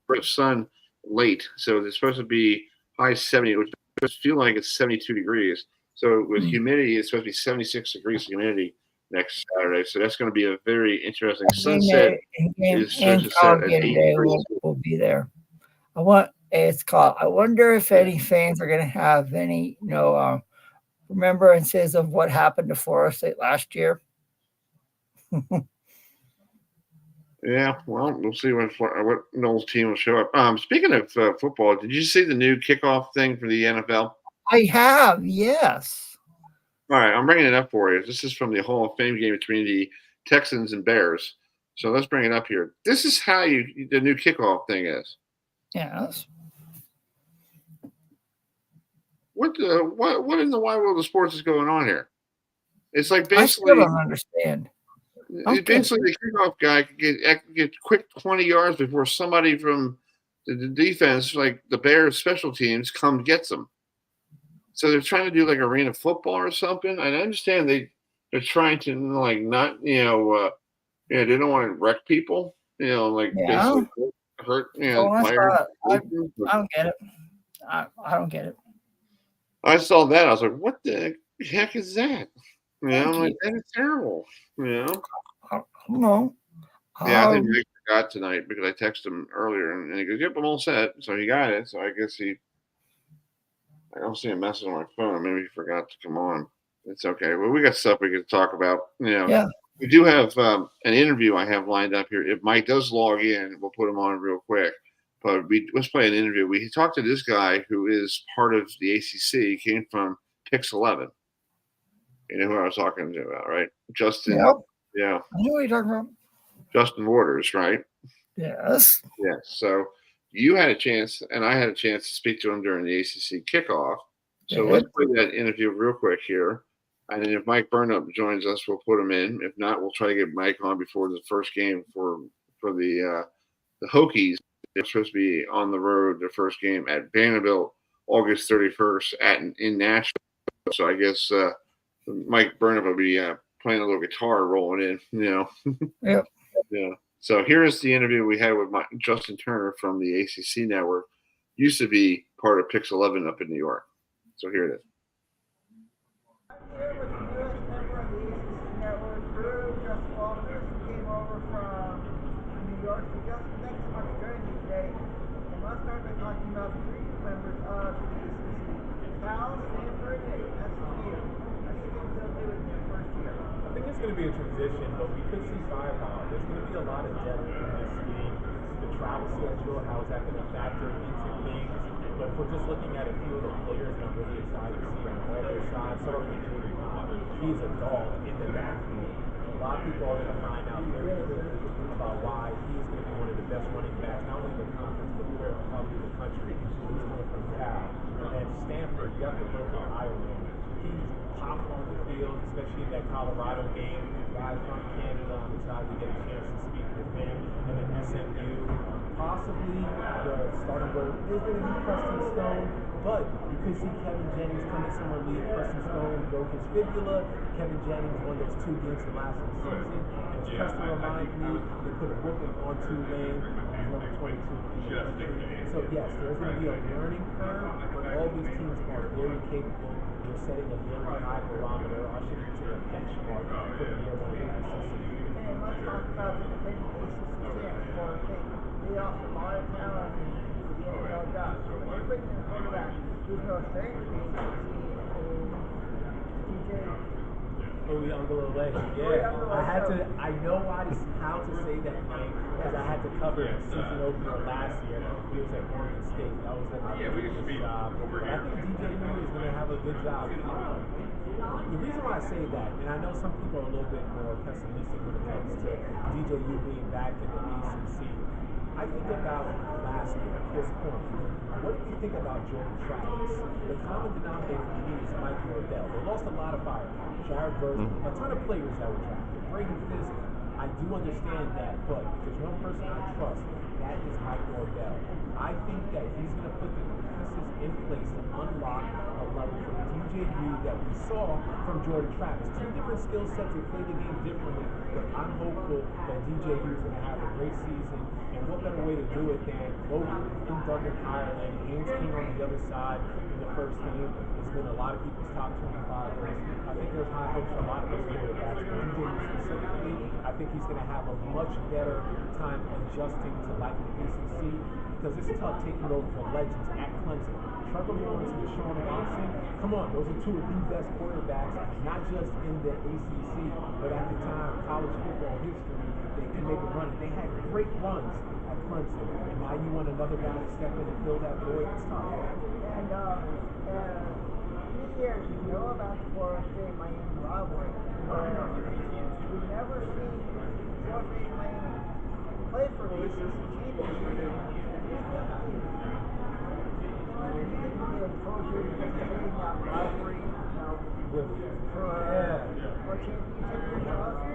Speaker 4: great sun late, so it's supposed to be high 70. It would feel like it's 72 degrees. So with humidity, it's supposed to be 76 degrees humidity next Saturday. So that's going to be a very interesting sunset.
Speaker 5: And will be there. I wonder if any fans are going to have any, remembrances of what happened to Florida State last year.
Speaker 4: Yeah, well, we'll see what Noel's team will show up. Speaking of football, did you see the new kickoff thing for the NFL?
Speaker 5: I have, yes.
Speaker 4: All right, I'm bringing it up for you. This is from the Hall of Fame game between the Texans and Bears. So let's bring it up here. This is how the new kickoff thing is.
Speaker 5: Yes.
Speaker 4: What in the wide world of sports is going on here? It's like
Speaker 5: I
Speaker 4: basically
Speaker 5: still don't understand.
Speaker 4: basically the kickoff guy could get quick 20 yards before somebody from the defense, like the Bears special teams, gets them. So they're trying to do like arena football or something. And I understand they're trying to like not they don't want to wreck people, basically hurt players.
Speaker 5: I don't get it. I don't get it.
Speaker 4: I saw that. I was like, what the heck is that? I'm like, that is terrible.
Speaker 5: No.
Speaker 4: Yeah, I think Mike forgot tonight because I texted him earlier and he goes, yep, I'm all set. So he got it. So I guess I don't see a message on my phone. Maybe he forgot to come on. It's okay. Well, we got stuff we could talk about.
Speaker 5: Yeah.
Speaker 4: We do have an interview I have lined up here. If Mike does log in, we'll put him on real quick. But let's play an interview. We talked to this guy who is part of the ACC. He came from Pix 11. You know who I was talking to about, right? Justin.
Speaker 5: Yep.
Speaker 4: Yeah.
Speaker 5: I know what you're talking about.
Speaker 4: Justin Waters, right?
Speaker 5: Yes.
Speaker 4: Yes. So you had a chance, and I had a chance to speak to him during the ACC kickoff. So let's play that interview real quick here. And then if Mike Burnop joins us, we'll put him in. If not, we'll try to get Mike on before the first game for the Hokies. They're supposed to be on the road, their first game at Vanderbilt, August 31st in Nashville. So I guess Mike Burnop will be playing a little guitar rolling in,
Speaker 5: Yeah.
Speaker 4: Yeah. So here is the interview we had with Justin Turner from the ACC Network. Used to be part of Pix 11 up in New York. So here it is.
Speaker 14: I think it's going to be a transition, but we could see firepower. There's going to be a lot of depth in this game. The travel schedule, how is that going to factor into things? But if we're just looking at a few of the players that I'm really excited to see on all their sides, starting with Jordan Potter, he's a dog in the backfield. A lot of people are going to find out very quickly about why he's going to be one of the best running backs, not only in the conference, but probably the country. He's coming from Cal. And Stanford, you have to look at Iowa. He's popped on the field, especially in that Colorado game. Guys from Canada, I'm excited to get a chance to speak with him. And then SMU, possibly the starting role is going to be Preston Stone, but you could see Kevin Jennings come in some relief. Preston Stone broke his fibula. Kevin Jennings won those 2 games the last of the season. And as Preston reminds me, they put a Brooklyn on Tulane, number 22. So yes, there's going to be a learning curve, but all these teams are very capable. They're setting a very high barometer, ushering into a benchmark for the year one of the ACC.
Speaker 2: And let's talk about the defending ACC champs for they lost a lot of talent in the NFL draft. But they're bringing in a quarterback who's no stranger to the ACC DJ.
Speaker 14: Uiagalelei. Yeah, I know how to say that name because I had to cover the season opener last year. He was at Oregon State. That was a good job. But I think DJ is going to have a good job. The reason why I say that, and I know some people are a little bit more pessimistic when it comes to DJU being back in the ACC. I think about last year at this point. What do you think about Jordan Travis? The common denominator for me is Mike Norvell. They lost a lot of firepower. Jared Verse, a ton of players that were drafted. Braden Fisk, I do understand that, but if there's one person I trust, that is Mike Norvell. I think that he's going to put the pieces in place to unlock a level for DJU that we saw from Jordan Travis. 2 different skill sets, they play the game differently, but I'm hopeful that DJU is going to have a great season. And what better way to do it than Logan in Dublin, Ireland, Haynes King on the other side in the first game. It's been a lot of people's top 25 list. I think there's high hopes for a lot of those quarterbacks. But DJU specifically, I think he's going to have a much better time adjusting to like the ACC because it's tough taking over for legends at Clemson. Trevor Lawrence and Deshaun Watson, come on, those are 2 of the best quarterbacks, not just in the ACC, but at the time, college football history. they can make a run. They had great runs at Clemson, and now you want another guy to step in and fill that void. It's tough.
Speaker 15: And 3 years, you know about the Florida State Miami rivalry, but we've never seen Florida State Miami play for the ACC championship. Do you think we get closer to seeing that rivalry, for a championship?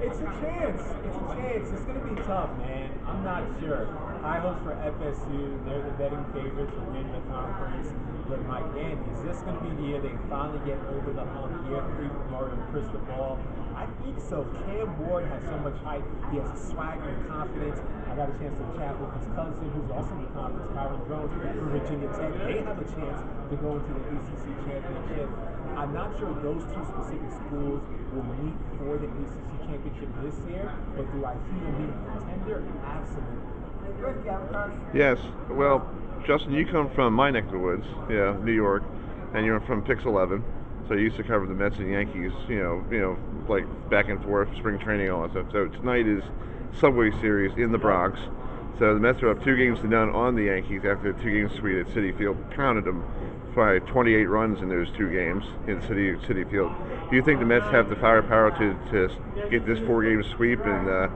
Speaker 14: It's a chance. It's going to be tough, man. I'm not sure. High hopes for FSU. They're the betting favorites to win the conference. But my man, is this going to be the year they finally get over the hump? Year 3 for Mario Cristobal. I think so. Cam Ward has so much hype. He has swagger and confidence. I got a chance to chat with his cousin, who's also in the conference, Kyron Jones from Virginia Tech. They have a chance to go into the ACC championship. I'm not sure those two specific schools will meet for the ACC championship this year, but do I see them being a contender? Absolutely.
Speaker 4: Yes. Well, Justin, you come from my neck of the woods, New York, and you're from Pix 11. So you used to cover the Mets and Yankees, like back and forth, spring training, all that stuff. So tonight is Subway Series in the Bronx. So the Mets are up 2-0 on the Yankees after a 2-game sweep at Citi Field. Counted them by 28 runs in those 2 games in Citi Field. Do you think the Mets have the firepower to get this 4-game sweep and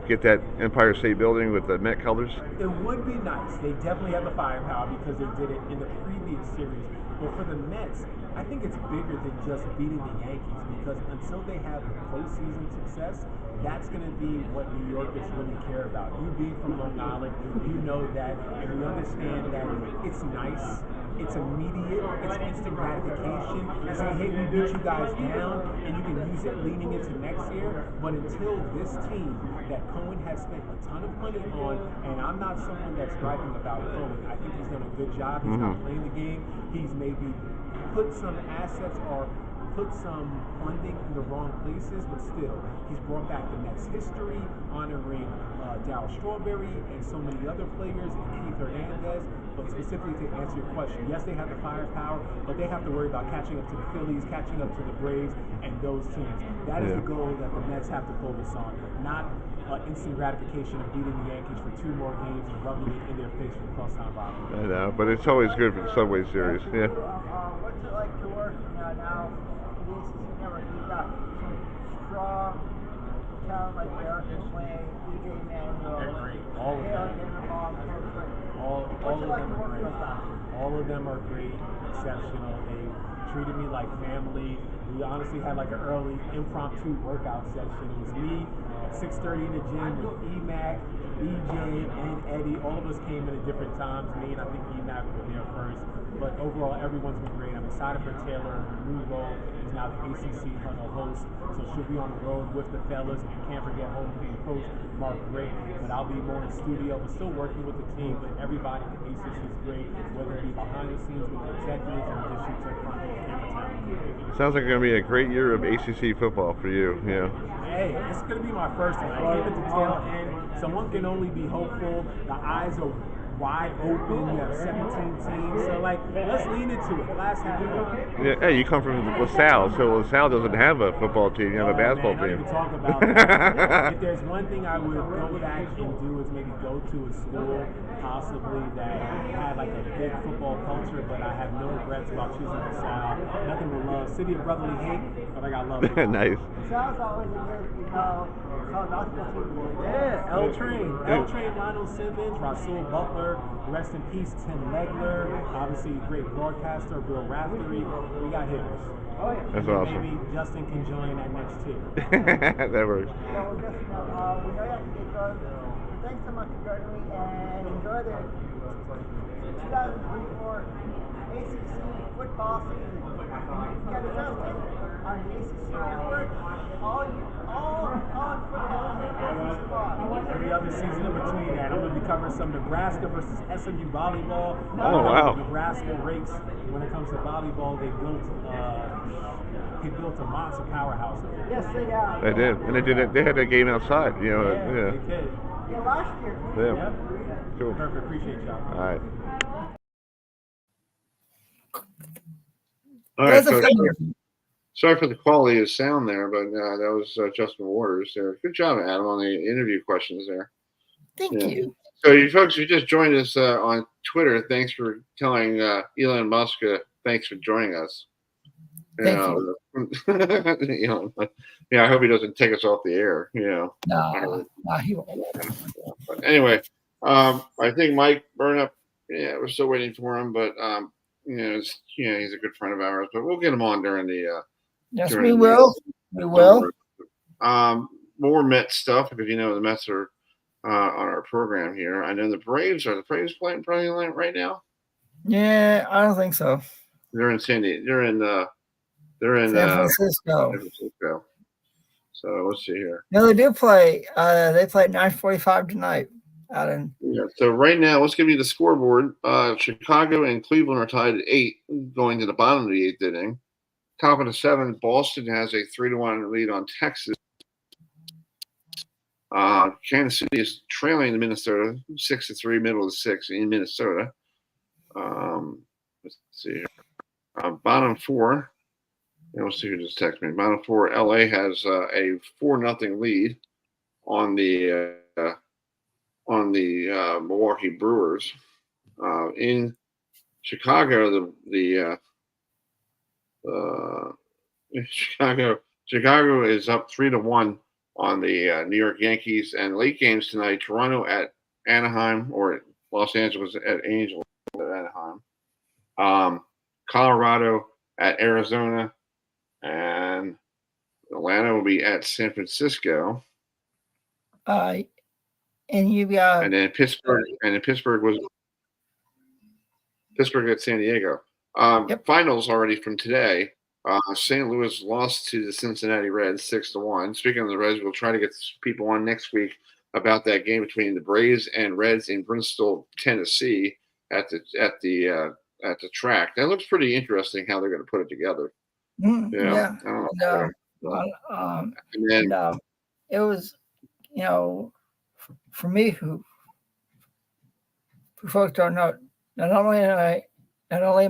Speaker 4: get that Empire State Building with the Met colors?
Speaker 14: It would be nice. They definitely have the firepower because they did it in the previous series. But for the Mets, I think it's bigger than just beating the Yankees because until they have the postseason success, that's going to be what New Yorkers really care about. You being from Long Island, you know that, and we understand that it's nice, it's immediate, it's instant gratification. You say, hey, we beat you guys down, and you can use it leading into next year. But until this team that Cohen has spent a ton of money on, and I'm not someone that's griping about Cohen. I think he's done a good job. He's not playing the game. He's maybe put some assets or put some funding in the wrong places, but still, he's brought back the Mets history, honoring Darryl Strawberry and so many other players, and Keith Hernandez. But specifically to answer your question, yes, they have the firepower, but they have to worry about catching up to the Phillies, catching up to the Braves, and those teams. That is the goal that the Mets have to focus on, not instant gratification of beating the Yankees for 2 more games and rubbing it in their face for the crosstown rivalry.
Speaker 4: I know, but it's always good for the Subway Series. Yeah.
Speaker 15: What's it like to work now? The ACC network, you've got some strong talent like Derek Swing, EJ Manuel,
Speaker 14: All of them are great, exceptional. They treated me like family. We honestly had like an early impromptu workout session. It was me at 6:30 in the gym with EMAC, EJ, and Eddie. All of us came in at different times. Me and I think EMAC were there first. But overall, everyone's been great. I'm excited for Taylor. Her new role is now the ACC Huddle host. So she'll be on the road with the fellas. And can't forget home team coach Mark Rick. But I'll be more in studio, but still working with the team. But everybody at the ACC is great, whether it be behind the scenes with the executives in addition to front row camera time.
Speaker 4: Sounds like it's going to be a great year of ACC football for you. Yeah.
Speaker 14: Hey, it's going to be my first one. I came at the tail end. Someone can only be hopeful. The eyes are wide open. You have 17 teams. So, let's lean into it. Glass half full.
Speaker 4: Yeah, hey, you come from LaSalle, so LaSalle doesn't have a football team. You have a basketball team.
Speaker 14: Don't even talk about that. If there's one thing I would go back and do is maybe go to a school possibly that had like a big football culture, but I have no regrets about choosing LaSalle. Nothing but love. City of brotherly hate, but I got love.
Speaker 4: Nice.
Speaker 15: LaSalle's always a good, basketball team.
Speaker 14: Yeah, L Train, Lionel Simmons, Rasul Butler, rest in peace, Tim Legler, obviously great broadcaster, Bill Raftery. We got hitters.
Speaker 15: Oh, yeah.
Speaker 4: That's awesome.
Speaker 14: Maybe Justin can join that next tier.
Speaker 4: That works.
Speaker 15: So, Justin, we know you have to get going. Thanks so much for joining me, and enjoy the 2024 ACC football season. And you got Justin on the ACC network all football squad.
Speaker 14: Every other season in between that, I'm going to be covering some Nebraska versus SMU volleyball.
Speaker 4: Oh, wow.
Speaker 14: Nebraska rates, when it comes to volleyball, they built a monster powerhouse.
Speaker 15: Yes, they have.
Speaker 4: They did, and they did it. They had that game outside.
Speaker 14: They did.
Speaker 15: Yeah, last year.
Speaker 4: Yeah. Cool.
Speaker 14: Perfect. Appreciate y'all.
Speaker 4: All right.
Speaker 5: All right. So
Speaker 4: Sorry for the quality of sound there, but that was Justin Waters there. Good job, Adam, on the interview questions there.
Speaker 5: Thank you.
Speaker 4: So, you folks who just joined us on Twitter, thanks for telling Elon Musk thanks for joining us.
Speaker 5: Thank you.
Speaker 4: Yeah, I hope he doesn't take us off the air.
Speaker 5: No, he won't.
Speaker 4: But anyway, I think Mike Burnop. Yeah, we're still waiting for him, but he's a good friend of ours. But we'll get him on during the.
Speaker 5: Yes, we will. We will.
Speaker 4: More Mets stuff because the Mets are on our program here. I know the Braves playing right now.
Speaker 5: Yeah, I don't think so.
Speaker 4: They're in San Diego. They're in
Speaker 5: San Francisco.
Speaker 4: So let's see here.
Speaker 5: No, they do play. They play at 9:45 tonight.
Speaker 4: So right now, let's give you the scoreboard. Chicago and Cleveland are tied at 8, going to the bottom of the 8th inning. Top of the 7th, Boston has a 3-1 lead on Texas. Kansas City is trailing the Minnesota 6-3, middle of the 6th in Minnesota. Let's see here. Bottom 4. Let's see who just texted me. Bottom 4, LA has a 4-0 lead on the Milwaukee Brewers. In Chicago, Chicago is up 3-1 on the New York Yankees. And late games tonight: Toronto at Anaheim, or Los Angeles at Angels at Anaheim. Colorado at Arizona, and Atlanta will be at San Francisco.
Speaker 5: And you got.
Speaker 4: And then Pittsburgh at San Diego. Finals already from today. St. Louis lost to the Cincinnati Reds 6-1. Speaking of the Reds, we'll try to get people on next week about that game between the Braves and Reds in Bristol, Tennessee, at the track. That looks pretty interesting how they're going to put it together.
Speaker 5: Yeah. And it was, for me, who folks don't know, not only am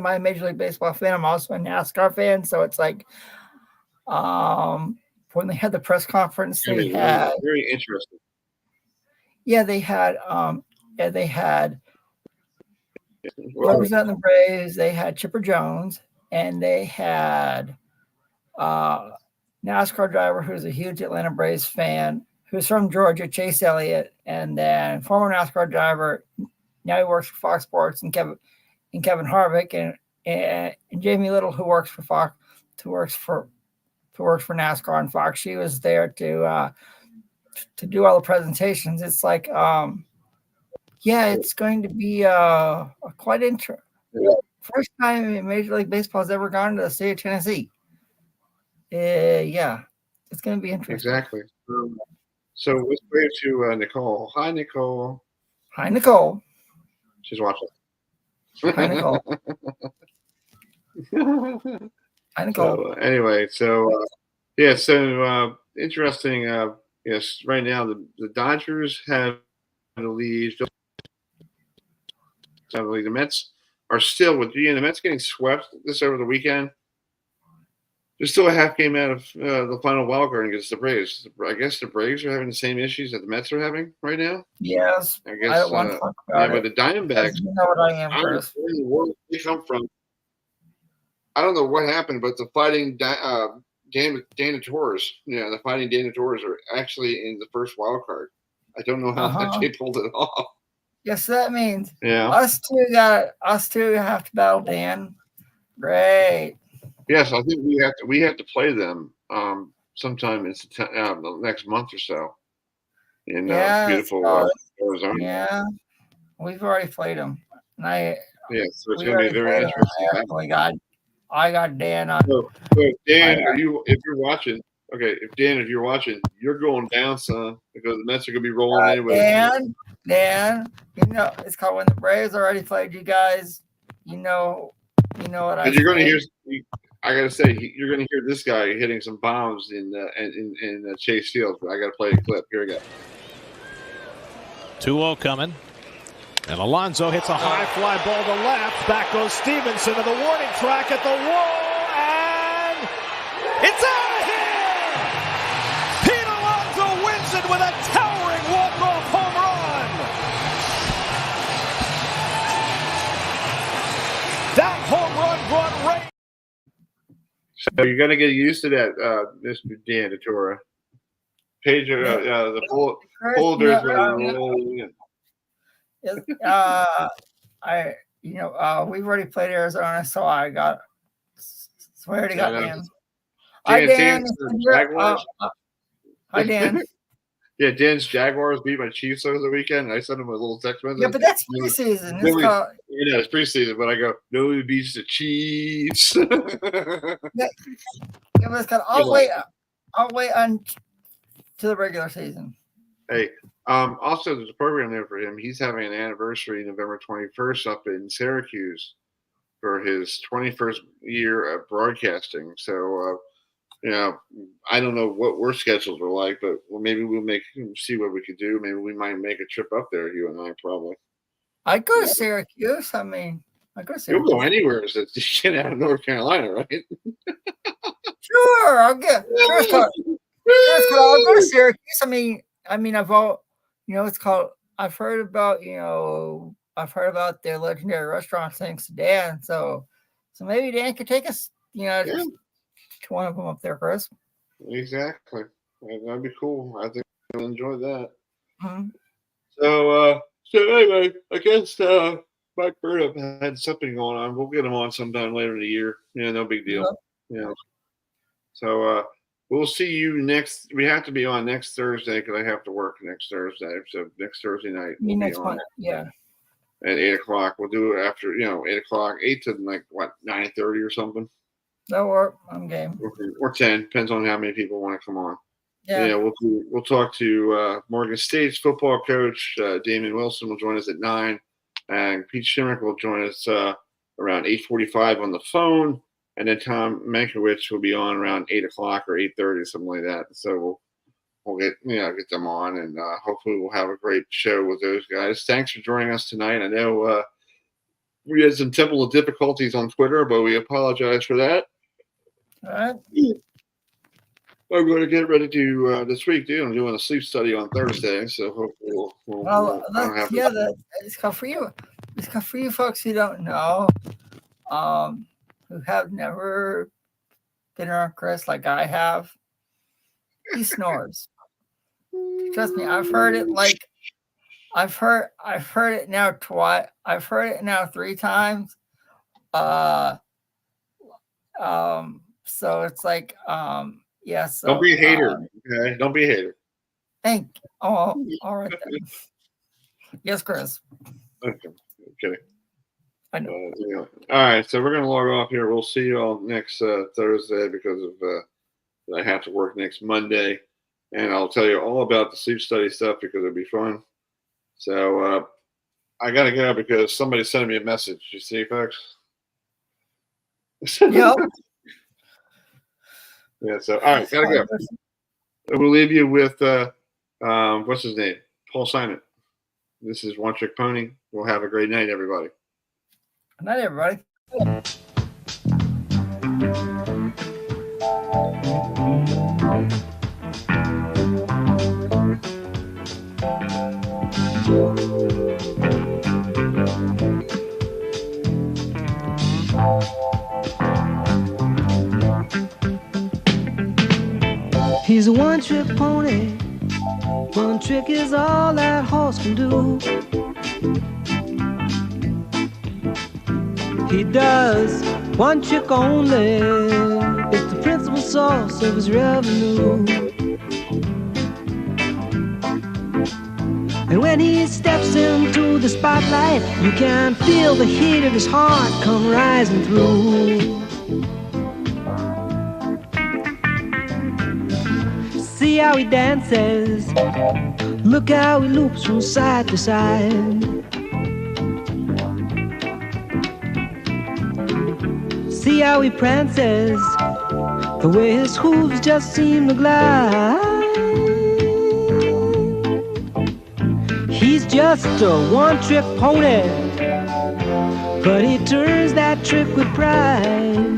Speaker 5: I a Major League Baseball fan, I'm also a NASCAR fan. So it's like, when they had the press conference, they had
Speaker 4: very interesting.
Speaker 5: Yeah, they had representing the Braves. They had Chipper Jones, and they had NASCAR driver who's a huge Atlanta Braves fan, who's from Georgia, Chase Elliott, and then former NASCAR driver. Now he works for Fox Sports, and Kevin Harvick, and Jamie Little, who works for Fox, who works for NASCAR and Fox. She was there to do all the presentations. It's like, it's going to be quite interesting. First time Major League Baseball has ever gone to the state of Tennessee. It's going to be interesting.
Speaker 4: Exactly. So let's go to Nicole. Hi, Nicole.
Speaker 5: Hi, Nicole.
Speaker 4: She's watching.
Speaker 5: Hi, Nicole. Hi, Nicole.
Speaker 4: So, anyway, interesting. Yes, right now the Dodgers have the lead. The Mets are still with the Mets getting swept this over the weekend. There's still a half game out of the final wild card against the Braves. I guess the Braves are having the same issues that the Mets are having right now.
Speaker 5: Yes,
Speaker 4: I guess.
Speaker 5: I don't want to talk about
Speaker 4: but the Diamondbacks.
Speaker 5: You know what I am, Chris.
Speaker 4: Where in the world they come from? I don't know what happened, but the Fighting Dana Torres, the Fighting Dana Torres are actually in the first wild card. I don't know how they pulled it off.
Speaker 5: Yes, that means
Speaker 4: Yeah.
Speaker 5: us two have to battle Dan. Great.
Speaker 4: Yes, I think we have to play them sometime in the next month or so in beautiful Arizona.
Speaker 5: Yeah, we've already played them. And
Speaker 4: so it's going to be very interesting.
Speaker 5: I got Dan on.
Speaker 4: So Dan, if you're watching, if you're watching, you're going down, son, because the Mets are going to be rolling anyway.
Speaker 5: Dan, it's called when the Braves already played you guys. You know what I.
Speaker 4: You're going to hear. I got to say, you're going to hear this guy hitting some bombs in Chase Field. But I got to play a clip. Here we go.
Speaker 16: 2-0 coming. And Alonso hits a high fly ball to left. Back goes Stevenson to the warning track at the wall. And It's out of here! Pete Alonso wins it with a towering walk-off home run! That home run brought rain.
Speaker 4: So you're going to get used to that, Mr. Dan Natura. Pager, the folders.
Speaker 5: We've already played Arizona, so I already got Dan.
Speaker 4: Hi,
Speaker 5: Dan.
Speaker 4: Jaguars.
Speaker 5: Hi, Dan.
Speaker 4: Yeah, Dan's Jaguars beat my Chiefs over the weekend. I sent him a little text message.
Speaker 5: Yeah, but that's preseason.
Speaker 4: It's preseason, but I go, nobody beats the Chiefs.
Speaker 5: Yeah, but it's got all the way on to the regular season.
Speaker 4: Hey, also there's a program there for him. He's having an anniversary November 21st up in Syracuse for his 21st year of broadcasting. So, I don't know what our schedules are like, but maybe we'll see what we could do. Maybe we might make a trip up there, you and I probably.
Speaker 5: I'd go to Syracuse. I mean, I'd go to Syracuse.
Speaker 4: You'll go anywhere that you get out of North Carolina, right?
Speaker 5: Sure, I'll go to Syracuse. I mean, it's called. I've heard about their legendary restaurants thanks to Dan. So maybe Dan could take us, to one of them up there, Chris.
Speaker 4: Exactly. That'd be cool. I think we'll enjoy that.
Speaker 5: Mm-hmm.
Speaker 4: So anyway, I guess Mike Burnop had something going on. We'll get him on sometime later in the year. Yeah, no big deal. Yeah. So we'll see you next. We have to be on next Thursday because I have to work next Thursday. So next Thursday night. We'll
Speaker 5: next month, yeah.
Speaker 4: At 8:00. We'll do it after 8:00, 8 to 9:30 or something.
Speaker 5: That'll work. I'm game.
Speaker 4: Or 10, depends on how many people want to come on.
Speaker 5: Yeah.
Speaker 4: We'll talk to Morgan State's football coach. Damon Wilson will join us at 9, and Pete Shimmick will join us around 8:45 on the phone, and then Tom Mankiewicz will be on around 8:00 or 8:30, something like that. So we'll get them on, and hopefully we'll have a great show with those guys. Thanks for joining us tonight. I know we had some technical difficulties on Twitter, but we apologize for that.
Speaker 5: All right.
Speaker 4: I'm going to get ready to this week, dude. I'm doing a sleep study on Thursday, so hopefully
Speaker 5: it's called for you. It's called for you folks who don't know, who have never been around Chris like I have. He snores. Trust me, I've heard it now twice. I've heard it now 3 times. So it's like, yeah. So,
Speaker 4: don't be a hater. Okay, don't be a hater.
Speaker 5: All right then. Yes, Chris.
Speaker 4: Okay.
Speaker 5: I know.
Speaker 4: All right, so we're gonna log off here. We'll see you all next Thursday because of I have to work next Monday, and I'll tell you all about the sleep study stuff because it'll be fun. So I gotta go because somebody sent me a message. You see, folks?
Speaker 5: Yep.
Speaker 4: Yeah. So all right, gotta go. We'll leave you with what's his name? Paul Simon. This is One Trick Pony. We'll have a great night, everybody.
Speaker 5: Good night, everybody.
Speaker 17: He's a one-trick pony. One trick is all that horse can do. He does one trick only. It's the principal source of his revenue. And when he steps into the spotlight, you can feel the heat of his heart come rising through. See how he dances, look how he loops from side to side. See how he prances, the way his hooves just seem to glide. He's just a one-trick pony, but he turns that trick with pride.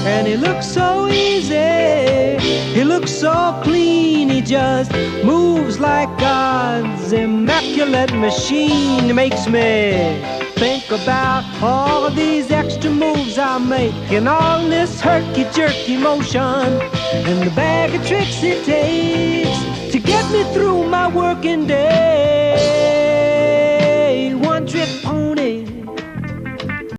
Speaker 17: And he looks so easy, he looks so clean, he just moves like God's immaculate machine. It makes me think about all of these extra moves I make and all this herky-jerky motion and the bag of tricks it takes to get me through my working day.